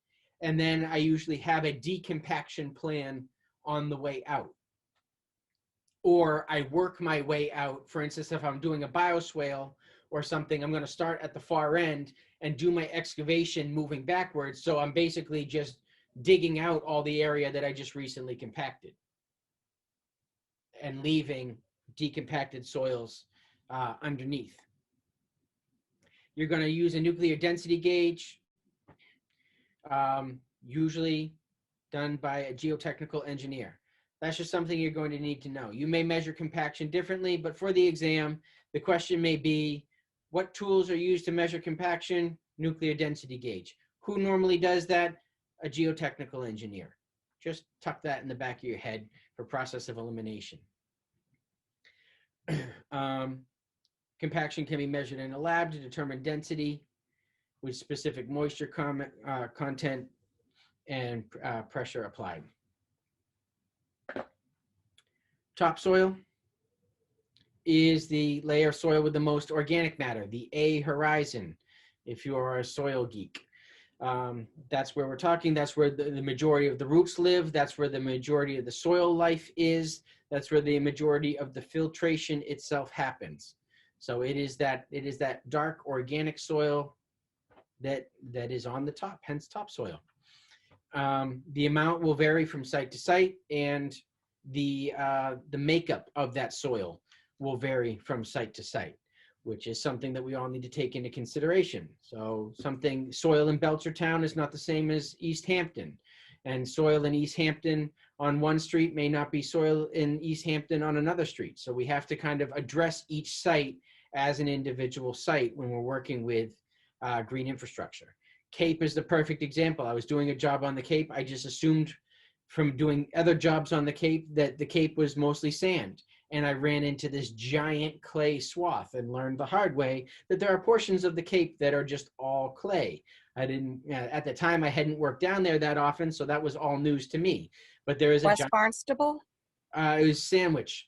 And then I usually have a decompaction plan on the way out. Or I work my way out. For instance, if I'm doing a bioswale or something, I'm going to start at the far end and do my excavation moving backwards. So I'm basically just digging out all the area that I just recently compacted and leaving decompacted soils underneath. You're going to use a nuclear density gauge, usually done by a geotechnical engineer. That's just something you're going to need to know. You may measure compaction differently, but for the exam, the question may be, what tools are used to measure compaction? Nuclear density gauge. Who normally does that? A geotechnical engineer. Just tuck that in the back of your head for process of elimination. Compaction can be measured in a lab to determine density with specific moisture content and pressure applied. Topsoil is the layer of soil with the most organic matter, the A horizon, if you are a soil geek. That's where we're talking. That's where the majority of the roots live. That's where the majority of the soil life is. That's where the majority of the filtration itself happens. So it is that dark organic soil that is on the top, hence topsoil. The amount will vary from site to site, and the makeup of that soil will vary from site to site, which is something that we all need to take into consideration. So soil in Belchertown is not the same as East Hampton, and soil in East Hampton on one street may not be soil in East Hampton on another street. So we have to kind of address each site as an individual site when we're working with green infrastructure. Cape is the perfect example. I was doing a job on the Cape. I just assumed from doing other jobs on the Cape that the Cape was mostly sand. And I ran into this giant clay swath and learned the hard way that there are portions of the Cape that are just all clay. I didn't, at the time, I hadn't worked down there that often, so that was all news to me. But there is a West giant, Barnstable it was Sandwich.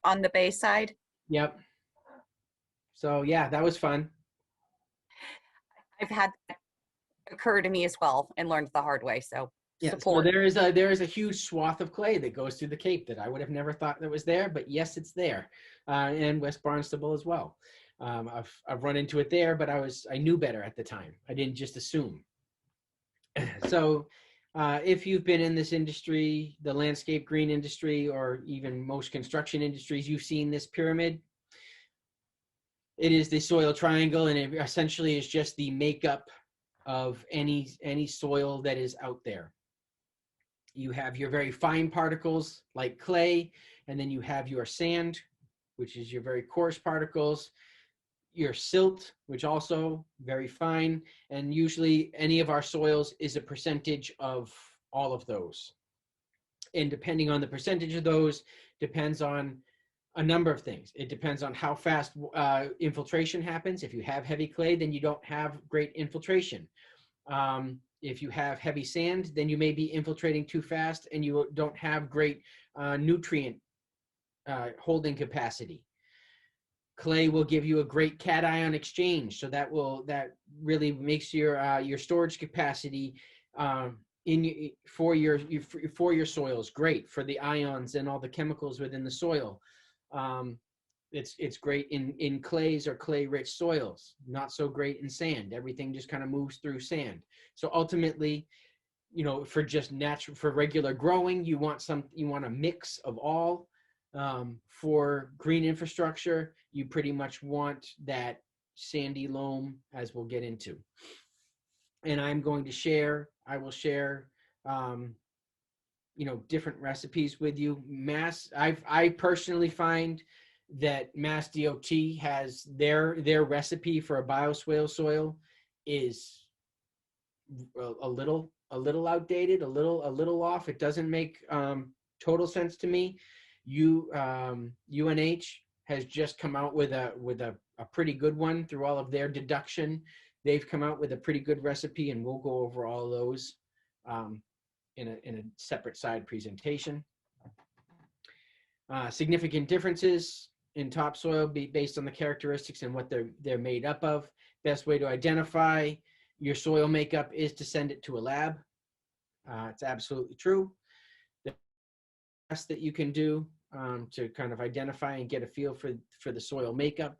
on the bay side. Yep. So yeah, that was fun. I've had that occur to me as well and learned the hard way. So Yeah, so support. there is a huge swath of clay that goes through the Cape that I would have never thought that was there, but yes, it's there, and West Barnstable as well. I've run into it there, but I knew better at the time. I didn't just assume. So, if you've been in this industry, the landscape green industry, or even most construction industries, you've seen this pyramid. It is the soil triangle, and it essentially is just the makeup of any soil that is out there. You have your very fine particles like clay, and then you have your sand, which is your very coarse particles, your silt, which also very fine, and usually any of our soils is a percentage of all of those. And depending on the percentage of those depends on a number of things. It depends on how fast infiltration happens. If you have heavy clay, then you don't have great infiltration. If you have heavy sand, then you may be infiltrating too fast and you don't have great nutrient holding capacity. Clay will give you a great cation exchange, so that really makes your storage capacity for your soils great, for the ions and all the chemicals within the soil. It's great in clays or clay-rich soils, not so great in sand. Everything just kind of moves through sand. So ultimately, for just for regular growing, you want a mix of all. For green infrastructure, you pretty much want that sandy loam, as we'll get into. And I will share different recipes with you. I personally find that Mass DOT has their recipe for a bioswale soil is a little outdated, a little off. It doesn't make total sense to me. UNH has just come out with a pretty good one through all of their deduction. They've come out with a pretty good recipe, and we'll go over all of those in a separate side presentation. Significant differences in topsoil based on the characteristics and what they're made up of. Best way to identify your soil makeup is to send it to a lab. It's absolutely true. The best that you can do to kind of identify and get a feel for the soil makeup.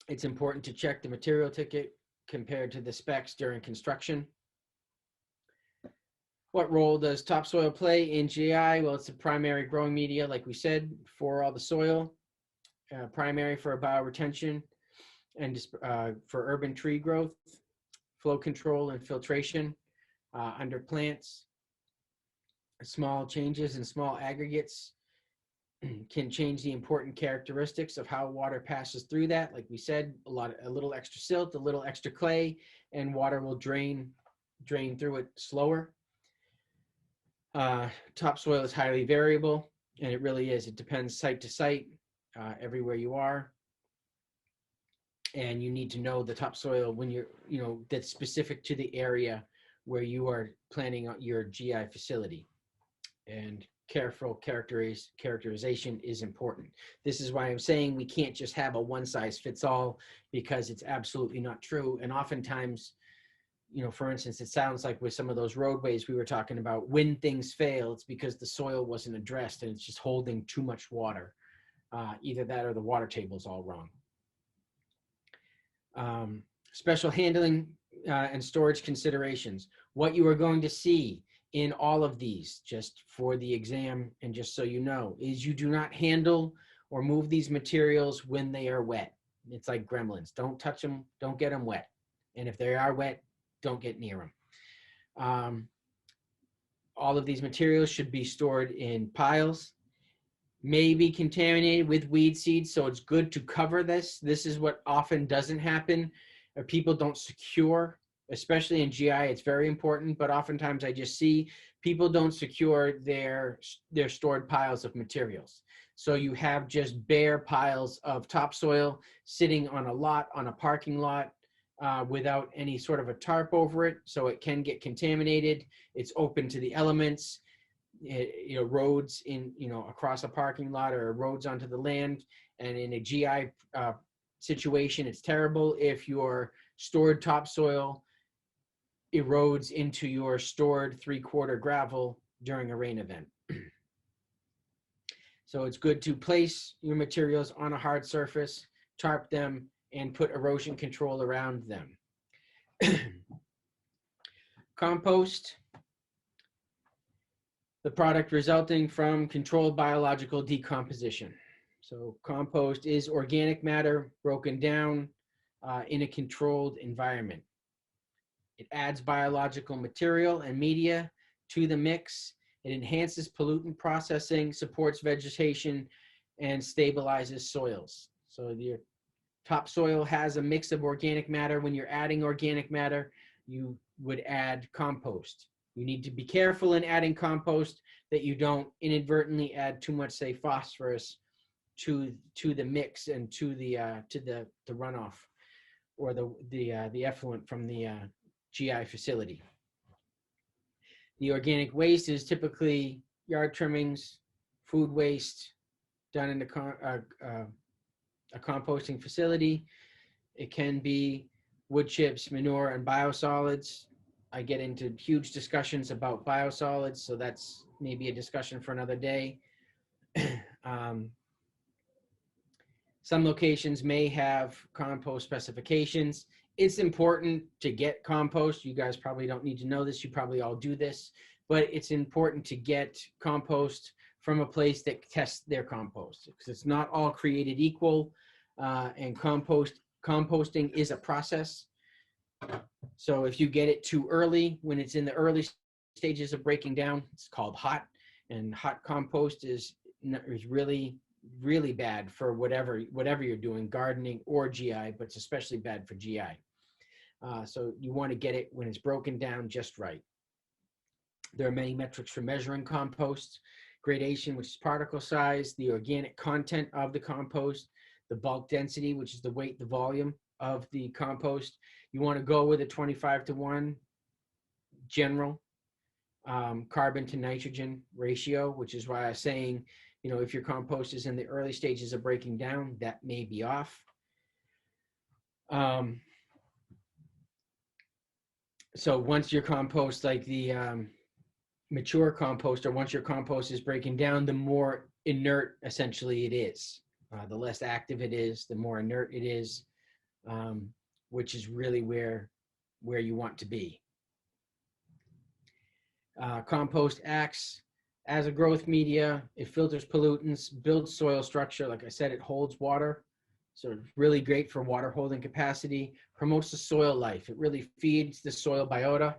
It's important to check the material ticket compared to the specs during construction. What role does topsoil play in GI? Well, it's a primary growing media, like we said, for all the soil, primary for bioretention, and for urban tree growth, flow control and filtration under plants. Small changes in small aggregates can change the important characteristics of how water passes through that. Like we said, a little extra silt, a little extra clay, and water will drain through it slower. Topsoil is highly variable, and it really is. It depends site to site, everywhere you are. And you need to know the topsoil when that's specific to the area where you are planning on your GI facility. And careful characterization is important. This is why I'm saying we can't just have a one size fits all, because it's absolutely not true. And oftentimes, for instance, it sounds like with some of those roadways we were talking about, when things fail, it's because the soil wasn't addressed and it's just holding too much water. Either that or the water table's all wrong. Special handling and storage considerations. What you are going to see in all of these, just for the exam and just so you know, is you do not handle or move these materials when they are wet. It's like gremlins. Don't touch them. Don't get them wet. And if they are wet, don't get near them. All of these materials should be stored in piles, may be contaminated with weed seed, so it's good to cover this. This is what often doesn't happen. or people don't secure, especially in GI, it's very important, but oftentimes I just see people don't secure their stored piles of materials. So you have just bare piles of topsoil sitting on a lot, on a parking lot, without any sort of a tarp over it. So it can get contaminated. It's open to the elements. It erodes in, across a parking lot, or erodes onto the land. And in a GI situation, it's terrible if your stored topsoil erodes into your stored 3/4 gravel during a rain event. So it's good to place your materials on a hard surface, tarp them, and put erosion control around them. Compost, the product resulting from controlled biological decomposition. So compost is organic matter broken down in a controlled environment. It adds biological material and media to the mix. It enhances pollutant processing, supports vegetation, and stabilizes soils. So your topsoil has a mix of organic matter. When you're adding organic matter, you would add compost. You need to be careful in adding compost that you don't inadvertently add too much, say, phosphorus to the mix and to the runoff or the effluent from the GI facility. The organic waste is typically yard trimmings, food waste done in a composting facility. It can be wood chips, manure, and biosolids. I get into huge discussions about biosolids, so that's maybe a discussion for another day. Some locations may have compost specifications. It's important to get compost. You guys probably don't need to know this. You probably all do this, but it's important to get compost from a place that tests their compost, because it's not all created equal, and composting is a process. So if you get it too early, when it's in the early stages of breaking down, it's called hot, and hot compost is really, really bad for whatever you're doing, gardening or GI, but it's especially bad for GI. So you want to get it when it's broken down just right. There are many metrics for measuring compost: gradation, which is particle size, the organic content of the compost, the bulk density, which is the weight, the volume of the compost. You want to go with a 25:1 general carbon to nitrogen ratio, which is why I'm saying, if your compost is in the early stages of breaking down, that may be off. So once your compost, like the mature compost, or once your compost is breaking down, the more inert essentially it is. The less active it is, the more inert it is, which is really where you want to be. Compost acts as a growth media. It filters pollutants, builds soil structure. Like I said, it holds water. So it's really great for water holding capacity, promotes the soil life. It really feeds the soil biota.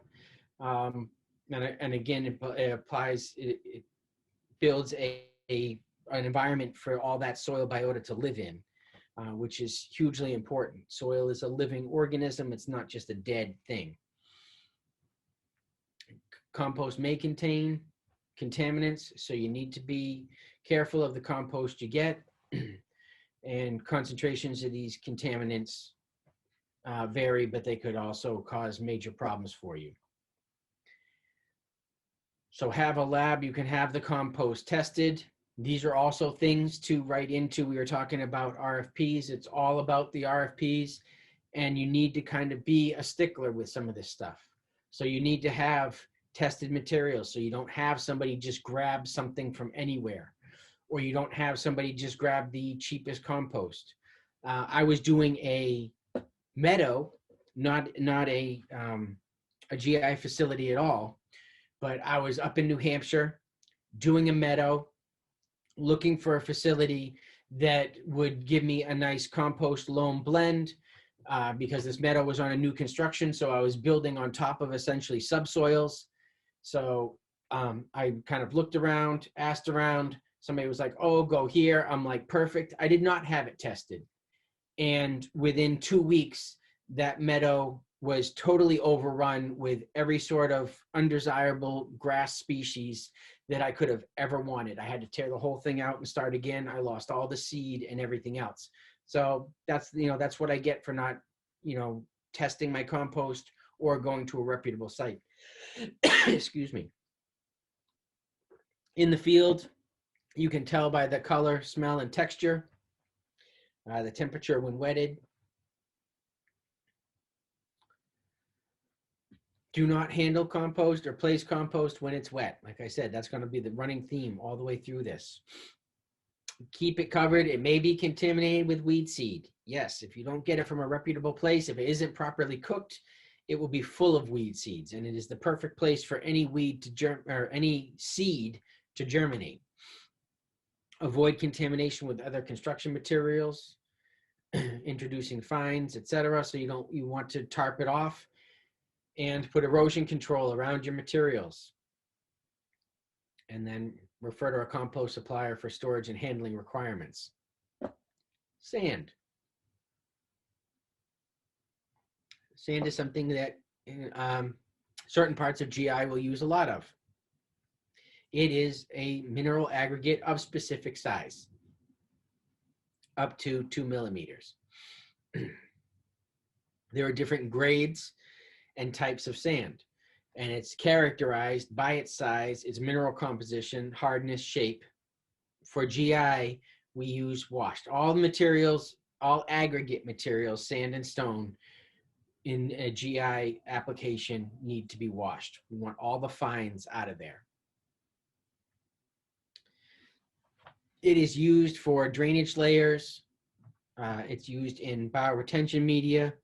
And again, it applies, it builds an environment for all that soil biota to live in, which is hugely important. Soil is a living organism. It's not just a dead thing. Compost may contain contaminants, so you need to be careful of the compost you get. And concentrations of these contaminants vary, but they could also cause major problems for you. So have a lab. You can have the compost tested. These are also things to write into. We were talking about RFPs. It's all about the RFPs, and you need to kind of be a stickler with some of this stuff. So you need to have tested materials, so you don't have somebody just grab something from anywhere, or you don't have somebody just grab the cheapest compost. I was doing a meadow, not a GI facility at all, but I was up in New Hampshire doing a meadow, looking for a facility that would give me a nice compost loam blend, because this meadow was on a new construction, so I was building on top of essentially subsoils. So I kind of looked around, asked around. Somebody was like, oh, go here. I'm like, perfect. I did not have it tested. And within 2 weeks, that meadow was totally overrun with every sort of undesirable grass species that I could have ever wanted. I had to tear the whole thing out and start again. I lost all the seed and everything else. So that's, that's what I get for not, testing my compost or going to a reputable site. Excuse me. In the field, you can tell by the color, smell, and texture, the temperature when wetted. Do not handle compost or place compost when it's wet. Like I said, that's going to be the running theme all the way through this. Keep it covered. It may be contaminated with weed seed. Yes, if you don't get it from a reputable place, if it isn't properly cooked, it will be full of weed seeds, and it is the perfect place for any weed to any seed to germinate. Avoid contamination with other construction materials, introducing fines, etc. So you want to tarp it off. And put erosion control around your materials. And then refer to a compost supplier for storage and handling requirements. Sand. Sand is something that certain parts of GI will use a lot of. It is a mineral aggregate of specific size, up to 2 millimeters. There are different grades and types of sand, and it's characterized by its size, its mineral composition, hardness, shape. For GI, we use washed. All materials, all aggregate materials, sand and stone, in a GI application need to be washed. We want all the fines out of there. It is used for drainage layers. It's used in bioretention media,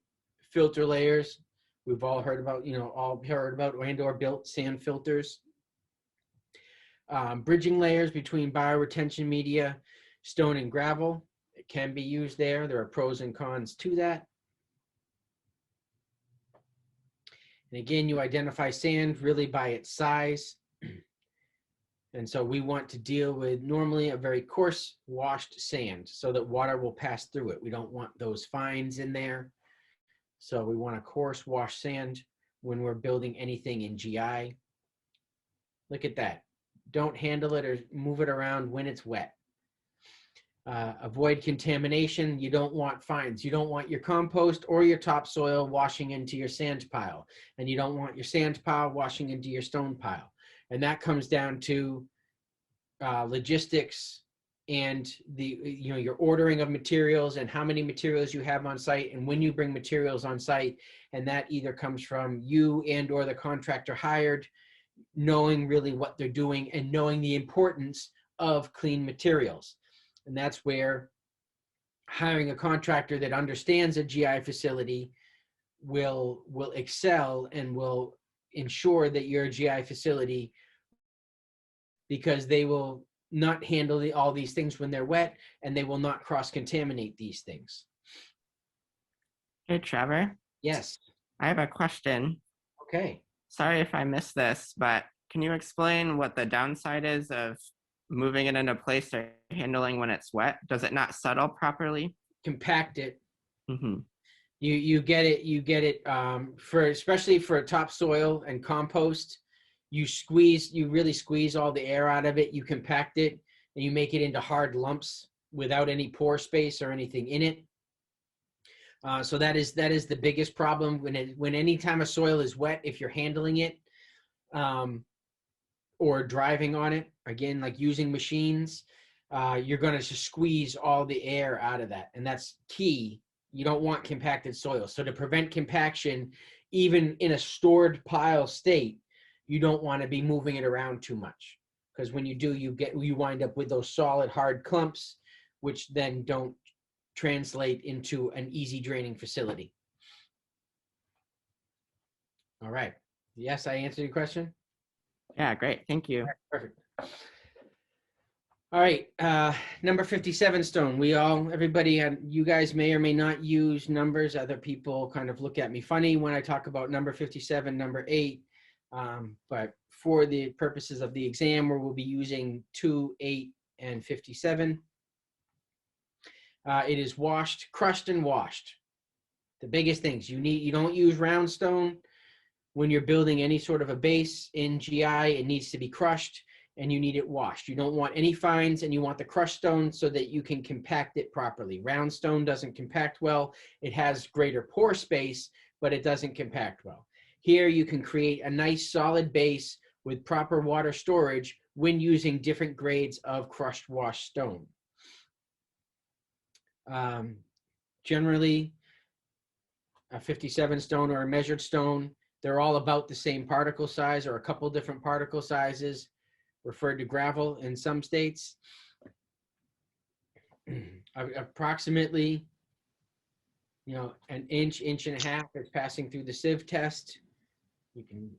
filter layers. We've all heard about, and or built sand filters. Bridging layers between bioretention media, stone and gravel. It can be used there. There are pros and cons to that. And again, you identify sand really by its size. And so we want to deal with normally a very coarse washed sand so that water will pass through it. We don't want those fines in there. So we want a coarse wash sand when we're building anything in GI. Look at that. Don't handle it or move it around when it's wet. Avoid contamination. You don't want fines. You don't want your compost or your topsoil washing into your sand pile. And you don't want your sand pile washing into your stone pile. And that comes down to logistics and your ordering of materials and how many materials you have on site and when you bring materials on site. And that either comes from you and or the contractor hired, knowing really what they're doing and knowing the importance of clean materials. And that's where hiring a contractor that understands a GI facility will excel and will ensure that your GI facility, because they will not handle all these things when they're wet, and they will not cross-contaminate these things. Hey, Trevor. Yes. I have a question. Okay. Sorry if I missed this, but can you explain what the downside is of moving it into place or handling when it's wet? Does it not settle properly? Compact it. Mm-hmm. You get it especially for topsoil and compost. You really squeeze all the air out of it. You compact it and you make it into hard lumps without any pore space or anything in it. So that is the biggest problem when any time a soil is wet, if you're handling it or driving on it, again, like using machines, you're going to just squeeze all the air out of that. And that's key. You don't want compacted soil. So to prevent compaction, even in a stored pile state, you don't want to be moving it around too much, because when you do, you wind up with those solid hard clumps, which then don't translate into an easy draining facility. All right. Yes, I answered your question. Yeah, great. Thank you. Perfect. All right. Number 57 stone. Everybody, you guys may or may not use numbers. Other people kind of look at me funny when I talk about number 57, number 8. But for the purposes of the exam, we'll be using 2, 8, and 57. It is washed, crushed, and washed. The biggest things you don't use round stone when you're building any sort of a base in GI. It needs to be crushed and you need it washed. You don't want any fines, and you want the crushed stone so that you can compact it properly. Round stone doesn't compact well. It has greater pore space, but it doesn't compact well. Here you can create a nice solid base with proper water storage when using different grades of crushed washed stone. Generally, a 57 stone or a measured stone, they're all about the same particle size, or a couple different particle sizes, referred to gravel in some states. Approximately, an inch and a half is passing through the sieve test. You can,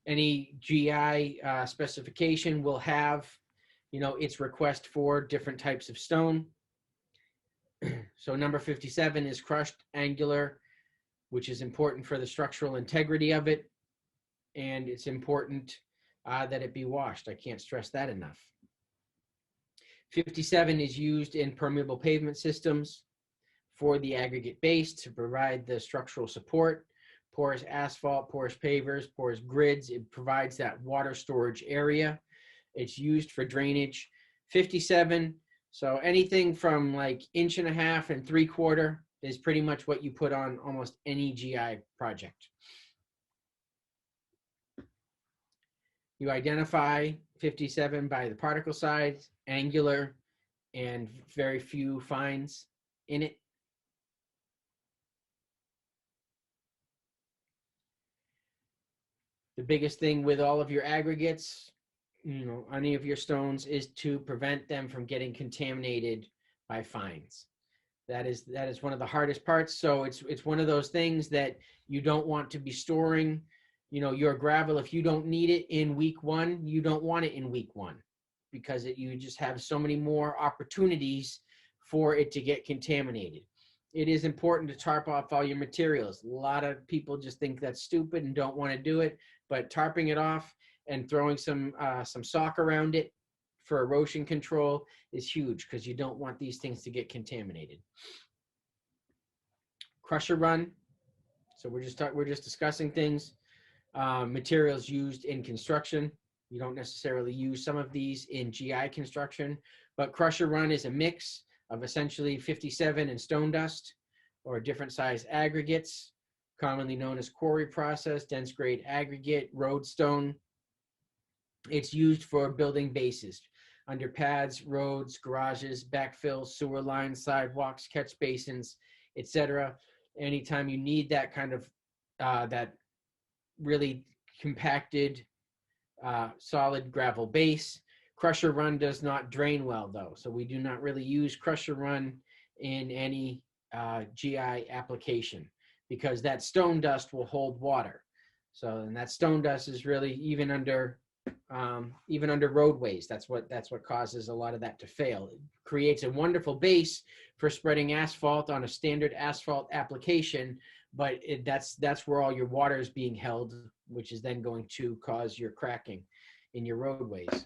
any GI specification will have, its request for different types of stone. So number 57 is crushed angular, which is important for the structural integrity of it. And it's important that it be washed. I can't stress that enough. 57 is used in permeable pavement systems for the aggregate base to provide the structural support. Porous asphalt, porous pavers, porous grids, it provides that water storage area. It's used for drainage. 57, so anything from like 1.5 inches and 3/4 is pretty much what you put on almost any GI project. You identify 57 by the particle size, angular, and very few fines in it. The biggest thing with all of your aggregates, any of your stones, is to prevent them from getting contaminated by fines. That is one of the hardest parts. So it's one of those things that you don't want to be storing. Your gravel, if you don't need it in week 1, you don't want it in week 1, because you just have so many more opportunities for it to get contaminated. It is important to tarp off all your materials. A lot of people just think that's stupid and don't want to do it, but tarping it off and throwing some sock around it for erosion control is huge, because you don't want these things to get contaminated. Crusher run. So we're just discussing things. Materials used in construction. You don't necessarily use some of these in GI construction, but crusher run is a mix of essentially 57 and stone dust, or different size aggregates, commonly known as quarry process, dense grade aggregate, road stone. It's used for building bases, under pads, roads, garages, backfill, sewer lines, sidewalks, catch basins, etc. Anytime you need that kind of that really compacted solid gravel base. Crusher run does not drain well, though, so we do not really use crusher run in any GI application, because that stone dust will hold water. So, and that stone dust is really even under roadways. That's what causes a lot of that to fail. It creates a wonderful base for spreading asphalt on a standard asphalt application, but that's where all your water is being held, which is then going to cause your cracking in your roadways.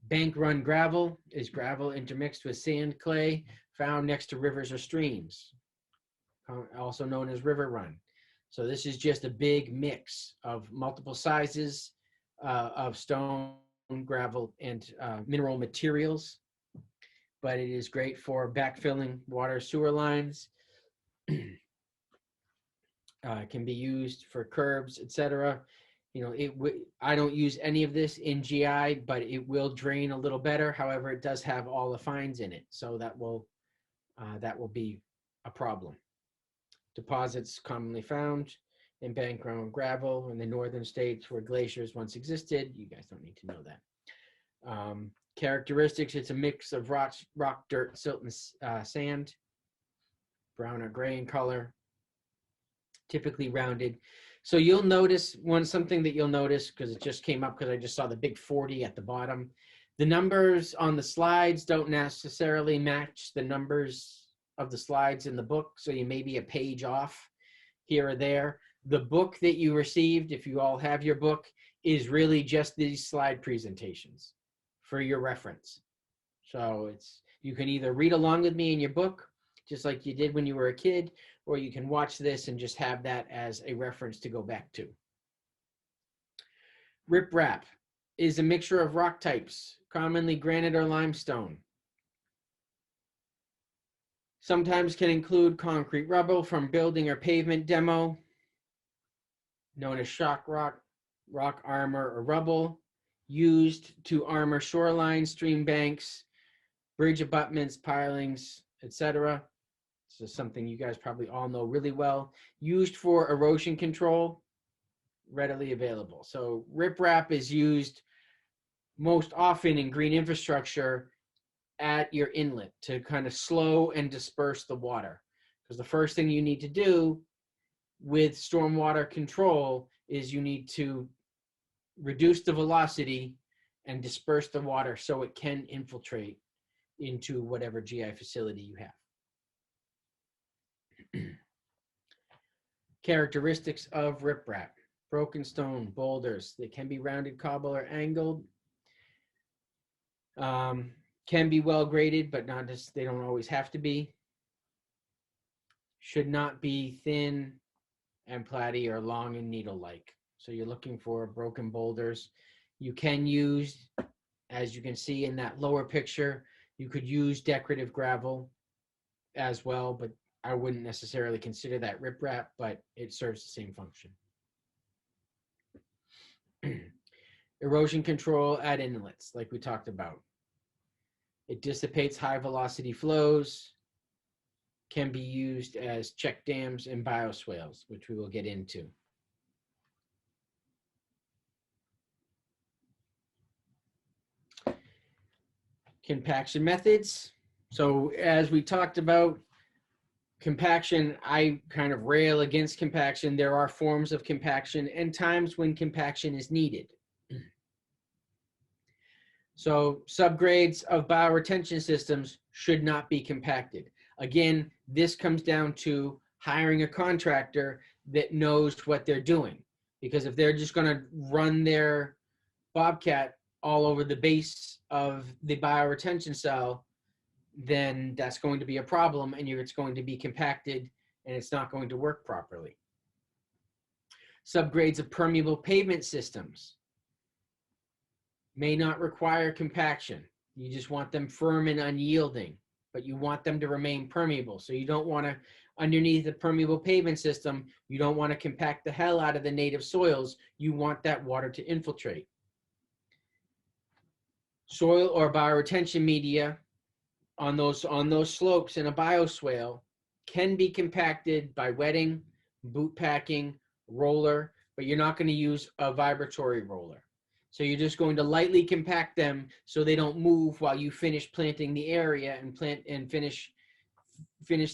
Bank run gravel is gravel intermixed with sand, clay, found next to rivers or streams, also known as river run. So this is just a big mix of multiple sizes of stone, gravel, and mineral materials, but it is great for backfilling water sewer lines. Can be used for curbs, etc. I don't use any of this in GI, but it will drain a little better. However, it does have all the fines in it, so that will be a problem. Deposits commonly found in bank ground gravel in the northern states where glaciers once existed. You guys don't need to know that. Characteristics: it's a mix of rock, dirt, silt, and sand, brown or gray in color, typically rounded. So you'll notice something that you'll notice, because it just came up because I just saw the big 40 at the bottom. The numbers on the slides don't necessarily match the numbers of the slides in the book, so you may be a page off here or there. The book that you received, if you all have your book, is really just these slide presentations for your reference. So you can either read along with me in your book, just like you did when you were a kid, or you can watch this and just have that as a reference to go back to. Riprap is a mixture of rock types, commonly granite or limestone. Sometimes can include concrete rubble from building or pavement demo, known as shock rock, rock armor, or rubble, used to armor shoreline, stream banks, bridge abutments, pilings, etc. This is something you guys probably all know really well. Used for erosion control, readily available. So riprap is used most often in green infrastructure at your inlet to kind of slow and disperse the water. Because the first thing you need to do with stormwater control is you need to reduce the velocity and disperse the water so it can infiltrate into whatever GI facility you have. Characteristics of riprap: broken stone, boulders that can be rounded, cobble, or angled. Can be well graded, but not just, they don't always have to be. Should not be thin and platy or long and needle-like. So you're looking for broken boulders. You can use, as you can see in that lower picture, you could use decorative gravel as well, but I wouldn't necessarily consider that riprap, but it serves the same function. Erosion control at inlets, like we talked about. It dissipates high velocity flows, can be used as check dams and bioswales, which we will get into. Compaction methods. So as we talked about, compaction, I kind of rail against compaction. There are forms of compaction and times when compaction is needed. So subgrades of bioretention systems should not be compacted. Again, this comes down to hiring a contractor that knows what they're doing. Because if they're just going to run their Bobcat all over the base of the bioretention cell, then that's going to be a problem, and it's going to be compacted and it's not going to work properly. Subgrades of permeable pavement systems may not require compaction. You just want them firm and unyielding, but you want them to remain permeable. So you don't want to, underneath the permeable pavement system, you don't want to compact the hell out of the native soils. You want that water to infiltrate. Soil or bioretention media on those slopes in a bioswale can be compacted by wetting, boot packing, roller, but you're not going to use a vibratory roller. So you're just going to lightly compact them so they don't move while you finish planting the area and finish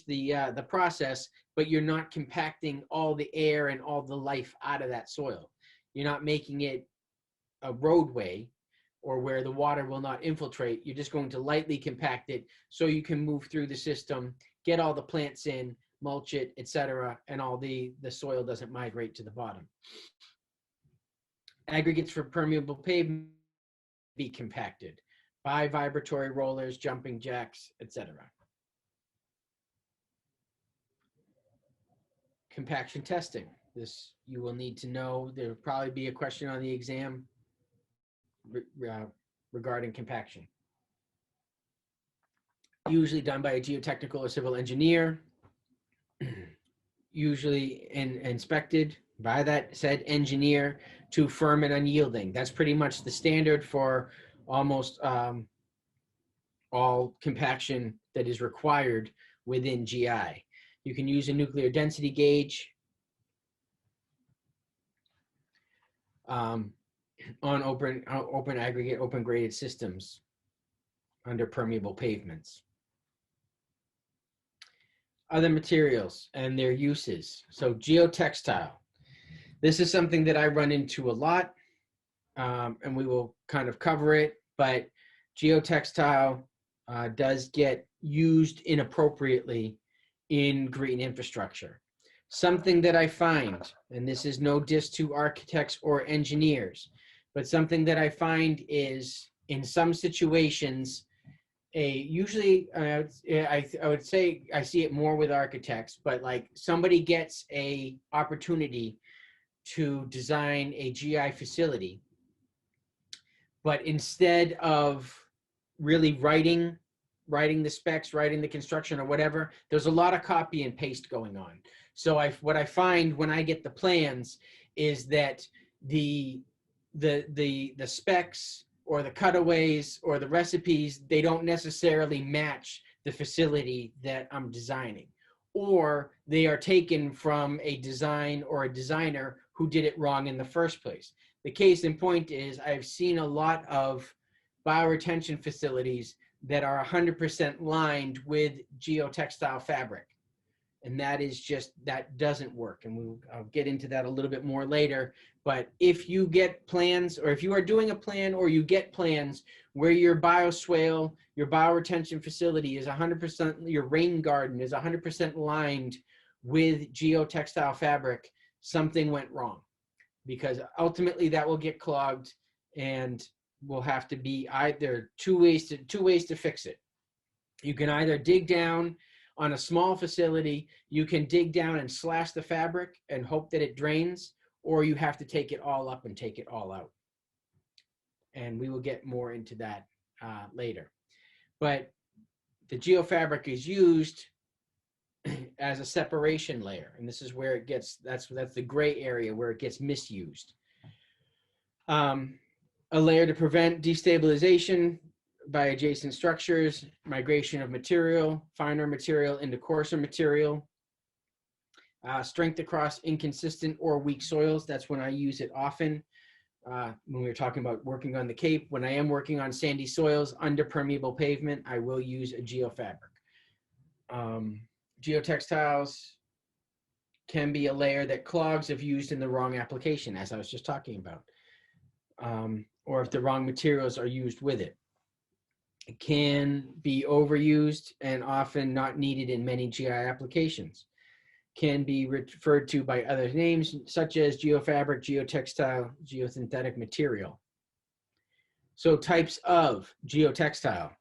the process, but you're not compacting all the air and all the life out of that soil. You're not making it a roadway or where the water will not infiltrate. You're just going to lightly compact it so you can move through the system, get all the plants in, mulch it, etc., and all the soil doesn't migrate to the bottom. Aggregates for permeable pavement be compacted by vibratory rollers, jumping jacks, etc. Compaction testing. This you will need to know. There will probably be a question on the exam regarding compaction. Usually done by a geotechnical or civil engineer, usually inspected by that said engineer to firm and unyielding. That's pretty much the standard for almost all compaction that is required within GI. You can use a nuclear density gauge on open aggregate, open graded systems under permeable pavements. Other materials and their uses. So geotextile. This is something that I run into a lot, and we will kind of cover it, but geotextile does get used inappropriately in green infrastructure. Something that I find, and this is no diss to architects or engineers, but something that I find is in some situations, usually I would say I see it more with architects, but like somebody gets a opportunity to design a GI facility, but instead of really writing the specs, writing the construction or whatever, there's a lot of copy and paste going on. So what I find when I get the plans is that the specs or the cutaways or the recipes, they don't necessarily match the facility that I'm designing, or they are taken from a design or a designer who did it wrong in the first place. The case in point is I've seen a lot of bioretention facilities that are 100% lined with geotextile fabric. And that doesn't work. And I'll get into that a little bit more later. But if you get plans, or if you are doing a plan or you get plans where your bioswale, your bioretention facility is 100%, your rain garden is 100% lined with geotextile fabric, something went wrong. Because ultimately that will get clogged, and will have to be either two ways to fix it. You can either dig down on a small facility, you can dig down and slash the fabric and hope that it drains, or you have to take it all up and take it all out. And we will get more into that later. But the geofabric is used as a separation layer, and this is where it gets, that's the gray area where it gets misused. A layer to prevent destabilization by adjacent structures, migration of material, finer material into coarser material, strength across inconsistent or weak soils. That's when I use it often. When we were talking about working on the Cape, when I am working on sandy soils under permeable pavement, I will use a geofabric. Geotextiles can be a layer that clogs if used in the wrong application, as I was just talking about, or if the wrong materials are used with it. It can be overused and often not needed in many GI applications. Can be referred to by other names such as geofabric, geotextile, geosynthetic material. So types of geotextile.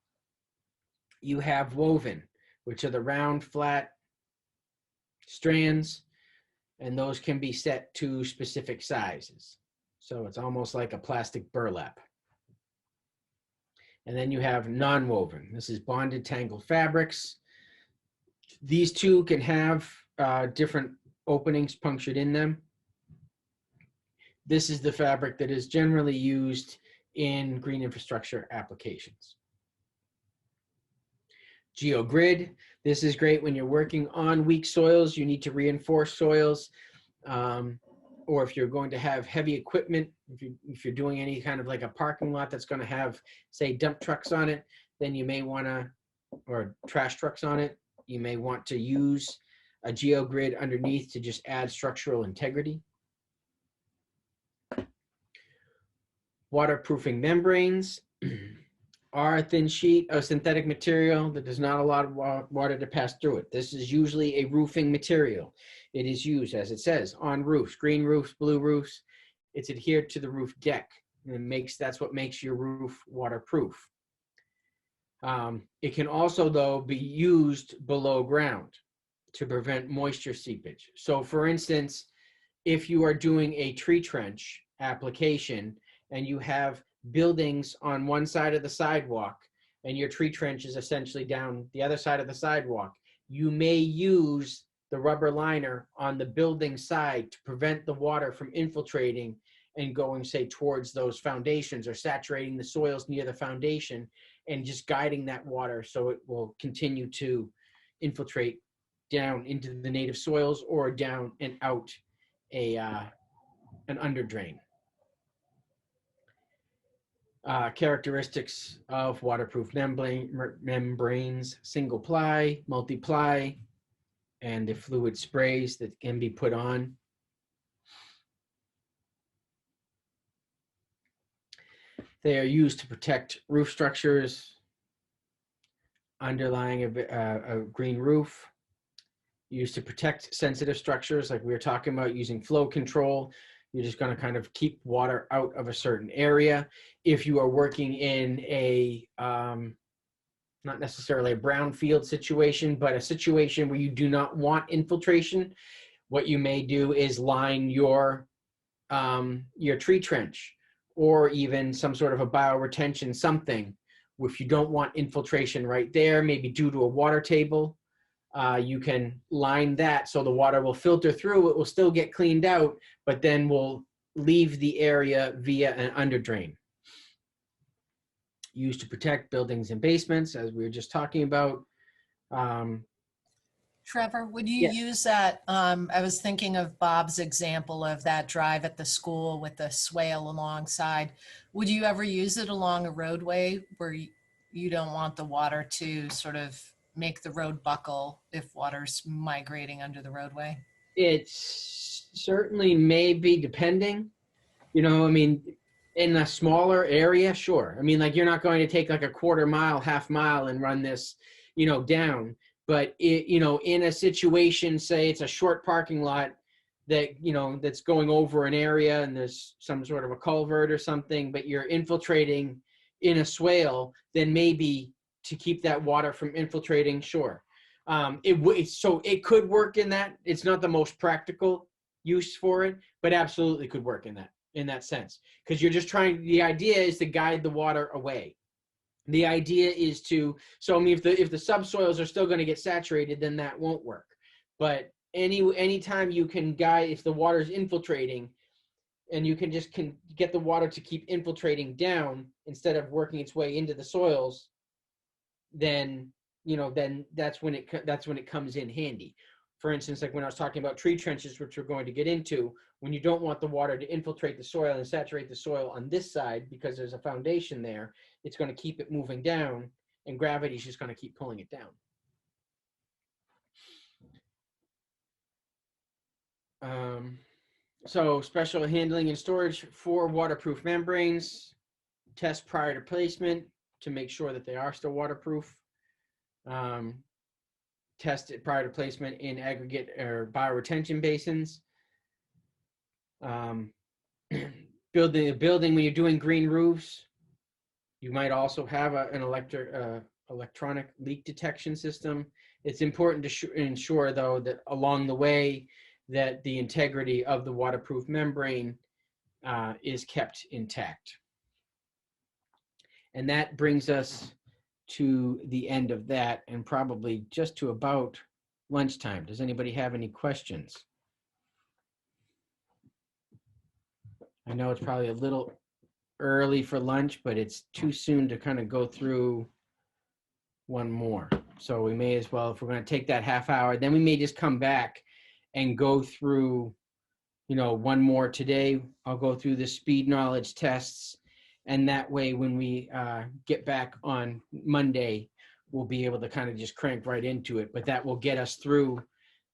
You have woven, which are the round, flat strands, and those can be set to specific sizes. So it's almost like a plastic burlap. And then you have non-woven. This is bonded tangled fabrics. These two can have different openings punctured in them. This is the fabric that is generally used in green infrastructure applications. GeoGrid. This is great when you're working on weak soils. You need to reinforce soils. Or if you're going to have heavy equipment, if you're doing any kind of like a parking lot that's going to have, say, dump trucks on it, then you may want to, or trash trucks on it, you may want to use a GeoGrid underneath to just add structural integrity. Waterproofing membranes are a thin sheet of synthetic material that does not allow water to pass through it. This is usually a roofing material. It is used, as it says, on roofs, green roofs, blue roofs. It's adhered to the roof deck, and that's what makes your roof waterproof. It can also, though, be used below ground to prevent moisture seepage. So, for instance, if you are doing a tree trench application and you have buildings on one side of the sidewalk and your tree trench is essentially down the other side of the sidewalk, you may use the rubber liner on the building side to prevent the water from infiltrating and going, say, towards those foundations, or saturating the soils near the foundation and just guiding that water so it will continue to infiltrate down into the native soils or down and out an under drain. Characteristics of waterproof membranes: single ply, multi-ply, and the fluid sprays that can be put on. They are used to protect roof structures underlying a green roof, used to protect sensitive structures like we were talking about using flow control. You're just going to kind of keep water out of a certain area. If you are working in a not necessarily a brownfield situation, but a situation where you do not want infiltration, what you may do is line your tree trench, or even some sort of a bioretention something. If you don't want infiltration right there, maybe due to a water table, you can line that so the water will filter through. It will still get cleaned out, but then will leave the area via an underdrain. Used to protect buildings and basements, as we were just talking about. Trevor, would you Yeah. use that? I was thinking of Bob's example of that drive at the school with the swale alongside. Would you ever use it along a roadway where you don't want the water to sort of make the road buckle if water's migrating under the roadway? It's certainly maybe depending, I mean, in a smaller area, sure. I mean, like, you're not going to take like a quarter mile, half mile and run this, down. But in a situation, say it's a short parking lot that, that's going over an area and there's some sort of a culvert or something, but you're infiltrating in a swale, then maybe to keep that water from infiltrating, sure. So it could work in that. It's not the most practical use for it, but absolutely could work in that sense, because you're just the idea is to guide the water away. The idea is so I mean, if the subsoils are still going to get saturated, then that won't work. But anytime you can guide, if the water is infiltrating, and you can get the water to keep infiltrating down instead of working its way into the soils, then that's when it comes in handy. For instance, like when I was talking about tree trenches, which we're going to get into, when you don't want the water to infiltrate the soil and saturate the soil on this side because there's a foundation there, it's going to keep it moving down, and gravity's just going to keep pulling it down. So special handling and storage for waterproof membranes. Test prior to placement to make sure that they are still waterproof. Test it prior to placement in aggregate or bioretention basins. Building a building when you're doing green roofs, you might also have an electronic leak detection system. It's important to ensure, though, that along the way that the integrity of the waterproof membrane is kept intact. And that brings us to the end of that, and probably just to about lunchtime. Does anybody have any questions? I know it's probably a little early for lunch, but it's too soon to kind of go through one more. So we may as well, if we're going to take that half hour, then we may just come back and go through, one more today. I'll go through the speed knowledge tests. And that way, when we get back on Monday, we'll be able to kind of just crank right into it. But that will get us through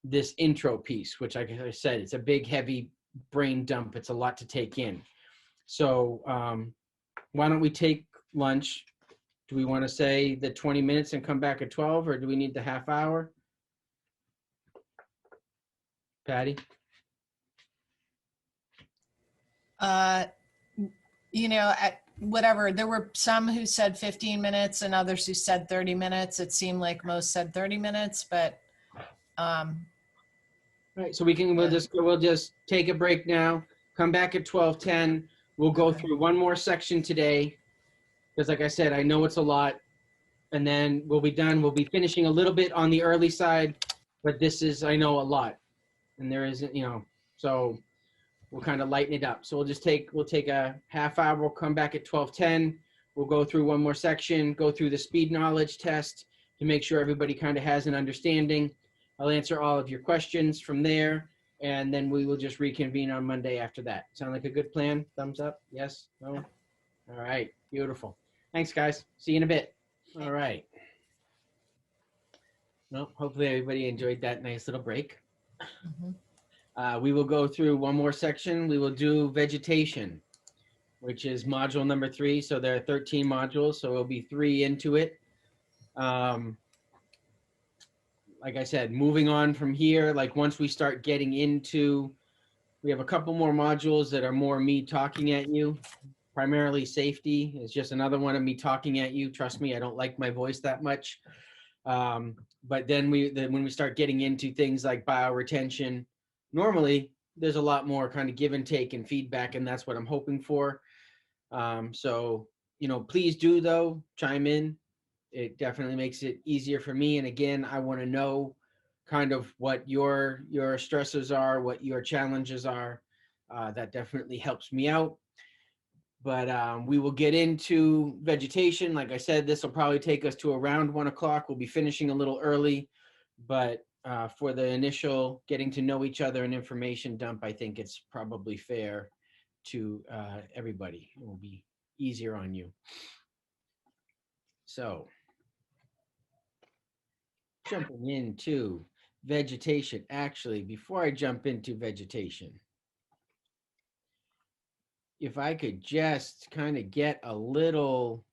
this intro piece, which, like I said, it's a big, heavy brain dump. It's a lot to take in. So why don't we take lunch? Do we want to say the 20 minutes and come back at 12, or do we need the half hour? Patty? Whatever. There were some who said 15 minutes and others who said 30 minutes. It seemed like most said 30 minutes, but. All right, so we'll just take a break now, come back at 12:10. We'll go through one more section today, because like I said, I know it's a lot, and then we'll be done. We'll be finishing a little bit on the early side, but this is, I know, a lot, and there isn't, so we'll kind of lighten it up. So we'll take a half hour. We'll come back at 12:10. We'll go through one more section, go through the speed knowledge test to make sure everybody kind of has an understanding. I'll answer all of your questions from there, and then we will just reconvene on Monday after that. Sound like a good plan? Thumbs up? Yes? No? All right. Beautiful. Thanks, guys. See you in a bit. All right. Well, hopefully everybody enjoyed that nice little break. We will go through one more section. We will do vegetation, which is module number 3. So there are 13 modules, so it'll be 3 into it. Like I said, moving on from here, like once we start getting into, we have a couple more modules that are more me talking at you. primarily safety. It's just another one of me talking at you. Trust me, I don't like my voice that much. But then when we start getting into things like bioretention, normally there's a lot more kind of give and take and feedback, and that's what I'm hoping for. So, please do though, chime in. It definitely makes it easier for me. And again, I want to know kind of what your stressors are, what your challenges are. That definitely helps me out. But we will get into vegetation. Like I said, this will probably take us to around 1 o'clock. We'll be finishing a little early, but for the initial getting to know each other and information dump, I think it's probably fair to everybody. It will be easier on you. So, jumping into vegetation. Actually, before I jump into vegetation, if I could just kind of get a little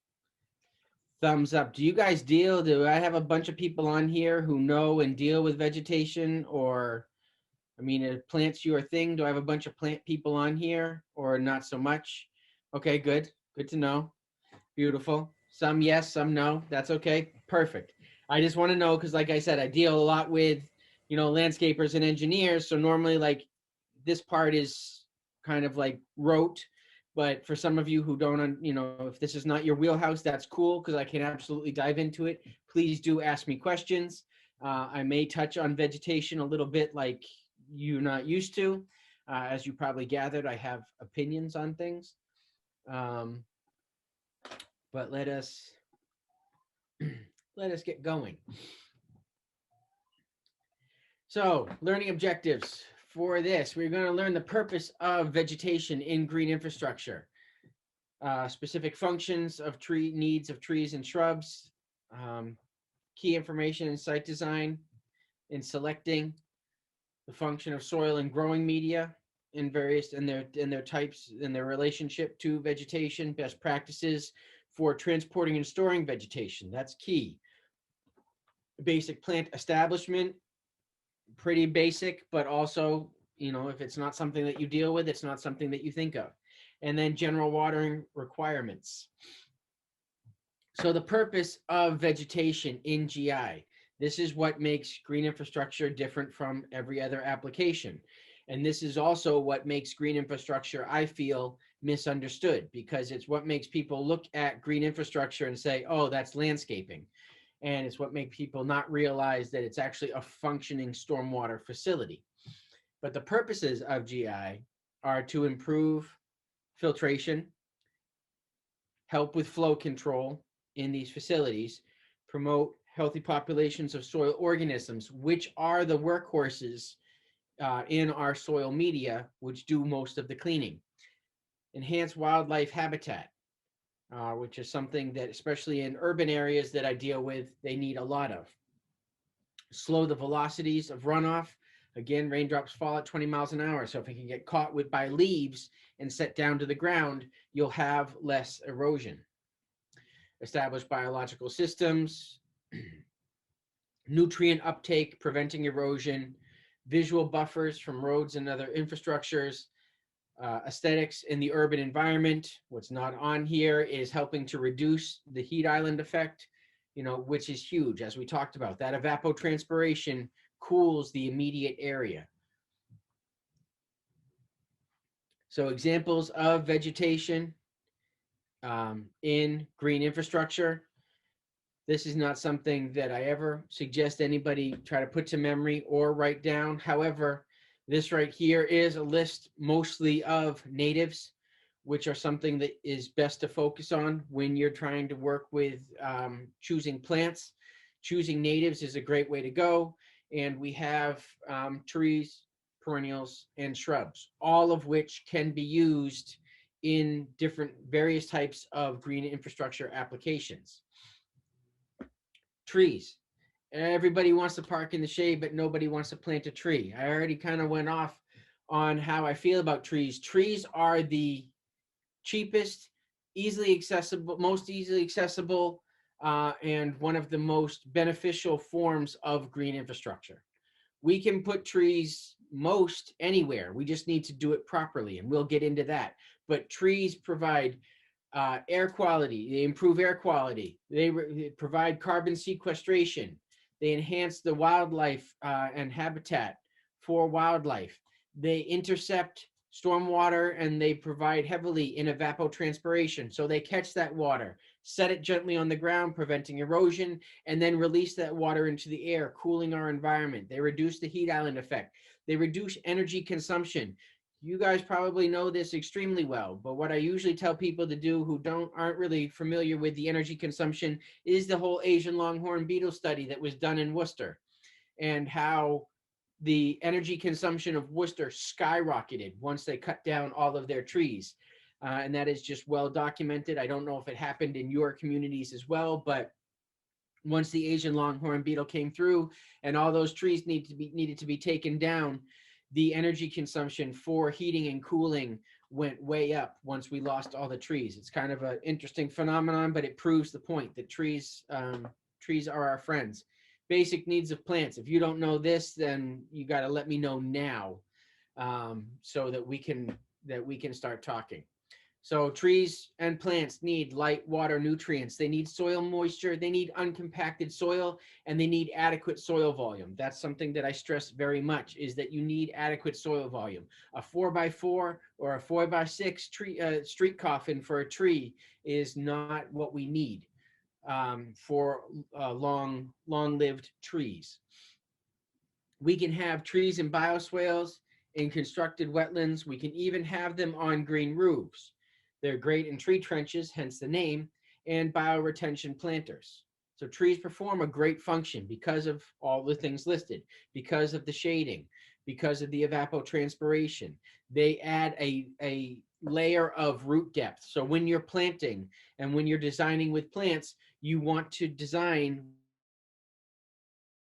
thumbs up. Do I have a bunch of people on here who know and deal with vegetation? Or, I mean, are plants your thing? Do I have a bunch of plant people on here or not so much? Okay, good. Good to know. Beautiful. Some yes, some no. That's okay. Perfect. I just want to know because, like I said, I deal a lot with, landscapers and engineers. So normally, like, this part is kind of like rote. But for some of you who don't, if this is not your wheelhouse, that's cool because I can absolutely dive into it. Please do ask me questions. I may touch on vegetation a little bit like you're not used to. As you probably gathered, I have opinions on things. But let us get going. So, learning objectives for this. We're going to learn the purpose of vegetation in green infrastructure, specific functions of needs of trees and shrubs, key information in site design, in selecting the function of soil and growing media in various and their types and their relationship to vegetation, best practices for transporting and storing vegetation. That's key. Basic plant establishment, pretty basic, but also, if it's not something that you deal with, it's not something that you think of. And then general watering requirements. So the purpose of vegetation in GI, this is what makes green infrastructure different from every other application. And this is also what makes green infrastructure, I feel, misunderstood, because it's what makes people look at green infrastructure and say, oh, that's landscaping. And it's what makes people not realize that it's actually a functioning stormwater facility. But the purposes of GI are to improve filtration, help with flow control in these facilities, promote healthy populations of soil organisms, which are the workhorses in our soil media, which do most of the cleaning. Enhance wildlife habitat, which is something that, especially in urban areas that I deal with, they need a lot of. Slow the velocities of runoff. Again, raindrops fall at 20 miles an hour. So if it can get caught by leaves and set down to the ground, you'll have less erosion. Establish biological systems, nutrient uptake, preventing erosion, visual buffers from roads and other infrastructures, aesthetics in the urban environment. What's not on here is helping to reduce the heat island effect, which is huge. As we talked about, that evapotranspiration cools the immediate area. So examples of vegetation in green infrastructure. This is not something that I ever suggest anybody try to put to memory or write down. However, this right here is a list mostly of natives, which are something that is best to focus on when you're trying to work with choosing plants. Choosing natives is a great way to go. And we have trees, perennials, and shrubs, all of which can be used in various types of green infrastructure applications. Trees. Everybody wants to park in the shade, but nobody wants to plant a tree. I already kind of went off on how I feel about trees. Trees are the cheapest, most easily accessible, and one of the most beneficial forms of green infrastructure. We can put trees most anywhere. We just need to do it properly, and we'll get into that. but trees provide air quality. They improve air quality. They provide carbon sequestration. They enhance the wildlife and habitat for wildlife. They intercept stormwater and they provide heavily in evapotranspiration. So they catch that water, set it gently on the ground, preventing erosion, and then release that water into the air, cooling our environment. They reduce the heat island effect. They reduce energy consumption. You guys probably know this extremely well, but what I usually tell people to do who aren't really familiar with the energy consumption is the whole Asian longhorn beetle study that was done in Worcester, and how the energy consumption of Worcester skyrocketed once they cut down all of their trees. And that is just well documented. I don't know if it happened in your communities as well, but once the Asian longhorn beetle came through and all those trees needed to be taken down, the energy consumption for heating and cooling went way up once we lost all the trees. It's kind of an interesting phenomenon, but it proves the point that trees are our friends. Basic needs of plants. If you don't know this, then you got to let me know now, so that we can start talking. So trees and plants need light, water, nutrients. They need soil moisture. They need uncompacted soil, and they need adequate soil volume. That's something that I stress very much, is that you need adequate soil volume. A 4x4 or a 4x6 tree, street coffin for a tree is not what we need for long-lived trees. We can have trees in bioswales, in constructed wetlands. We can even have them on green roofs. They're great in tree trenches, hence the name, and bioretention planters. So trees perform a great function because of all the things listed, because of the shading, because of the evapotranspiration. They add a layer of root depth. So when you're planting and when you're designing with plants, you want to design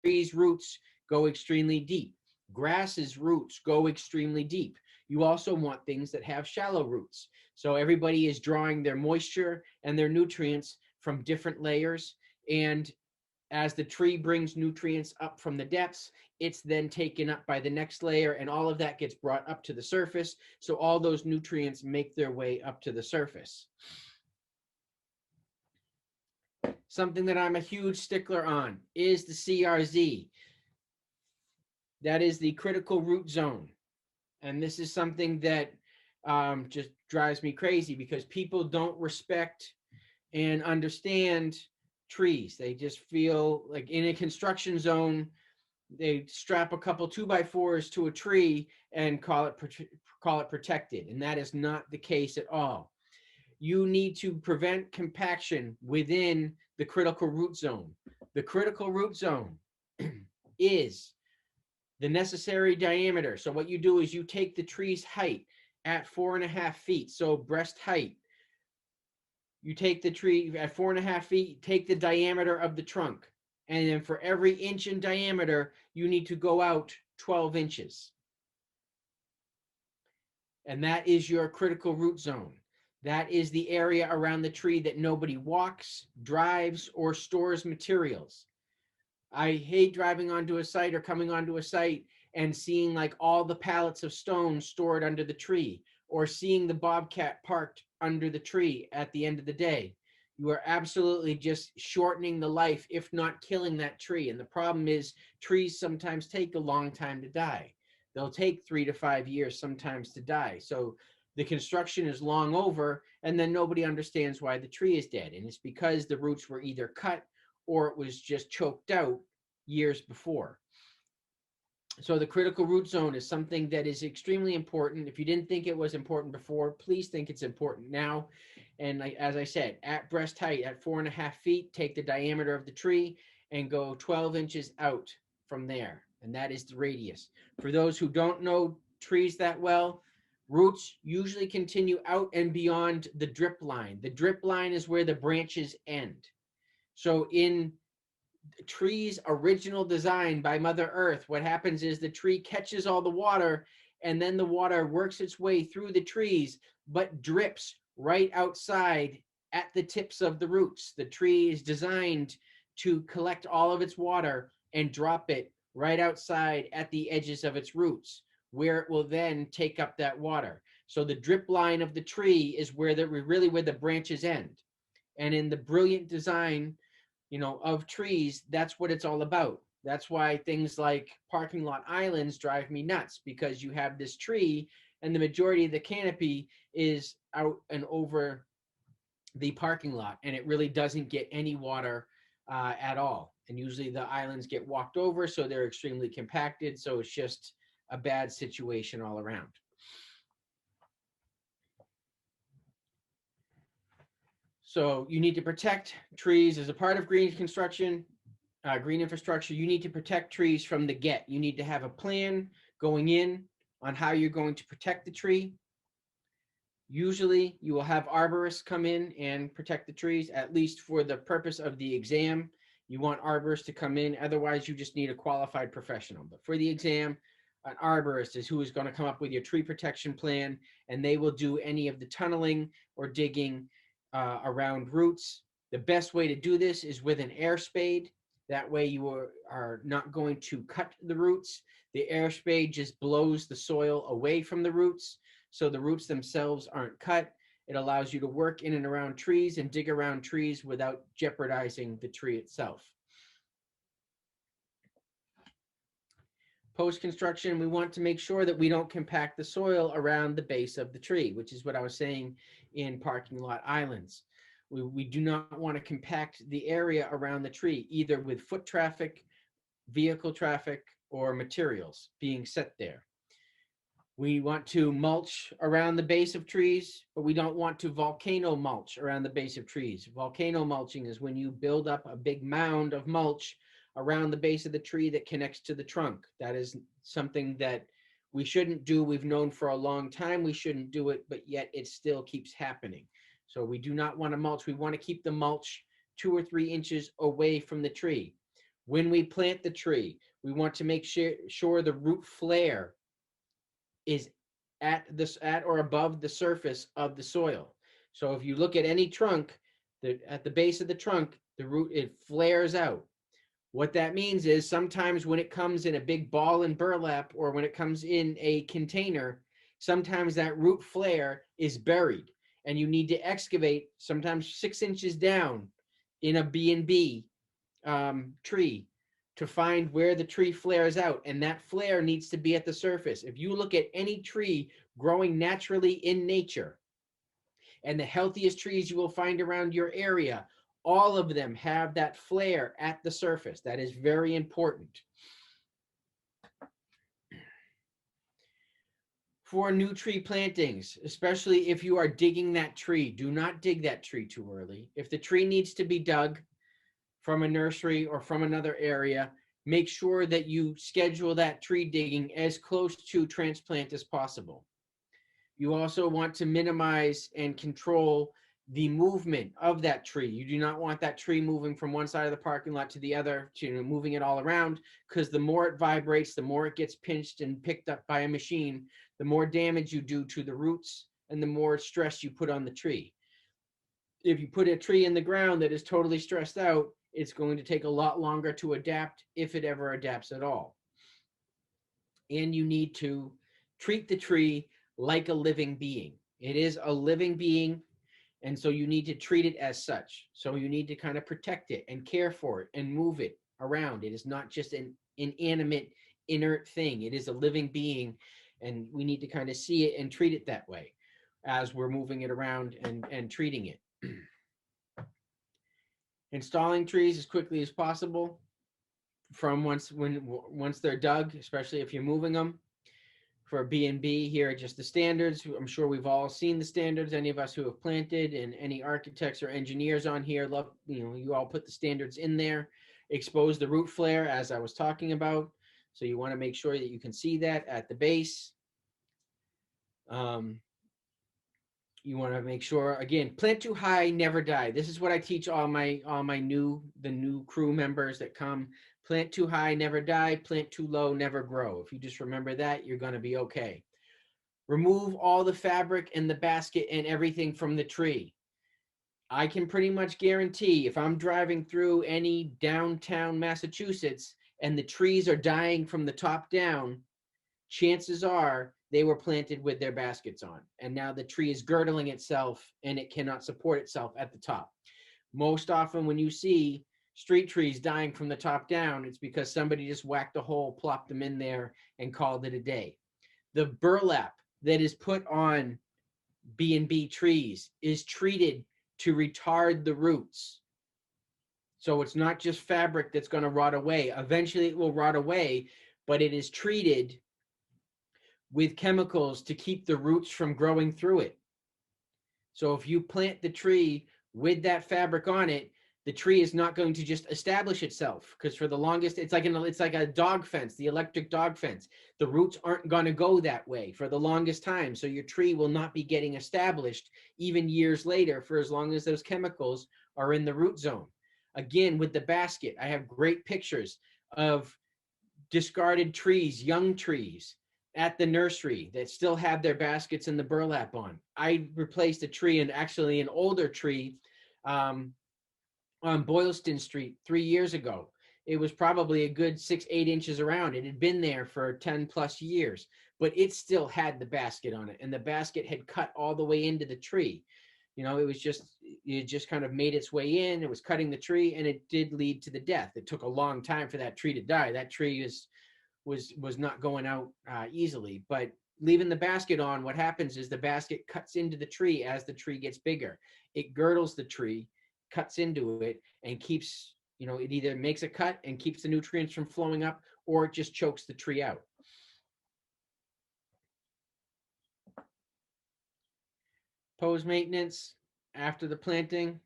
trees' roots go extremely deep. Grass's roots go extremely deep. You also want things that have shallow roots. So everybody is drawing their moisture and their nutrients from different layers. And as the tree brings nutrients up from the depths, it's then taken up by the next layer, and all of that gets brought up to the surface. So all those nutrients make their way up to the surface. Something that I'm a huge stickler on is the CRZ. That is the critical root zone. And this is something that just drives me crazy, because people don't respect and understand trees. They just feel like in a construction zone, they strap a couple 2x4s to a tree and call it protected. And that is not the case at all. You need to prevent compaction within the critical root zone. The critical root zone is the necessary diameter. So what you do is you take the tree's height at 4.5 feet. So breast height. You take the tree at 4.5 feet, take the diameter of the trunk. And then for every inch in diameter, you need to go out 12 inches. And that is your critical root zone. That is the area around the tree that nobody walks, drives, or stores materials. I hate driving onto a site or coming onto a site and seeing like all the pallets of stone stored under the tree, or seeing the bobcat parked under the tree at the end of the day. You are absolutely just shortening the life, if not killing that tree. And the problem is trees sometimes take a long time to die. They'll take 3 to 5 years sometimes to die. So the construction is long over, and then nobody understands why the tree is dead. And it's because the roots were either cut or it was just choked out years before. So the critical root zone is something that is extremely important. If you didn't think it was important before, please think it's important now. And as I said, at breast height, at 4.5 feet, take the diameter of the tree and go 12 inches out from there. And that is the radius. For those who don't know trees that well, roots usually continue out and beyond the drip line. The drip line is where the branches end. So in tree's original design by Mother Earth, what happens is the tree catches all the water, and then the water works its way through the trees, but drips right outside at the tips of the roots. The tree is designed to collect all of its water and drop it right outside at the edges of its roots, where it will then take up that water. So the drip line of the tree is where really where the branches end. And in the brilliant design, of trees, that's what it's all about. That's why things like parking lot islands drive me nuts, because you have this tree and the majority of the canopy is out and over the parking lot, and it really doesn't get any water at all. And usually the islands get walked over, so they're extremely compacted. So it's just a bad situation all around. So you need to protect trees as a part of green construction, green infrastructure. You need to protect trees from the get. You need to have a plan going in on how you're going to protect the tree. Usually you will have arborists come in and protect the trees, at least for the purpose of the exam. You want arborists to come in, otherwise you just need a qualified professional. But for the exam, an arborist is who is going to come up with your tree protection plan, and they will do any of the tunneling or digging around roots. The best way to do this is with an air spade. That way you are not going to cut the roots. The air spade just blows the soil away from the roots, so the roots themselves aren't cut. It allows you to work in and around trees and dig around trees without jeopardizing the tree itself. Post-construction, we want to make sure that we don't compact the soil around the base of the tree, which is what I was saying in parking lot islands. We do not want to compact the area around the tree, either with foot traffic, vehicle traffic, or materials being set there. We want to mulch around the base of trees, but we don't want to volcano mulch around the base of trees. Volcano mulching is when you build up a big mound of mulch around the base of the tree that connects to the trunk. That is something that we shouldn't do. We've known for a long time we shouldn't do it, but yet it still keeps happening. So we do not want to mulch. We want to keep the mulch 2 or 3 inches away from the tree. When we plant the tree, we want to make sure the root flare is at or above the surface of the soil. So if you look at any trunk, at the base of the trunk, the root, it flares out. What that means is sometimes when it comes in a big ball and burlap, or when it comes in a container, sometimes that root flare is buried, and you need to excavate sometimes 6 inches down in a B&B tree to find where the tree flares out, and that flare needs to be at the surface. If you look at any tree growing naturally in nature, and the healthiest trees you will find around your area, all of them have that flare at the surface. That is very important. For new tree plantings, especially if you are digging that tree, do not dig that tree too early. If the tree needs to be dug from a nursery or from another area, make sure that you schedule that tree digging as close to transplant as possible. You also want to minimize and control the movement of that tree. You do not want that tree moving from one side of the parking lot to the other, moving it all around, because the more it vibrates, the more it gets pinched and picked up by a machine, the more damage you do to the roots and the more stress you put on the tree. If you put a tree in the ground that is totally stressed out, it's going to take a lot longer to adapt, if it ever adapts at all. And you need to treat the tree like a living being. It is a living being, and so you need to treat it as such. So you need to kind of protect it and care for it and move it around. It is not just an inanimate, inert thing. It is a living being, and we need to kind of see it and treat it that way as we're moving it around and treating it. Installing trees as quickly as possible from once they're dug, especially if you're moving them. For B&B, here are just the standards. I'm sure we've all seen the standards, any of us who have planted, and any architects or engineers on here, you all put the standards in there. Expose the root flare, as I was talking about. So you want to make sure that you can see that at the base. You want to make sure, again, plant too high, never die. This is what I teach all my new crew members that come. Plant too high, never die. Plant too low, never grow. If you just remember that, you're going to be okay. Remove all the fabric and the basket and everything from the tree. I can pretty much guarantee if I'm driving through any downtown Massachusetts and the trees are dying from the top down, chances are they were planted with their baskets on. And now the tree is girdling itself and it cannot support itself at the top. Most often when you see street trees dying from the top down, it's because somebody just whacked a hole, plopped them in there, and called it a day. The burlap that is put on B&B trees is treated to retard the roots. So it's not just fabric that's going to rot away. Eventually it will rot away, but it is treated with chemicals to keep the roots from growing through it. So if you plant the tree with that fabric on it, the tree is not going to just establish itself, because for the longest, it's like a dog fence, the electric dog fence. The roots aren't going to go that way for the longest time. So your tree will not be getting established even years later for as long as those chemicals are in the root zone. Again, with the basket, I have great pictures of discarded trees, young trees at the nursery that still have their baskets and the burlap on. I replaced a tree, and actually an older tree, on Boylston Street 3 years ago. It was probably a good 6-8 inches around. It had been there for 10 plus years, but it still had the basket on it, and the basket had cut all the way into the tree. You know, it just kind of made its way in. It was cutting the tree, and it did lead to the death. It took a long time for that tree to die. That tree was not going out easily, but leaving the basket on, what happens is the basket cuts into the tree as the tree gets bigger. It girdles the tree, cuts into it, and keeps, you know, it either makes a cut and keeps the nutrients from flowing up, or it just chokes the tree out. Post maintenance after the planting: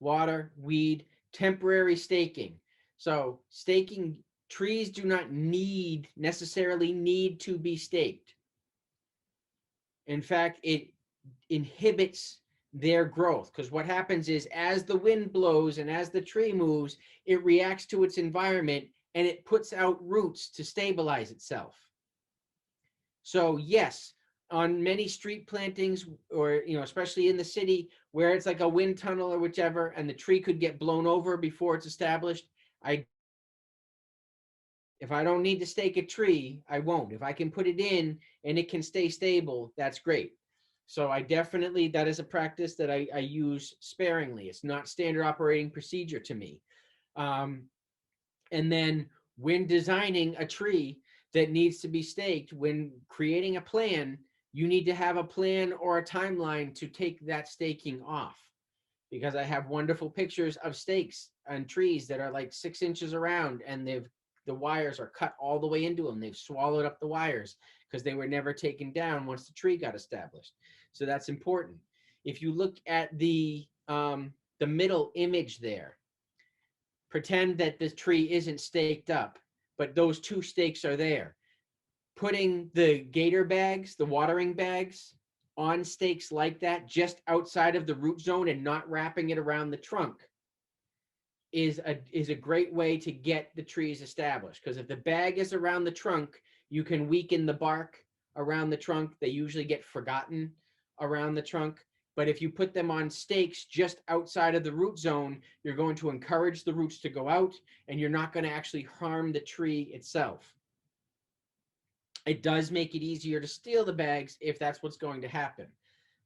water, weed, temporary staking. So staking, trees do not necessarily need to be staked. In fact, it inhibits their growth, because what happens is, as the wind blows and as the tree moves, it reacts to its environment and it puts out roots to stabilize itself. So yes, on many street plantings, or especially in the city where it's like a wind tunnel or whichever, and the tree could get blown over before it's established, if I don't need to stake a tree, I won't. If I can put it in and it can stay stable, that's great. So that is a practice that I use sparingly. It's not standard operating procedure to me. And then when designing a tree that needs to be staked, when creating a plan, you need to have a plan or a timeline to take that staking off. Because I have wonderful pictures of stakes and trees that are like 6 inches around, and the wires are cut all the way into them. They've swallowed up the wires because they were never taken down once the tree got established. So that's important. If you look at the middle image there, pretend that the tree isn't staked up, but those 2 stakes are there. Putting the gator bags, the watering bags, on stakes like that, just outside of the root zone and not wrapping it around the trunk, is a great way to get the trees established. Because if the bag is around the trunk, you can weaken the bark around the trunk. They usually get forgotten around the trunk. But if you put them on stakes just outside of the root zone, you're going to encourage the roots to go out, and you're not going to actually harm the tree itself. It does make it easier to steal the bags if that's what's going to happen.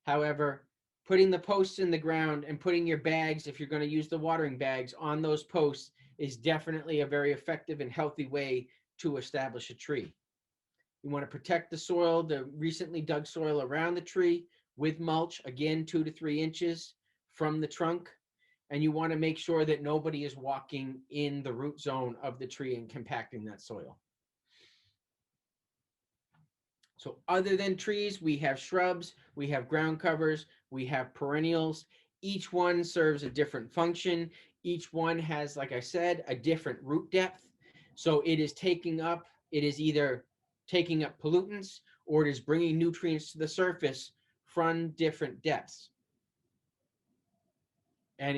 However, putting the posts in the ground and putting your bags, if you're going to use the watering bags, on those posts is definitely a very effective and healthy way to establish a tree. You want to protect the soil, the recently dug soil around the tree, with mulch, again, 2 to 3 inches from the trunk. And you want to make sure that nobody is walking in the root zone of the tree and compacting that soil. So other than trees, we have shrubs, we have ground covers, we have perennials. Each one serves a different function. Each one has, like I said, a different root depth. So it is either taking up pollutants, or it is bringing nutrients to the surface from different depths. And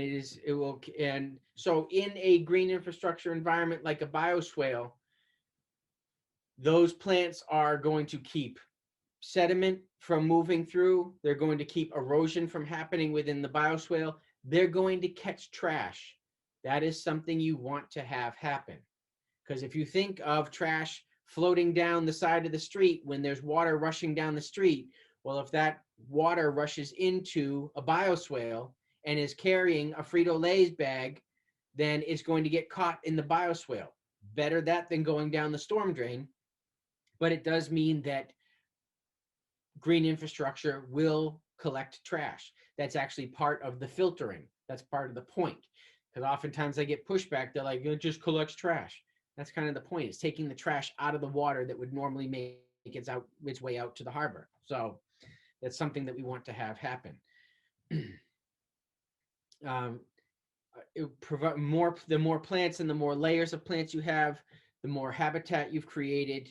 so in a green infrastructure environment like a bioswale, those plants are going to keep sediment from moving through. They're going to keep erosion from happening within the bioswale. They're going to catch trash. That is something you want to have happen. Because if you think of trash floating down the side of the street when there's water rushing down the street. Well, if that water rushes into a bioswale and is carrying a Frito-Lay's bag, then it's going to get caught in the bioswale. Better that than going down the storm drain. But it does mean that green infrastructure will collect trash. That's actually part of the filtering. That's part of the point. Because oftentimes I get pushback. They're like, it just collects trash. That's kind of the point. It's taking the trash out of the water that would normally make its way out to the harbor. So that's something that we want to have happen. The more plants and the more layers of plants you have, the more habitat you've created,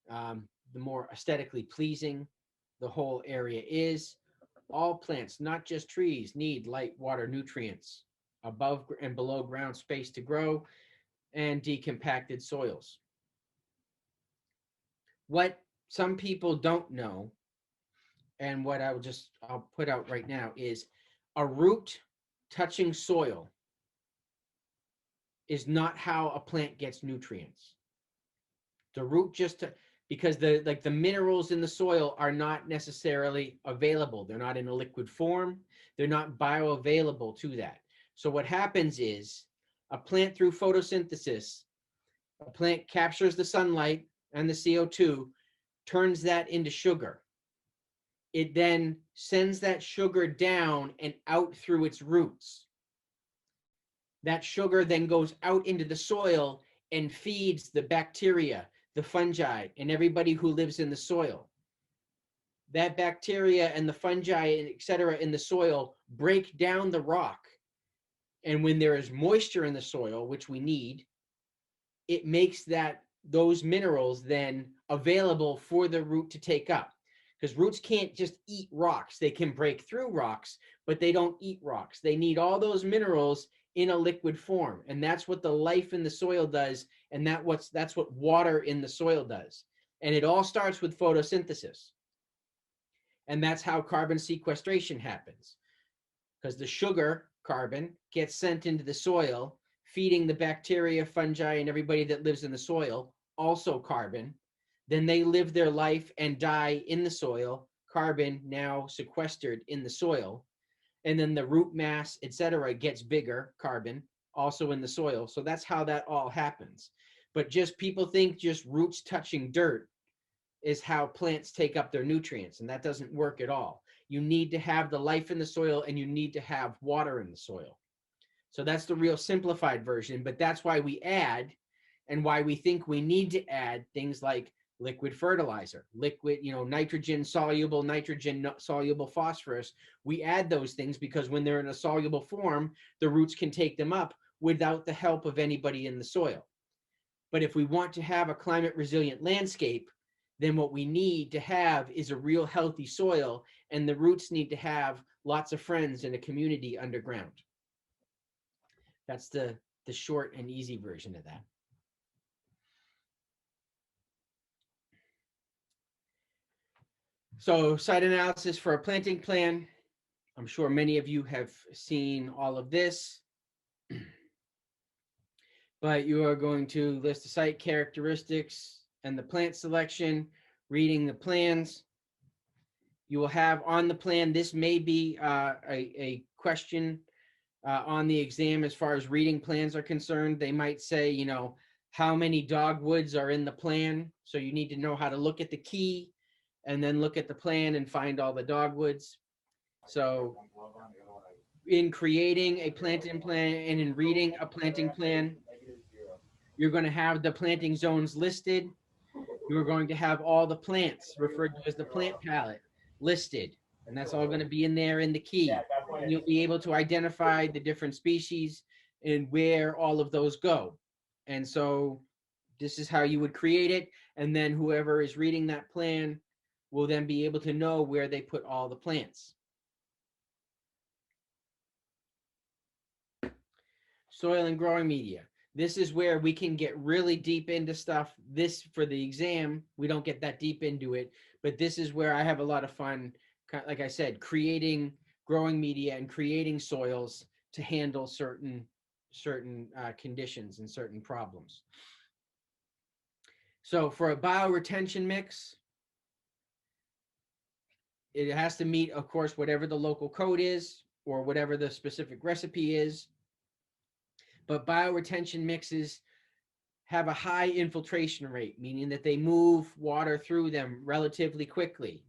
the more aesthetically pleasing the whole area is. All plants, not just trees, need light, water, nutrients, above and below ground space to grow, and decompacted soils. What some people don't know, and what I'll put out right now, is a root touching soil is not how a plant gets nutrients. The root because the minerals in the soil are not necessarily available. They're not in a liquid form. They're not bioavailable to that. So what happens is a plant, through photosynthesis, a plant captures the sunlight and the CO2, turns that into sugar. It then sends that sugar down and out through its roots. That sugar then goes out into the soil and feeds the bacteria, the fungi, and everybody who lives in the soil. That bacteria and the fungi, etc., in the soil break down the rock. And when there is moisture in the soil, which we need, it makes those minerals then available for the root to take up. Because roots can't just eat rocks. They can break through rocks, but they don't eat rocks. They need all those minerals in a liquid form. And that's what the life in the soil does. And that's what water in the soil does. And it all starts with photosynthesis. And that's how carbon sequestration happens. Because the sugar, carbon, gets sent into the soil, feeding the bacteria, fungi, and everybody that lives in the soil, also carbon. Then they live their life and die in the soil, carbon now sequestered in the soil. And then the root mass, etc., gets bigger, carbon, also in the soil. So that's how that all happens. But people think just roots touching dirt is how plants take up their nutrients, and that doesn't work at all. You need to have the life in the soil, and you need to have water in the soil. So that's the real simplified version, but that's why we add, and why we think we need to add things like liquid fertilizer, liquid, nitrogen soluble phosphorus. We add those things because when they're in a soluble form, the roots can take them up without the help of anybody in the soil. But if we want to have a climate resilient landscape, then what we need to have is a real healthy soil, and the roots need to have lots of friends in a community underground. That's the short and easy version of that. So site analysis for a planting plan. I'm sure many of you have seen all of this, but you are going to list the site characteristics and the plant selection, reading the plans. You will have on the plan, this may be a question on the exam as far as reading plans are concerned. They might say, how many dogwoods are in the plan? So you need to know how to look at the key and then look at the plan and find all the dogwoods. So in creating a planting plan and in reading a planting plan, you're going to have the planting zones listed. You're going to have all the plants referred to as the plant palette listed. And that's all going to be in there in the key. And you'll be able to identify the different species and where all of those go. And so this is how you would create it. And then whoever is reading that plan will then be able to know where they put all the plants. Soil and growing media. This is where we can get really deep into stuff. This, for the exam, we don't get that deep into it, but this is where I have a lot of fun, like I said, creating growing media and creating soils to handle certain conditions and certain problems. So for a bioretention mix, it has to meet, of course, whatever the local code is or whatever the specific recipe is. But bioretention mixes have a high infiltration rate, meaning that they move water through them relatively quickly.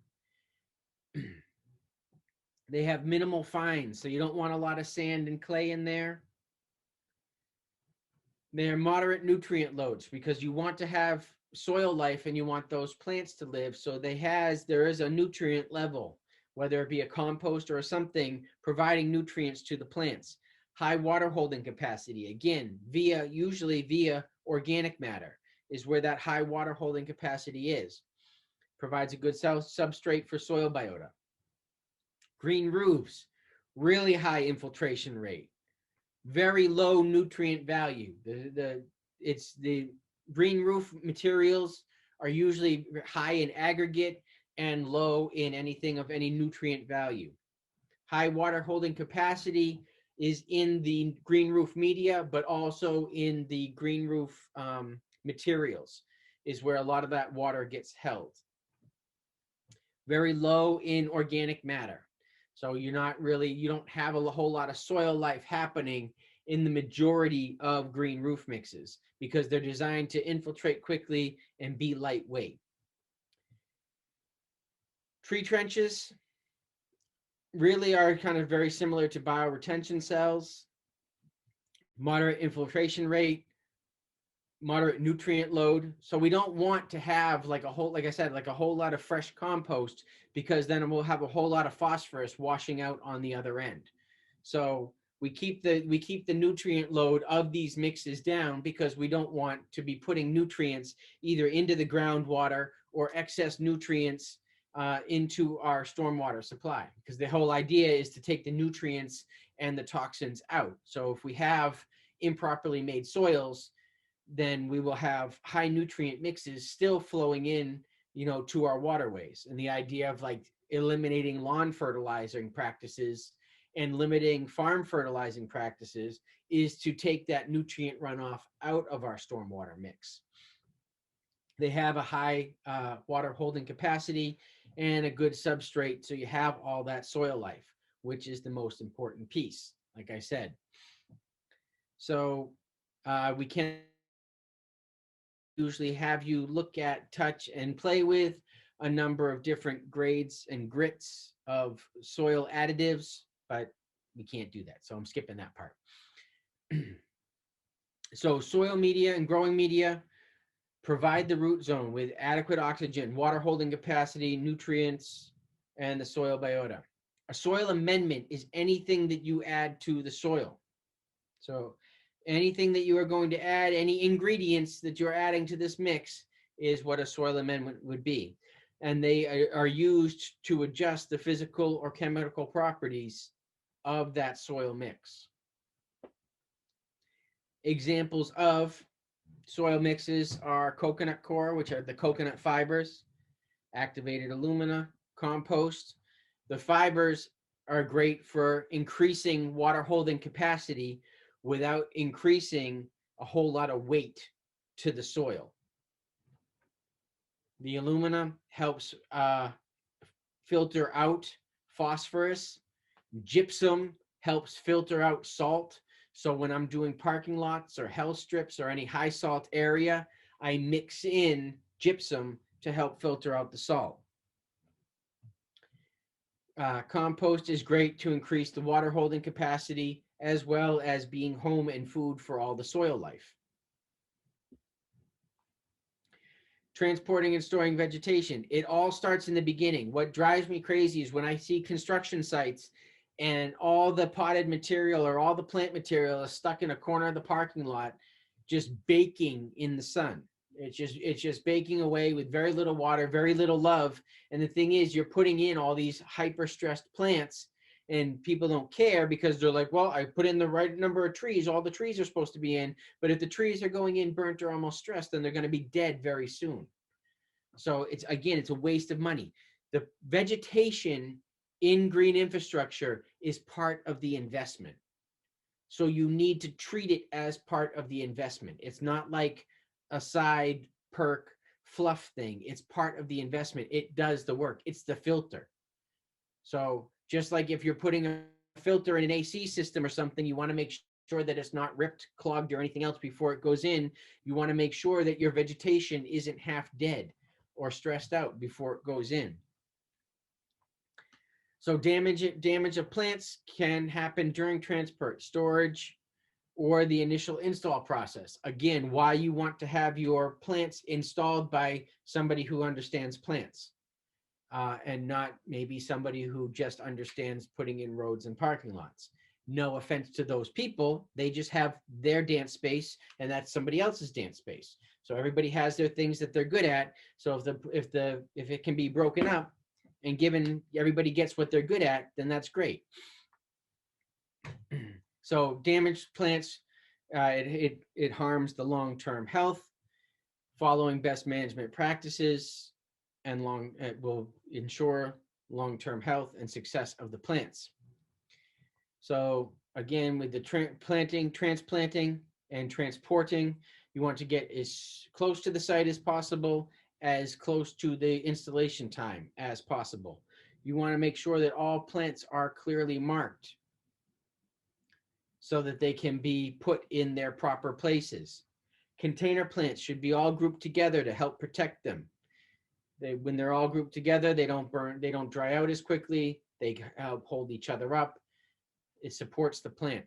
They have minimal fines, so you don't want a lot of sand and clay in there. They're moderate nutrient loads because you want to have soil life and you want those plants to live. So there is a nutrient level, whether it be a compost or something, providing nutrients to the plants. High water holding capacity, again, usually via organic matter is where that high water holding capacity is. Provides a good substrate for soil biota. Green roofs, really high infiltration rate, very low nutrient value. The green roof materials are usually high in aggregate and low in anything of any nutrient value. High water holding capacity is in the green roof media, but also in the green roof materials is where a lot of that water gets held. Very low in organic matter. So you don't have a whole lot of soil life happening in the majority of green roof mixes because they're designed to infiltrate quickly and be lightweight. Tree trenches really are kind of very similar to bioretention cells. Moderate infiltration rate, moderate nutrient load. So we don't want to have like I said, like a whole lot of fresh compost because then we'll have a whole lot of phosphorus washing out on the other end. So we keep the nutrient load of these mixes down because we don't want to be putting nutrients either into the groundwater or excess nutrients into our stormwater supply, because the whole idea is to take the nutrients and the toxins out. So if we have improperly made soils, then we will have high nutrient mixes still flowing in, to our waterways. And the idea of like eliminating lawn fertilizing practices and limiting farm fertilizing practices is to take that nutrient runoff out of our stormwater mix. They have a high water holding capacity and a good substrate, so you have all that soil life, which is the most important piece, like I said. So we can usually have you look at, touch, and play with a number of different grades and grits of soil additives, but we can't do that, so I'm skipping that part. So soil media and growing media provide the root zone with adequate oxygen, water holding capacity, nutrients, and the soil biota. A soil amendment is anything that you add to the soil. So anything that you are going to add, any ingredients that you're adding to this mix is what a soil amendment would be. And they are used to adjust the physical or chemical properties of that soil mix. Examples of soil mixes are coconut coir, which are the coconut fibers, activated alumina, compost. The fibers are great for increasing water holding capacity without increasing a whole lot of weight to the soil. The alumina helps filter out phosphorus. Gypsum helps filter out salt. So when I'm doing parking lots or health strips or any high salt area, I mix in gypsum to help filter out the salt. Compost is great to increase the water holding capacity as well as being home and food for all the soil life. Transporting and storing vegetation. It all starts in the beginning. What drives me crazy is when I see construction sites and all the potted material or all the plant material is stuck in a corner of the parking lot, just baking in the sun. It's just baking away with very little water, very little love. And the thing is, you're putting in all these hyper stressed plants and people don't care because they're like, well, I put in the right number of trees. All the trees are supposed to be in, but if the trees are going in burnt or almost stressed, then they're going to be dead very soon. So it's a waste of money. The vegetation in green infrastructure is part of the investment. So you need to treat it as part of the investment. It's not like a side perk fluff thing. It's part of the investment. It does the work. It's the filter. So just like if you're putting a filter in an AC system or something, you want to make sure that it's not ripped, clogged, or anything else before it goes in. You want to make sure that your vegetation isn't half dead or stressed out before it goes in. So damage of plants can happen during transport, storage, or the initial install process. Again, why you want to have your plants installed by somebody who understands plants, and not maybe somebody who just understands putting in roads and parking lots. No offense to those people, they just have their dance space, and that's somebody else's dance space. So everybody has their things that they're good at. So if it can be broken up and given everybody gets what they're good at, then that's great. So damaged plants, it harms the long-term health. Following best management practices and it will ensure long-term health and success of the plants. So again, with the planting, transplanting, and transporting, you want to get as close to the site as possible, as close to the installation time as possible. You want to make sure that all plants are clearly marked so that they can be put in their proper places. Container plants should be all grouped together to help protect them. When they're all grouped together, they don't burn, they don't dry out as quickly, they help hold each other up. It supports the plant.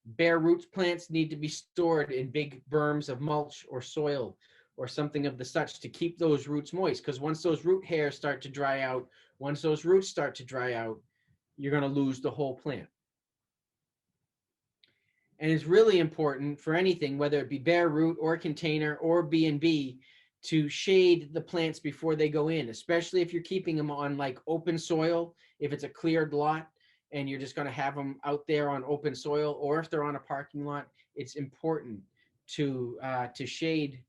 Bare roots plants need to be stored in big berms of mulch or soil or something of the such to keep those roots moist, because once those root hairs start to dry out, once those roots start to dry out, you're going to lose the whole plant. And it's really important for anything, whether it be bare root or container or B&B, to shade the plants before they go in, especially if you're keeping them on like open soil, if it's a cleared lot and you're just going to have them out there on open soil, or if they're on a parking lot, it's important to shade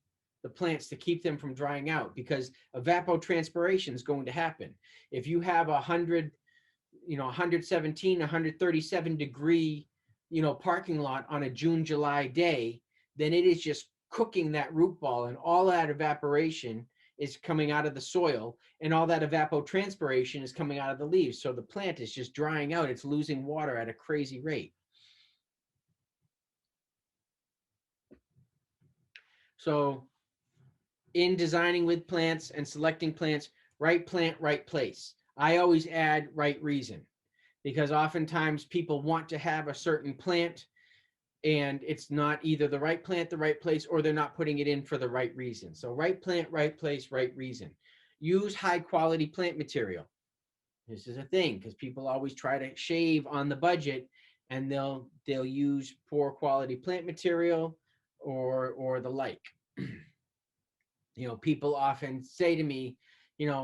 the plants to keep them from drying out, because evapotranspiration is going to happen. If you have 117, 137 degree, parking lot on a June, July day, then it is just cooking that root ball, and all that evaporation is coming out of the soil, and all that evapotranspiration is coming out of the leaves. So the plant is just drying out. It's losing water at a crazy rate. So in designing with plants and selecting plants, right plant, right place. I always add right reason, because oftentimes people want to have a certain plant and it's not either the right plant, the right place, or they're not putting it in for the right reason. So right plant, right place, right reason. Use high quality plant material. This is a thing, because people always try to shave on the budget, and they'll use poor quality plant material or the like. People often say to me,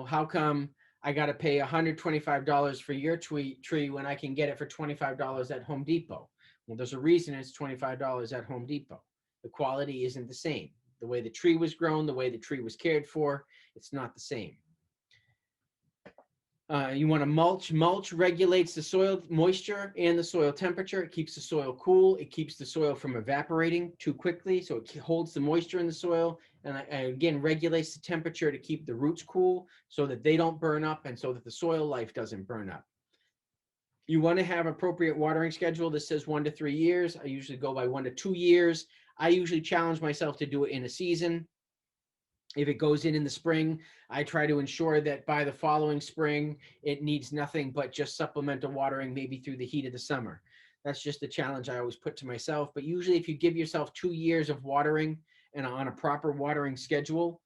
how come I got to pay $125 for your tree when I can get it for $25 at Home Depot? Well, there's a reason it's $25 at Home Depot. The quality isn't the same. The way the tree was grown, the way the tree was cared for, it's not the same. You want to mulch. Mulch regulates the soil moisture and the soil temperature. It keeps the soil cool. It keeps the soil from evaporating too quickly, so it holds the moisture in the soil, and again regulates the temperature to keep the roots cool so that they don't burn up and so that the soil life doesn't burn up. You want to have appropriate watering schedule. This says 1 to 3 years. I usually go by 1 to 2 years. I usually challenge myself to do it in a season. If it goes in the spring, I try to ensure that by the following spring, it needs nothing but just supplemental watering, maybe through the heat of the summer. That's just the challenge I always put to myself. But usually if you give yourself 2 years of watering and on a proper watering schedule,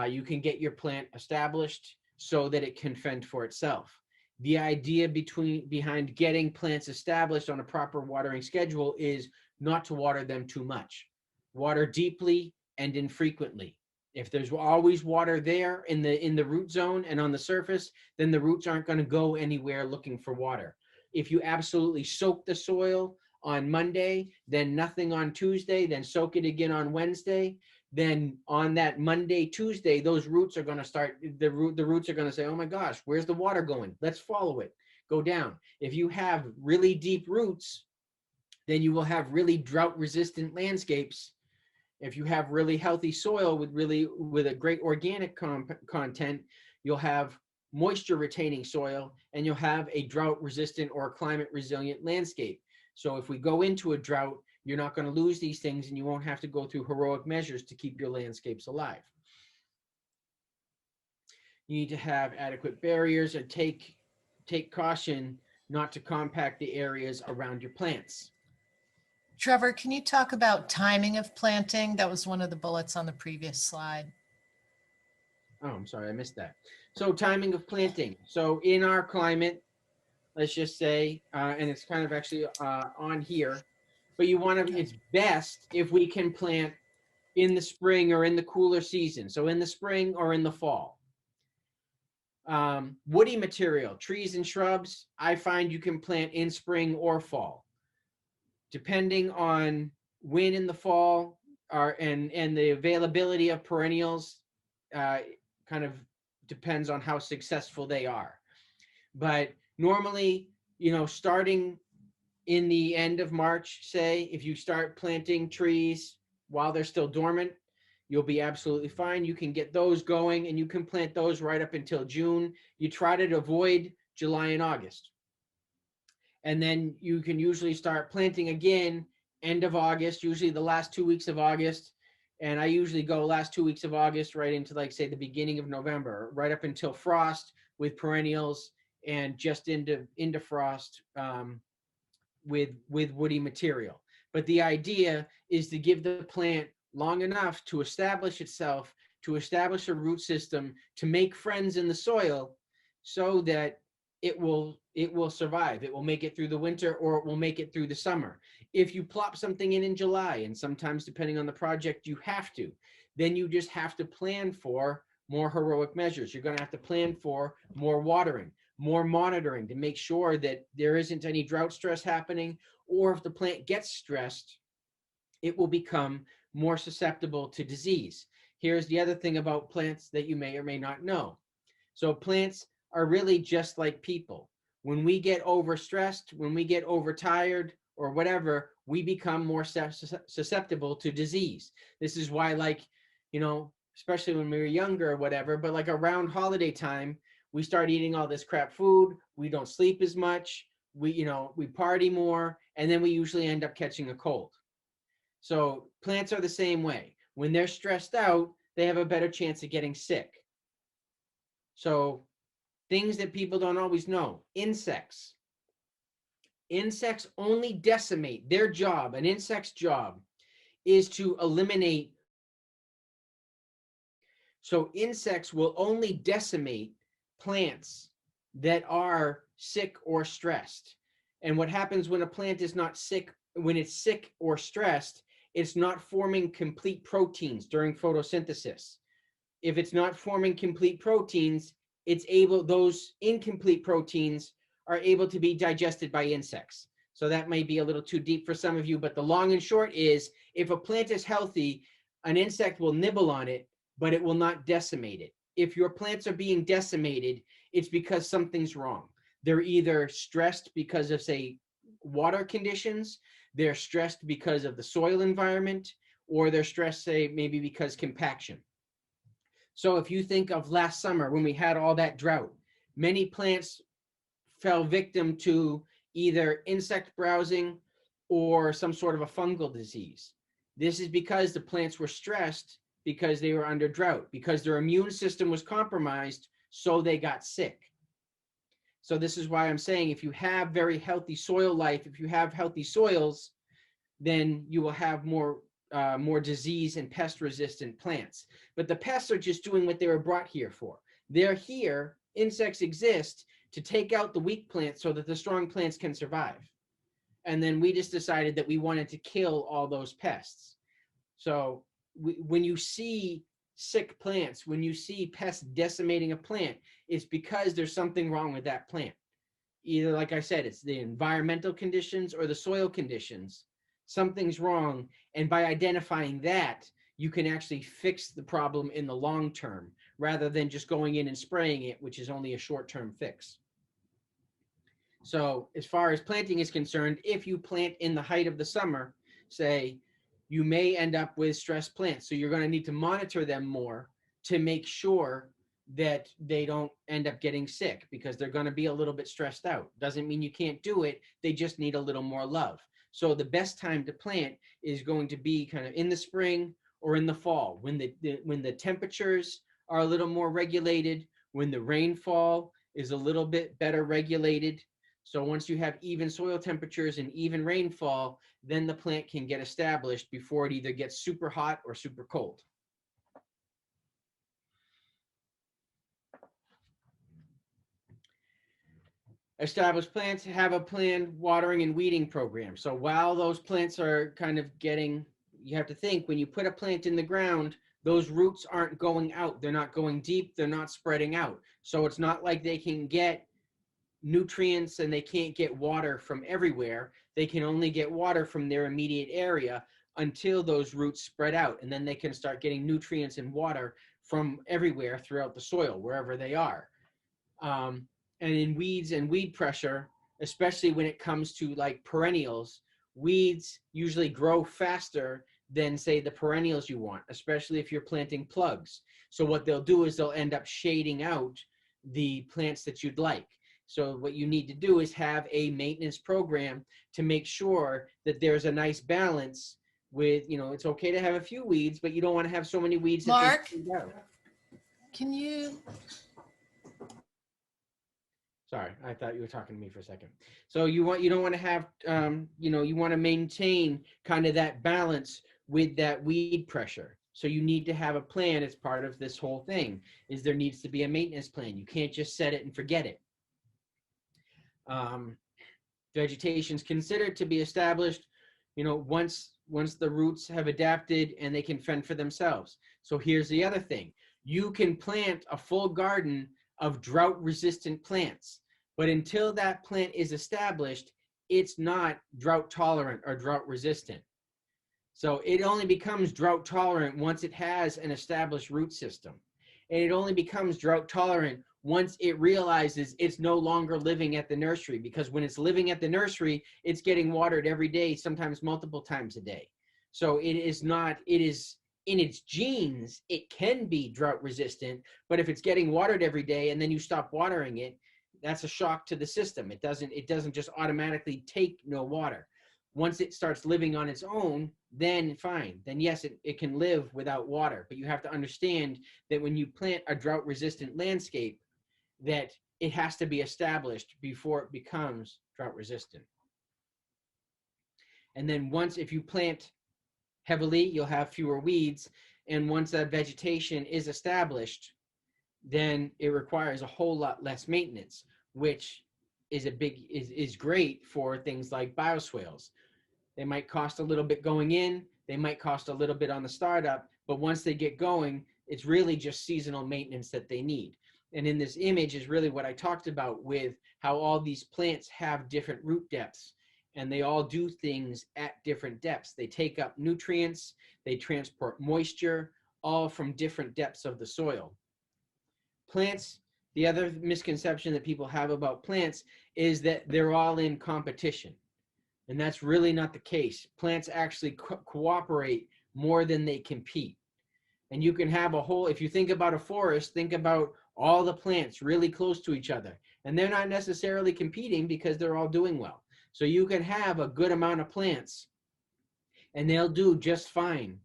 you can get your plant established so that it can fend for itself. The idea behind getting plants established on a proper watering schedule is not to water them too much. Water deeply and infrequently. If there's always water there in the root zone and on the surface, then the roots aren't going to go anywhere looking for water. If you absolutely soak the soil on Monday, then nothing on Tuesday, then soak it again on Wednesday, then on that Monday, Tuesday, those roots are going to start, the roots are going to say, oh my gosh, where's the water going? Let's follow it. Go down. If you have really deep roots, then you will have really drought resistant landscapes. If you have really healthy soil with a great organic content, you'll have moisture retaining soil, and you'll have a drought resistant or climate resilient landscape. So if we go into a drought, you're not going to lose these things, and you won't have to go through heroic measures to keep your landscapes alive. You need to have adequate barriers, and take caution not to compact the areas around your plants. Trevor, can you talk about timing of planting? That was one of the bullets on the previous slide. Oh, I'm sorry, I missed that. So timing of planting. So in our climate, let's just say, and it's kind of actually on here, but you want to, it's best if we can plant in the spring or in the cooler season. So in the spring or in the fall. Woody material, trees and shrubs, I find you can plant in spring or fall. Depending on when in the fall and the availability of perennials, kind of depends on how successful they are. But normally, starting in the end of March, say, if you start planting trees while they're still dormant, you'll be absolutely fine. You can get those going, and you can plant those right up until June. You try to avoid July and August. And then you can usually start planting again end of August, usually the last 2 weeks of August. And I usually go last 2 weeks of August right into, like, say, the beginning of November, right up until frost with perennials, and just into frost with woody material. But the idea is to give the plant long enough to establish itself, to establish a root system, to make friends in the soil, so that it will survive. It will make it through the winter, or it will make it through the summer. If you plop something in July, and sometimes depending on the project you have to, then you just have to plan for more heroic measures. You're going to have to plan for more watering, more monitoring, to make sure that there isn't any drought stress happening, or if the plant gets stressed, it will become more susceptible to disease. Here's the other thing about plants that you may or may not know. So plants are really just like people. When we get overstressed, when we get overtired or whatever, we become more susceptible to disease. This is why, like, especially when we were younger or whatever, but like around holiday time, we start eating all this crap food. We don't sleep as much. We party more, and then we usually end up catching a cold. So plants are the same way. When they're stressed out, they have a better chance of getting sick. So things that people don't always know: insects. Insects only decimate, their job, an insect's job is to eliminate. So insects will only decimate plants that are sick or stressed. And what happens when a plant is not sick, when it's sick or stressed, it's not forming complete proteins during photosynthesis. If it's not forming complete proteins, those incomplete proteins are able to be digested by insects. So that may be a little too deep for some of you, but the long and short is, if a plant is healthy, an insect will nibble on it, but it will not decimate it. If your plants are being decimated, it's because something's wrong. They're either stressed because of, say, water conditions, they're stressed because of the soil environment, or they're stressed, say, maybe because compaction. So if you think of last summer when we had all that drought, many plants fell victim to either insect browsing or some sort of a fungal disease. This is because the plants were stressed, because they were under drought, because their immune system was compromised, so they got sick. So this is why I'm saying, if you have very healthy soil life, if you have healthy soils, then you will have more disease and pest resistant plants. But the pests are just doing what they were brought here for. They're here, insects exist to take out the weak plants so that the strong plants can survive. And then we just decided that we wanted to kill all those pests. So when you see sick plants, when you see pests decimating a plant, it's because there's something wrong with that plant. Either, like I said, it's the environmental conditions or the soil conditions. Something's wrong. And by identifying that, you can actually fix the problem in the long term, rather than just going in and spraying it, which is only a short-term fix. So as far as planting is concerned, if you plant in the height of the summer, say you may end up with stressed plants. So you're going to need to monitor them more to make sure that they don't end up getting sick, because they're going to be a little bit stressed out. Doesn't mean you can't do it. They just need a little more love. So the best time to plant is going to be kind of in the spring or in the fall, when the temperatures are a little more regulated, when the rainfall is a little bit better regulated. So once you have even soil temperatures and even rainfall, then the plant can get established before it either gets super hot or super cold. Established plants have a planned watering and weeding program. So while those plants are kind of getting, you have to think, when you put a plant in the ground, those roots aren't going out. They're not going deep. They're not spreading out. So it's not like they can get nutrients and they can't get water from everywhere. They can only get water from their immediate area until those roots spread out. And then they can start getting nutrients and water from everywhere throughout the soil, wherever they are. And in weeds and weed pressure, especially when it comes to like perennials, weeds usually grow faster than, say, the perennials you want, especially if you're planting plugs. So what they'll do is they'll end up shading out the plants that you'd like. So what you need to do is have a maintenance program to make sure that there's a nice balance with, you know, it's okay to have a few weeds, but you don't want to have so many weeds. Mark, that they out. can you? Sorry, I thought you were talking to me for a second. So you don't want to have, you know, you want to maintain kind of that balance with that weed pressure. So you need to have a plan as part of this whole thing. Is there needs to be a maintenance plan. You can't just set it and forget it. Vegetation is considered to be established, you know, once the roots have adapted and they can fend for themselves. So here's the other thing. You can plant a full garden of drought-resistant plants, but until that plant is established, it's not drought-tolerant or drought-resistant. So it only becomes drought-tolerant once it has an established root system. And it only becomes drought-tolerant once it realizes it's no longer living at the nursery, because when it's living at the nursery, it's getting watered every day, sometimes multiple times a day. So it is in its genes, it can be drought resistant, but if it's getting watered every day and then you stop watering it, that's a shock to the system. It doesn't just automatically take no water. Once it starts living on its own, then fine. Then yes, it can live without water. But you have to understand that when you plant a drought resistant landscape, that it has to be established before it becomes drought resistant. And then if you plant heavily, you'll have fewer weeds. And once that vegetation is established, then it requires a whole lot less maintenance, which is great for things like bioswales. They might cost a little bit going in, they might cost a little bit on the startup, but once they get going, it's really just seasonal maintenance that they need. And in this image is really what I talked about with how all these plants have different root depths. And they all do things at different depths. They take up nutrients, they transport moisture, all from different depths of the soil. Plants, the other misconception that people have about plants is that they're all in competition. And that's really not the case. Plants actually cooperate more than they compete. And you can have if you think about a forest, think about all the plants really close to each other. And they're not necessarily competing because they're all doing well. So you can have a good amount of plants and they'll do just fine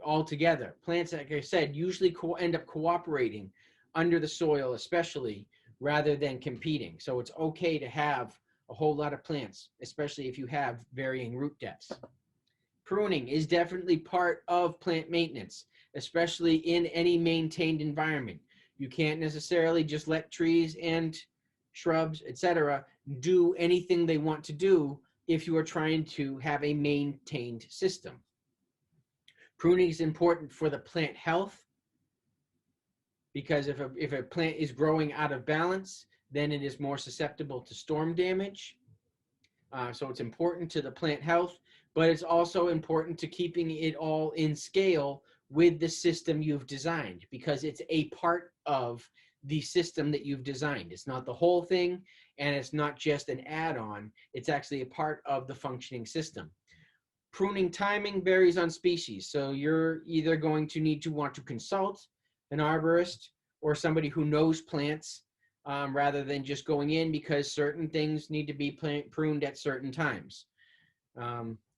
all together. Plants, like I said, usually end up cooperating under the soil, especially, rather than competing. So it's okay to have a whole lot of plants, especially if you have varying root depths. Pruning is definitely part of plant maintenance, especially in any maintained environment. You can't necessarily just let trees and shrubs, etc., do anything they want to do if you are trying to have a maintained system. Pruning is important for the plant health, because if a plant is growing out of balance, then it is more susceptible to storm damage. So it's important to the plant health, but it's also important to keeping it all in scale with the system you've designed, because it's a part of the system that you've designed. It's not the whole thing, and it's not just an add-on. It's actually a part of the functioning system. Pruning timing varies on species. So you're either going to need to want to consult an arborist or somebody who knows plants rather than just going in, because certain things need to be pruned at certain times.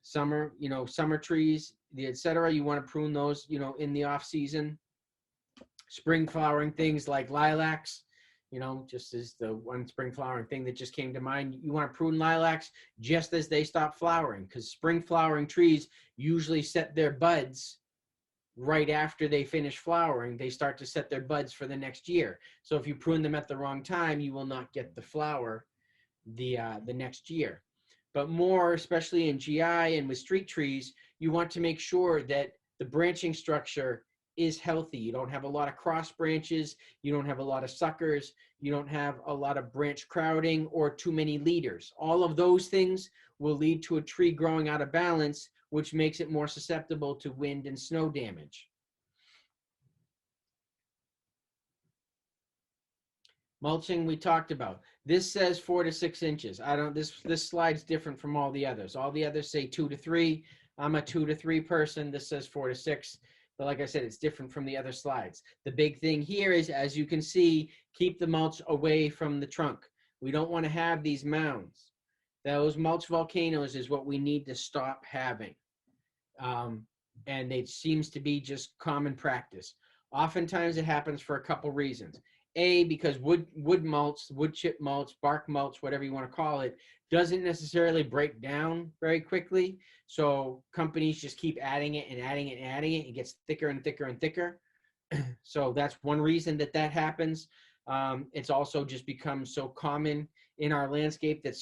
Summer, summer trees, etc. You want to prune those, in the off season. Spring flowering things like lilacs, just as the one spring flowering thing that just came to mind. You want to prune lilacs just as they stop flowering, because spring flowering trees usually set their buds right after they finish flowering. They start to set their buds for the next year. So if you prune them at the wrong time, you will not get the flower the next year. But more, especially in GI and with street trees, you want to make sure that the branching structure is healthy. You don't have a lot of cross branches. You don't have a lot of suckers. You don't have a lot of branch crowding or too many leaders. All of those things will lead to a tree growing out of balance, which makes it more susceptible to wind and snow damage. Mulching we talked about. This says 4 to 6 inches. This slide's different from all the others. All the others say 2 to 3. I'm a 2 to 3 person. This says 4 to 6. But like I said, it's different from the other slides. The big thing here is, as you can see, keep the mulch away from the trunk. We don't want to have these mounds. Those mulch volcanoes is what we need to stop having. And it seems to be just common practice. Oftentimes it happens for a couple reasons. A, because wood mulch, wood chip mulch, bark mulch, whatever you want to call it, doesn't necessarily break down very quickly. So companies just keep adding it and adding it and adding it. It gets thicker and thicker and thicker. So that's one reason that happens. It's also just become so common in our landscape that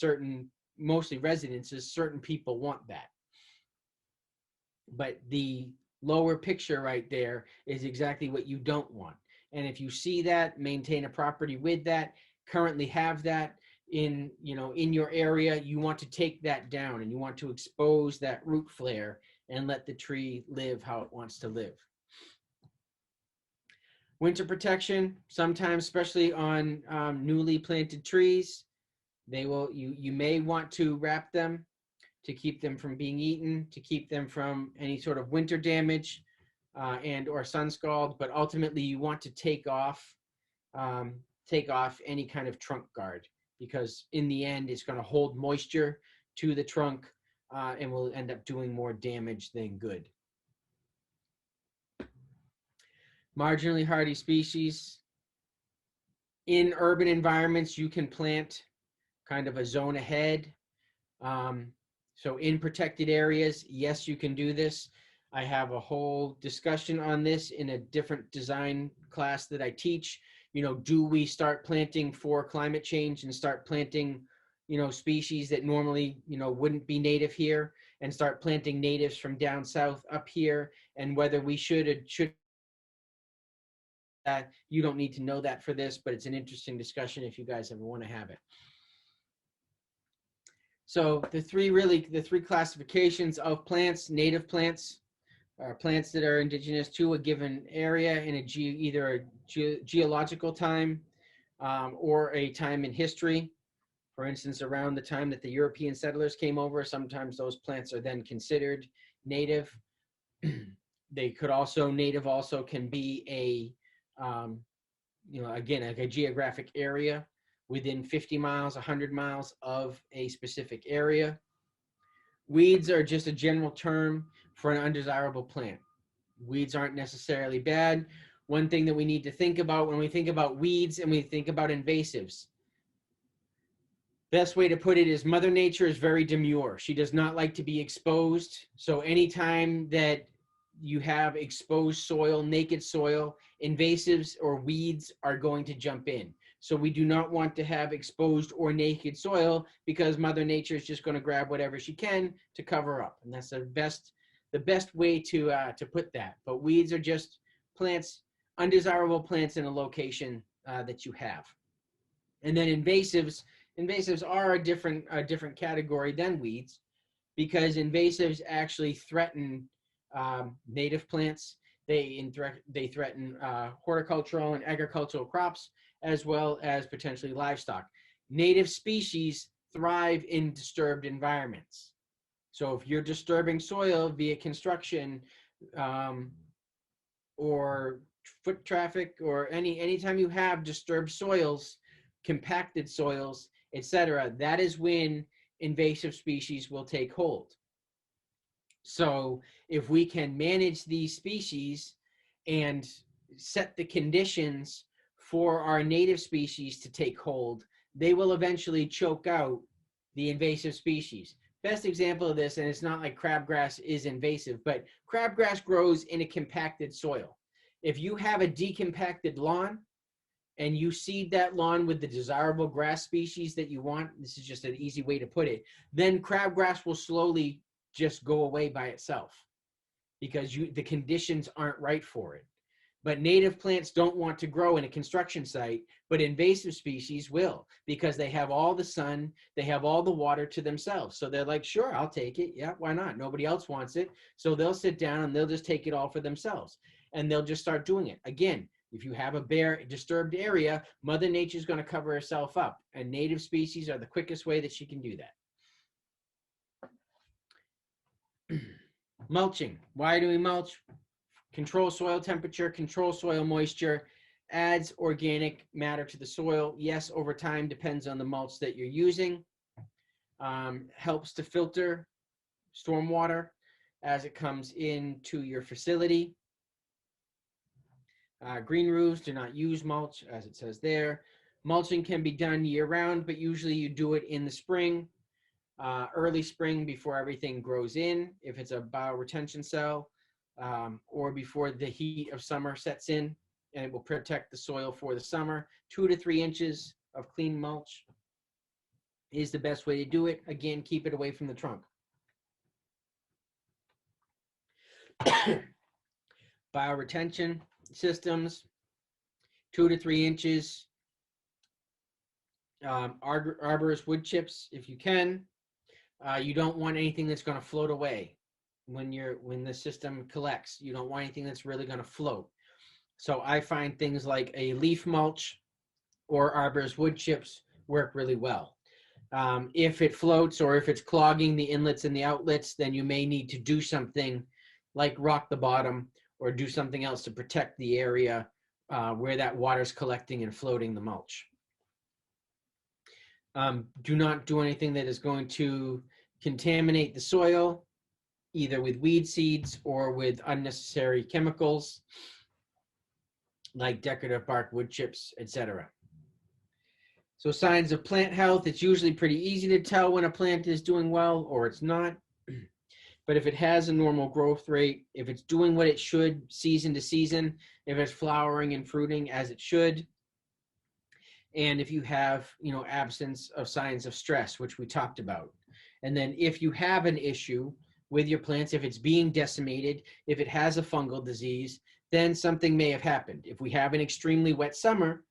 mostly residences, certain people want that. But the lower picture right there is exactly what you don't want. And if you see that, maintain a property with that, currently have that in your area, you want to take that down and you want to expose that root flare and let the tree live how it wants to live. Winter protection, sometimes, especially on newly planted trees, you may want to wrap them to keep them from being eaten, to keep them from any sort of winter damage and or sun scald, but ultimately you want to take off any kind of trunk guard, because in the end it's going to hold moisture to the trunk and will end up doing more damage than good. Marginally hardy species. In urban environments, you can plant kind of a zone ahead. So in protected areas, yes, you can do this. I have a whole discussion on this in a different design class that I teach. Do we start planting for climate change and start planting, species that normally, wouldn't be native here, and start planting natives from down south up here, and whether we should you don't need to know that for this, but it's an interesting discussion if you guys ever want to have it. So the three classifications of plants: native plants are plants that are indigenous to a given area in either a geological time or a time in history. For instance, around the time that the European settlers came over, sometimes those plants are then considered native. They could also, native also can be a, again, like a geographic area within 50 miles, 100 miles of a specific area. Weeds are just a general term for an undesirable plant. Weeds aren't necessarily bad. One thing that we need to think about when we think about weeds and we think about invasives, best way to put it is Mother Nature is very demure. She does not like to be exposed. So anytime that you have exposed soil, naked soil, invasives or weeds are going to jump in. So we do not want to have exposed or naked soil, because Mother Nature is just going to grab whatever she can to cover up. And that's the best way to put that. But weeds are just plants, undesirable plants in a location that you have. And then invasives are a different category than weeds, because invasives actually threaten native plants. They threaten horticultural and agricultural crops, as well as potentially livestock. Native species thrive in disturbed environments. So if you're disturbing soil via construction, or foot traffic, or anytime you have disturbed soils, compacted soils, etc., that is when invasive species will take hold. So if we can manage these species and set the conditions for our native species to take hold, they will eventually choke out the invasive species. Best example of this, and it's not like crabgrass is invasive, but crabgrass grows in a compacted soil. If you have a decompacted lawn and you seed that lawn with the desirable grass species that you want, this is just an easy way to put it, then crabgrass will slowly just go away by itself because the conditions aren't right for it. But native plants don't want to grow in a construction site, but invasive species will, because they have all the sun, they have all the water to themselves. So they're like, sure, I'll take it. Yeah, why not? Nobody else wants it. So they'll sit down and they'll just take it all for themselves. And they'll just start doing it. Again, if you have a bare, disturbed area, Mother Nature's going to cover herself up. And native species are the quickest way that she can do that. Mulching. Why do we mulch? Control soil temperature, control soil moisture, adds organic matter to the soil. Yes, over time, depends on the mulch that you're using. Helps to filter stormwater as it comes into your facility. Green roofs do not use mulch, as it says there. Mulching can be done year-round, but usually you do it in the spring, early spring before everything grows in, if it's a bioretention cell. Or before the heat of summer sets in, and it will protect the soil for the summer. 2 to 3 inches of clean mulch is the best way to do it. Again, keep it away from the trunk. Bioretention systems, 2 to 3 inches. Arborist wood chips, if you can. You don't want anything that's going to float away. When the system collects, you don't want anything that's really going to float. So I find things like a leaf mulch or arborist wood chips work really well. If it floats or if it's clogging the inlets and the outlets, then you may need to do something like rock the bottom or do something else to protect the area where that water's collecting and floating the mulch. Do not do anything that is going to contaminate the soil, either with weed seeds or with unnecessary chemicals like decorative bark wood chips, etc. So signs of plant health, it's usually pretty easy to tell when a plant is doing well or it's not. But if it has a normal growth rate, if it's doing what it should season to season, if it's flowering and fruiting as it should, and if you have, absence of signs of stress, which we talked about. And then if you have an issue with your plants, if it's being decimated, if it has a fungal disease, then something may have happened. If we have an extremely wet summer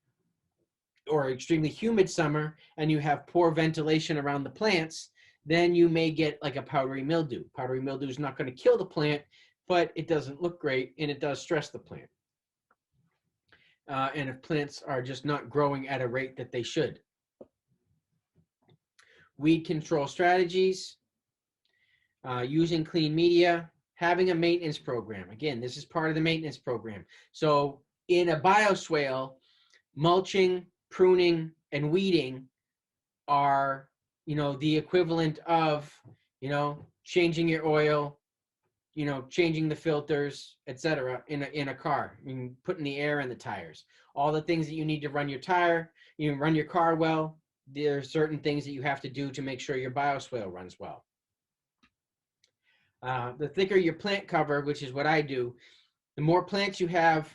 or extremely humid summer and you have poor ventilation around the plants, then you may get like a powdery mildew. Powdery mildew is not going to kill the plant, but it doesn't look great and it does stress the plant. And if plants are just not growing at a rate that they should. Weed control strategies. Using clean media, having a maintenance program. Again, this is part of the maintenance program. So in a bioswale, mulching, pruning, and weeding are, the equivalent of, changing your oil, changing the filters, etc. in a car. Putting the air in the tires. All the things that you need to run your run your car well. There are certain things that you have to do to make sure your bioswale runs well. The thicker your plant cover, which is what I do, the more plants you have,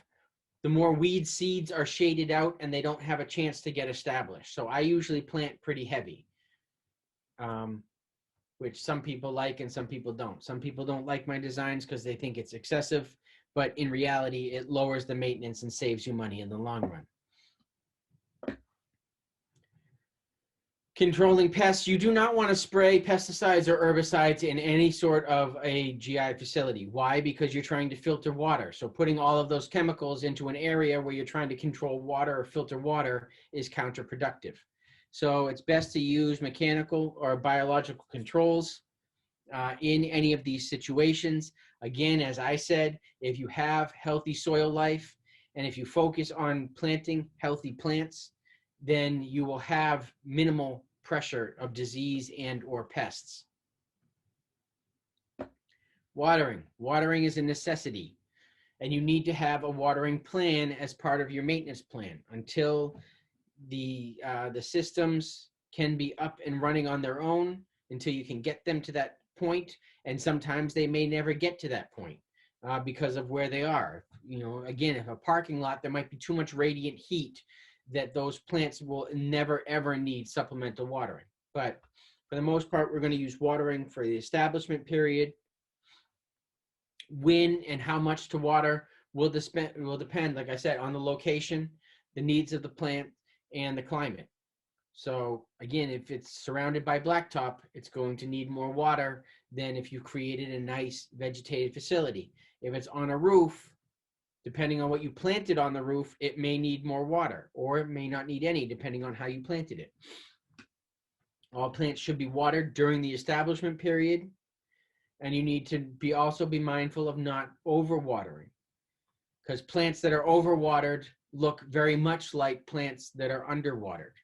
the more weed seeds are shaded out and they don't have a chance to get established. So I usually plant pretty heavy, which some people like and some people don't. Some people don't like my designs because they think it's excessive, but in reality, it lowers the maintenance and saves you money in the long run. Controlling pests, you do not want to spray pesticides or herbicides in any sort of a GI facility. Why? Because you're trying to filter water. So putting all of those chemicals into an area where you're trying to control water or filter water is counterproductive. So it's best to use mechanical or biological controls. in any of these situations. Again, as I said, if you have healthy soil life and if you focus on planting healthy plants, then you will have minimal pressure of disease and or pests. Watering. Watering is a necessity, and you need to have a watering plan as part of your maintenance plan until the systems can be up and running on their own, until you can get them to that point. And sometimes they may never get to that point because of where they are. You know, again, if a parking lot, there might be too much radiant heat that those plants will never ever need supplemental watering. But for the most part, we're going to use watering for the establishment period. When and how much to water will depend, like I said, on the location, the needs of the plant, and the climate. So again, if it's surrounded by blacktop, it's going to need more water than if you created a nice vegetated facility. If it's on a roof, depending on what you planted on the roof, it may need more water, or it may not need any, depending on how you planted it. All plants should be watered during the establishment period, and you need to also be mindful of not overwatering, because plants that are overwatered look very much like plants that are underwatered.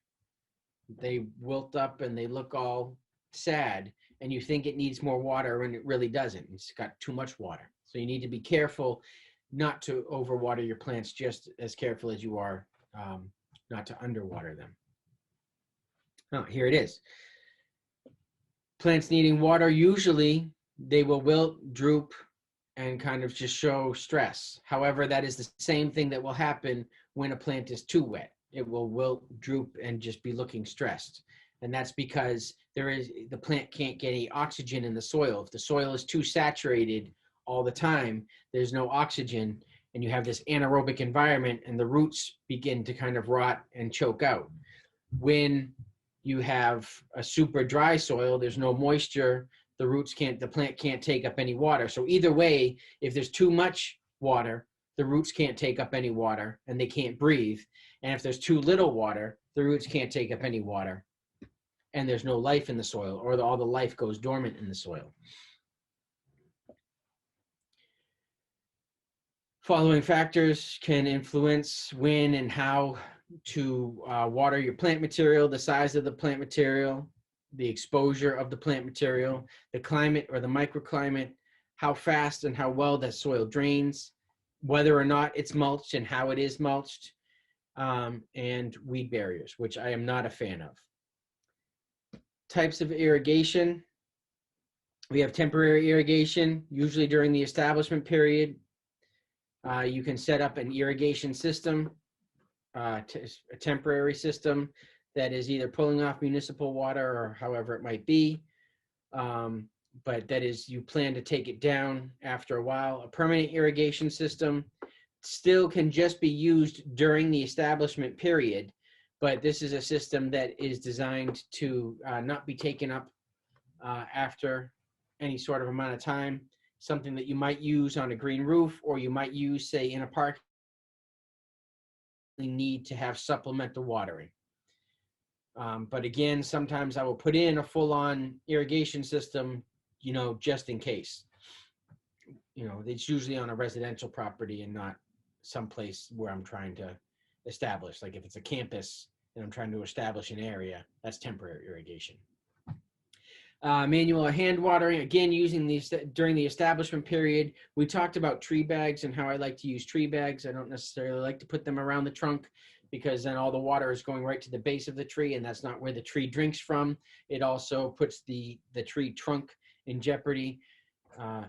They wilt up and they look all sad, and you think it needs more water when it really doesn't. It's got too much water. So you need to be careful not to overwater your plants, just as careful as you are not to underwater them. Oh, here it is. Plants needing water, usually they will wilt, droop, and kind of just show stress. However, that is the same thing that will happen when a plant is too wet. It will wilt, droop, and just be looking stressed. And that's because the plant can't get any oxygen in the soil. If the soil is too saturated all the time, there's no oxygen, and you have this anaerobic environment, and the roots begin to kind of rot and choke out. When you have a super dry soil, there's no moisture, the plant can't take up any water. So either way, if there's too much water, the roots can't take up any water and they can't breathe. And if there's too little water, the roots can't take up any water and there's no life in the soil, or all the life goes dormant in the soil. Following factors can influence when and how to water your plant material: the size of the plant material, the exposure of the plant material, the climate or the microclimate, how fast and how well that soil drains, whether or not it's mulched and how it is mulched, and weed barriers, which I am not a fan of. Types of irrigation. We have temporary irrigation, usually during the establishment period. You can set up an irrigation system, a temporary system that is either pulling off municipal water or however it might be. But that is, you plan to take it down after a while. A permanent irrigation system still can just be used during the establishment period, but this is a system that is designed to not be taken up after any sort of amount of time. Something that you might use on a green roof, or you might use, say, in a park. Need to have supplemental watering. But again, sometimes I will put in a full-on irrigation system, you know, just in case. You know, it's usually on a residential property and not someplace where I'm trying to establish. Like if it's a campus and I'm trying to establish an area, that's temporary irrigation. Manual or hand watering, again, using these during the establishment period. We talked about tree bags and how I like to use tree bags. I don't necessarily like to put them around the trunk, because then all the water is going right to the base of the tree, and that's not where the tree drinks from. It also puts the tree trunk in jeopardy.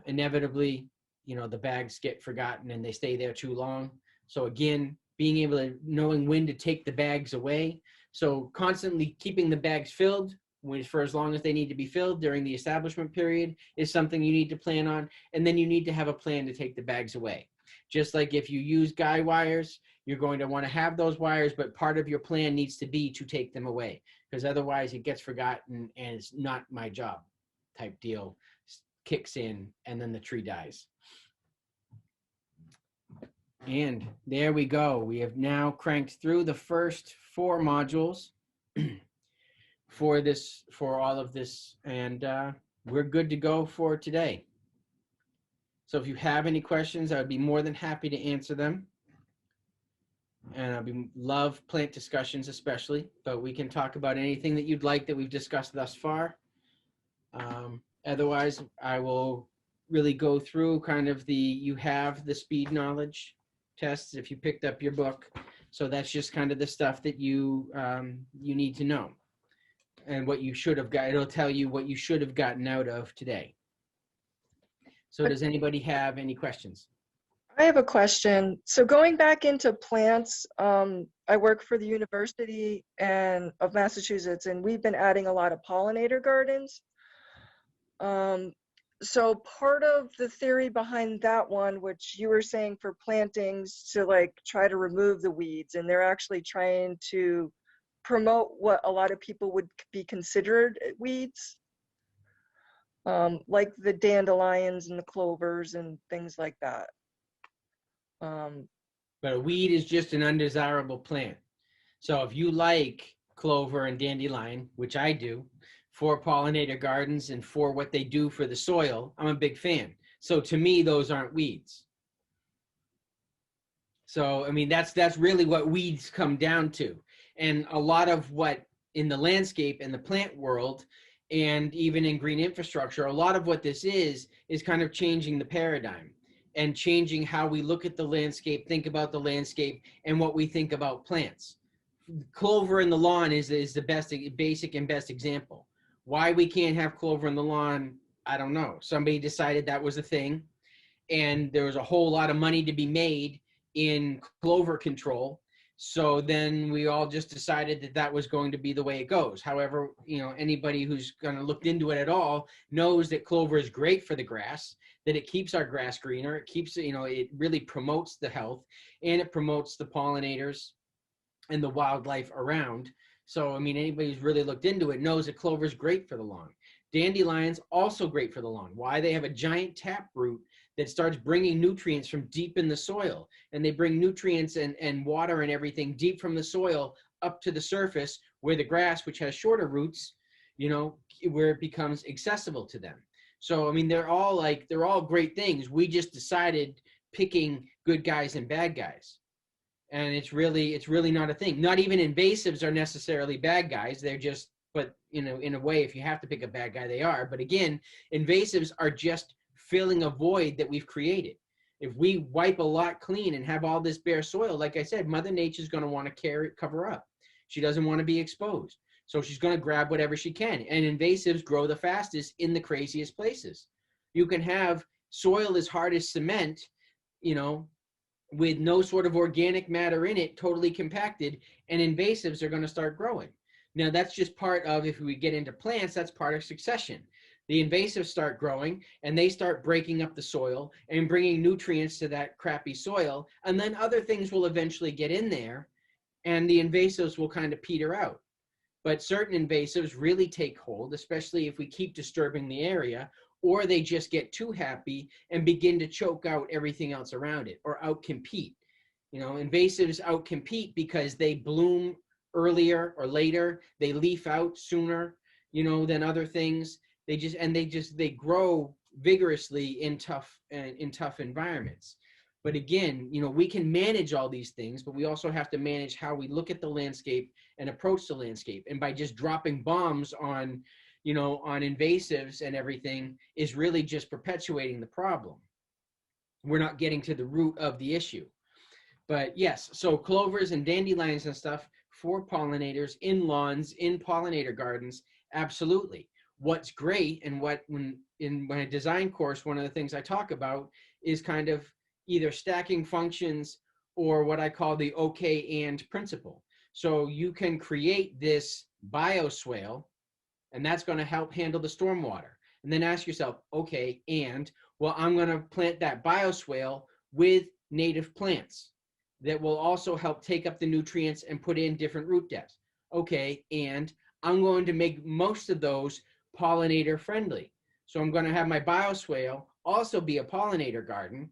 Inevitably, you know, the bags get forgotten and they stay there too long. So again, being able to knowing when to take the bags away. So constantly keeping the bags filled for as long as they need to be filled during the establishment period is something you need to plan on. And then you need to have a plan to take the bags away. Just like if you use guy wires, you're going to want to have those wires, but part of your plan needs to be to take them away, because otherwise it gets forgotten and it's not my job type deal kicks in, and then the tree dies. And there we go. We have now cranked through the first 4 modules for all of this. And we're good to go for today. So if you have any questions, I would be more than happy to answer them. And love plant discussions especially, but we can talk about anything that you'd like that we've discussed thus far. Otherwise, I will really go through kind of you have the speed knowledge tests if you picked up your book. So that's just kind of the stuff that you need to know and what you should have got. It'll tell you what you should have gotten out of today. So does anybody have any questions? I have a question. So going back into plants, I work for the University of Massachusetts, and we've been adding a lot of pollinator gardens. So part of the theory behind that one, which you were saying for plantings to like try to remove the weeds, and they're actually trying to promote what a lot of people would be considered weeds, like the dandelions and the clovers and things like that. But a weed is just an undesirable plant. So if you like clover and dandelion, which I do, for pollinator gardens and for what they do for the soil, I'm a big fan. So to me, those aren't weeds. So, I mean, that's really what weeds come down to. And a lot of what in the landscape and the plant world, and even in green infrastructure, a lot of what this is kind of changing the paradigm and changing how we look at the landscape, think about the landscape, and what we think about plants. Clover in the lawn is the best, basic and best example. Why we can't have clover in the lawn, I don't know. Somebody decided that was a thing, and there was a whole lot of money to be made in clover control. So then we all just decided that that was going to be the way it goes. However, anybody who's kind of looked into it at all knows that clover is great for the grass, that it keeps our grass greener. It keeps, it really promotes the health, and it promotes the pollinators and the wildlife around. So, I mean, anybody who's really looked into it knows that clover is great for the lawn. Dandelions also great for the lawn. Why? They have a giant taproot that starts bringing nutrients from deep in the soil, and they bring nutrients and water and everything deep from the soil up to the surface, where the grass, which has shorter roots, where it becomes accessible to them. So, I mean, they're all great things. We just decided picking good guys and bad guys. And it's really not a thing. Not even invasives are necessarily bad guys. They're just, but in a way, if you have to pick a bad guy, they are. But again, invasives are just filling a void that we've created. If we wipe a lot clean and have all this bare soil, like I said, Mother Nature's going to want to cover up. She doesn't want to be exposed. So she's going to grab whatever she can. And invasives grow the fastest in the craziest places. You can have soil as hard as cement, with no sort of organic matter in it, totally compacted, and invasives are going to start growing. Now, that's just part of, if we get into plants, that's part of succession. The invasives start growing, and they start breaking up the soil and bringing nutrients to that crappy soil, and then other things will eventually get in there, and the invasives will kind of peter out. But certain invasives really take hold, especially if we keep disturbing the area, or they just get too happy and begin to choke out everything else around it, or outcompete. Invasives outcompete because they bloom earlier or later, they leaf out sooner, than other things. They grow vigorously in tough environments. But again, we can manage all these things, but we also have to manage how we look at the landscape and approach the landscape. And by just dropping bombs on invasives and everything is really just perpetuating the problem. We're not getting to the root of the issue. But yes, so clovers and dandelions and stuff for pollinators in lawns, in pollinator gardens, absolutely. What's great, and in my design course, one of the things I talk about is kind of either stacking functions or what I call the okay and principle. So you can create this bioswale, and that's going to help handle the stormwater. And then ask yourself, okay, I'm going to plant that bioswale with native plants that will also help take up the nutrients and put in different root depths. Okay, and I'm going to make most of those pollinator friendly. So I'm going to have my bioswale also be a pollinator garden.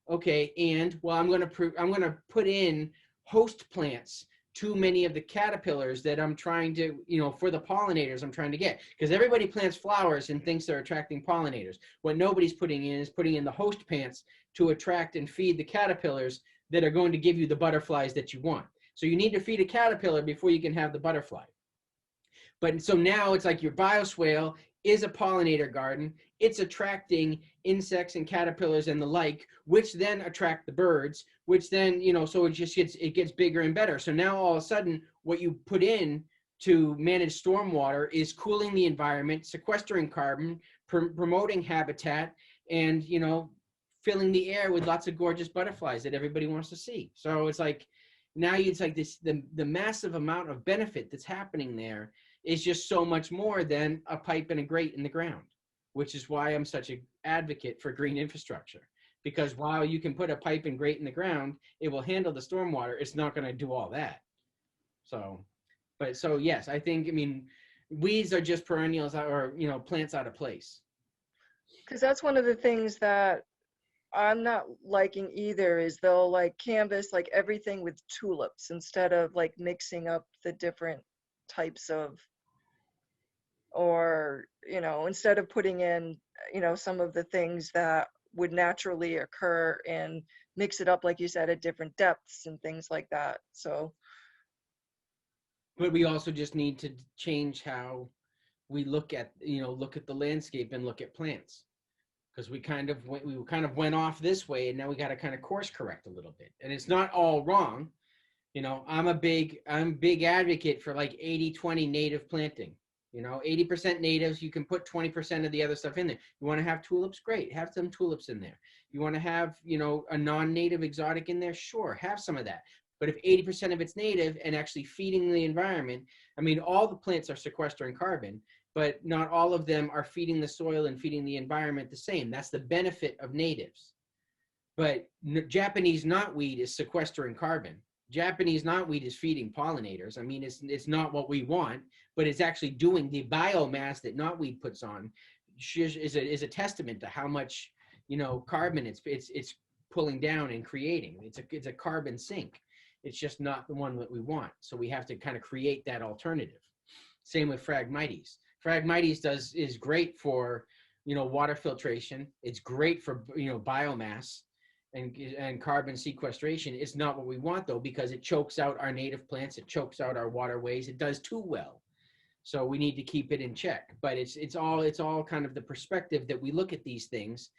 Okay, and I'm going to put in host plants too many of the caterpillars that I'm trying to, for the pollinators I'm trying to get. Because everybody plants flowers and thinks they're attracting pollinators. What nobody's putting in is putting in the host plants to attract and feed the caterpillars that are going to give you the butterflies that you want. So you need to feed a caterpillar before you can have the butterfly. But so now it's like your bioswale is a pollinator garden. It's attracting insects and caterpillars and the like, which then attract the birds, which then, so it gets bigger and better. So now all of a sudden what you put in to manage stormwater is cooling the environment, sequestering carbon, promoting habitat, and, filling the air with lots of gorgeous butterflies that everybody wants to see. So it's like, now it's like this, the massive amount of benefit that's happening there is just so much more than a pipe and a grate in the ground, which is why I'm such an advocate for green infrastructure. Because while you can put a pipe and grate in the ground, it will handle the stormwater. It's not going to do all that. So yes, I mean, weeds are just perennials or, plants out of place. Because that's one of the things that I'm not liking either, is they'll like canvas like everything with tulips instead of like mixing up the different types of, or instead of putting in some of the things that would naturally occur, and mix it up like you said at different depths and things like that. So but we also just need to change how we look at the landscape and look at plants, because we kind of went off this way, and now we got to kind of course correct a little bit. And it's not all wrong. I'm a big advocate for like 80-20 native planting. 80% natives, you can put 20% of the other stuff in there. You want to have tulips? Great. Have some tulips in there. You want to have, a non-native exotic in there? Sure. Have some of that. But if 80% of it's native and actually feeding the environment, I mean, all the plants are sequestering carbon, but not all of them are feeding the soil and feeding the environment the same. That's the benefit of natives. But Japanese knotweed is sequestering carbon. Japanese knotweed is feeding pollinators. I mean, it's not what we want, but it's actually doing the biomass that knotweed puts on is a testament to how much, carbon it's pulling down and creating. It's a carbon sink. It's just not the one that we want. So we have to kind of create that alternative. Same with Phragmites. Phragmites is great for, water filtration. It's great for, biomass and carbon sequestration. It's not what we want though, because it chokes out our native plants. It chokes out our waterways. It does too well. So we need to keep it in check. But it's all kind of the perspective that we look at these things.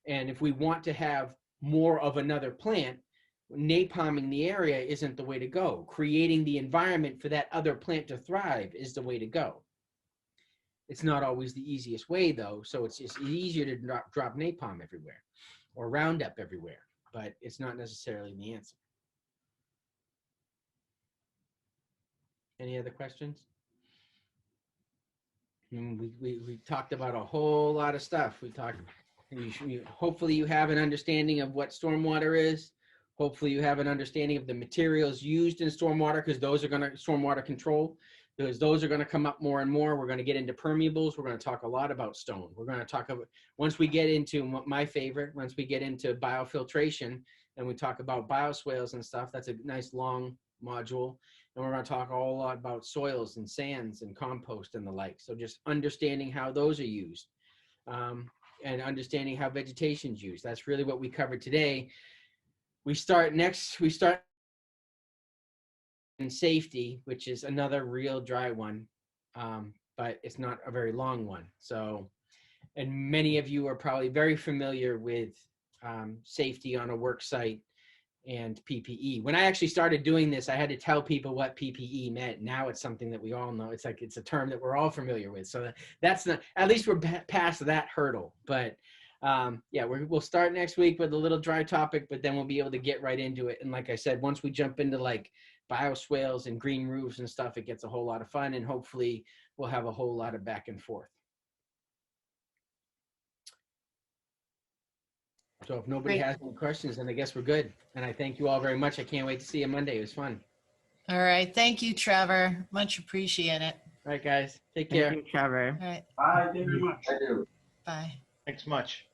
And if we want to have more of another plant, napalming the area isn't the way to go. Creating the environment for that other plant to thrive is the way to go. It's not always the easiest way though. So it's easier to drop napalm everywhere or Roundup everywhere, but it's not necessarily the answer. Any other questions? We talked about a whole lot of stuff. Hopefully you have an understanding of what stormwater is. Hopefully you have an understanding of the materials used in stormwater, because those are going to stormwater control. Because those are going to come up more and more. We're going to get into permeables. We're going to talk a lot about stone. We're going to talk about, once we get into my favorite, once we get into biofiltration and we talk about bioswales and stuff, that's a nice long module. And we're going to talk a whole lot about soils and sands and compost and the like. So just understanding how those are used, and understanding how vegetation's used. That's really what we covered today. We start in safety, which is another real dry one, but it's not a very long one. So, and many of you are probably very familiar with safety on a work site and PPE. When I actually started doing this, I had to tell people what PPE meant. Now it's something that we all know. It's like, it's a term that we're all familiar with. So that's not, at least we're past that hurdle. But yeah, we'll start next week with a little dry topic, but then we'll be able to get right into it. And like I said, once we jump into like bioswales and green roofs and stuff, it gets a whole lot of fun, and hopefully we'll have a whole lot of back and forth. So if nobody has any questions, then I guess we're good. And I thank you all very much. I can't wait to see you Monday. It was fun. All right. Thank you, Trevor. Much appreciate it. All right, guys. Take care. Thank you, Trevor. All right. Bye. Thank you much. Bye. Thanks much.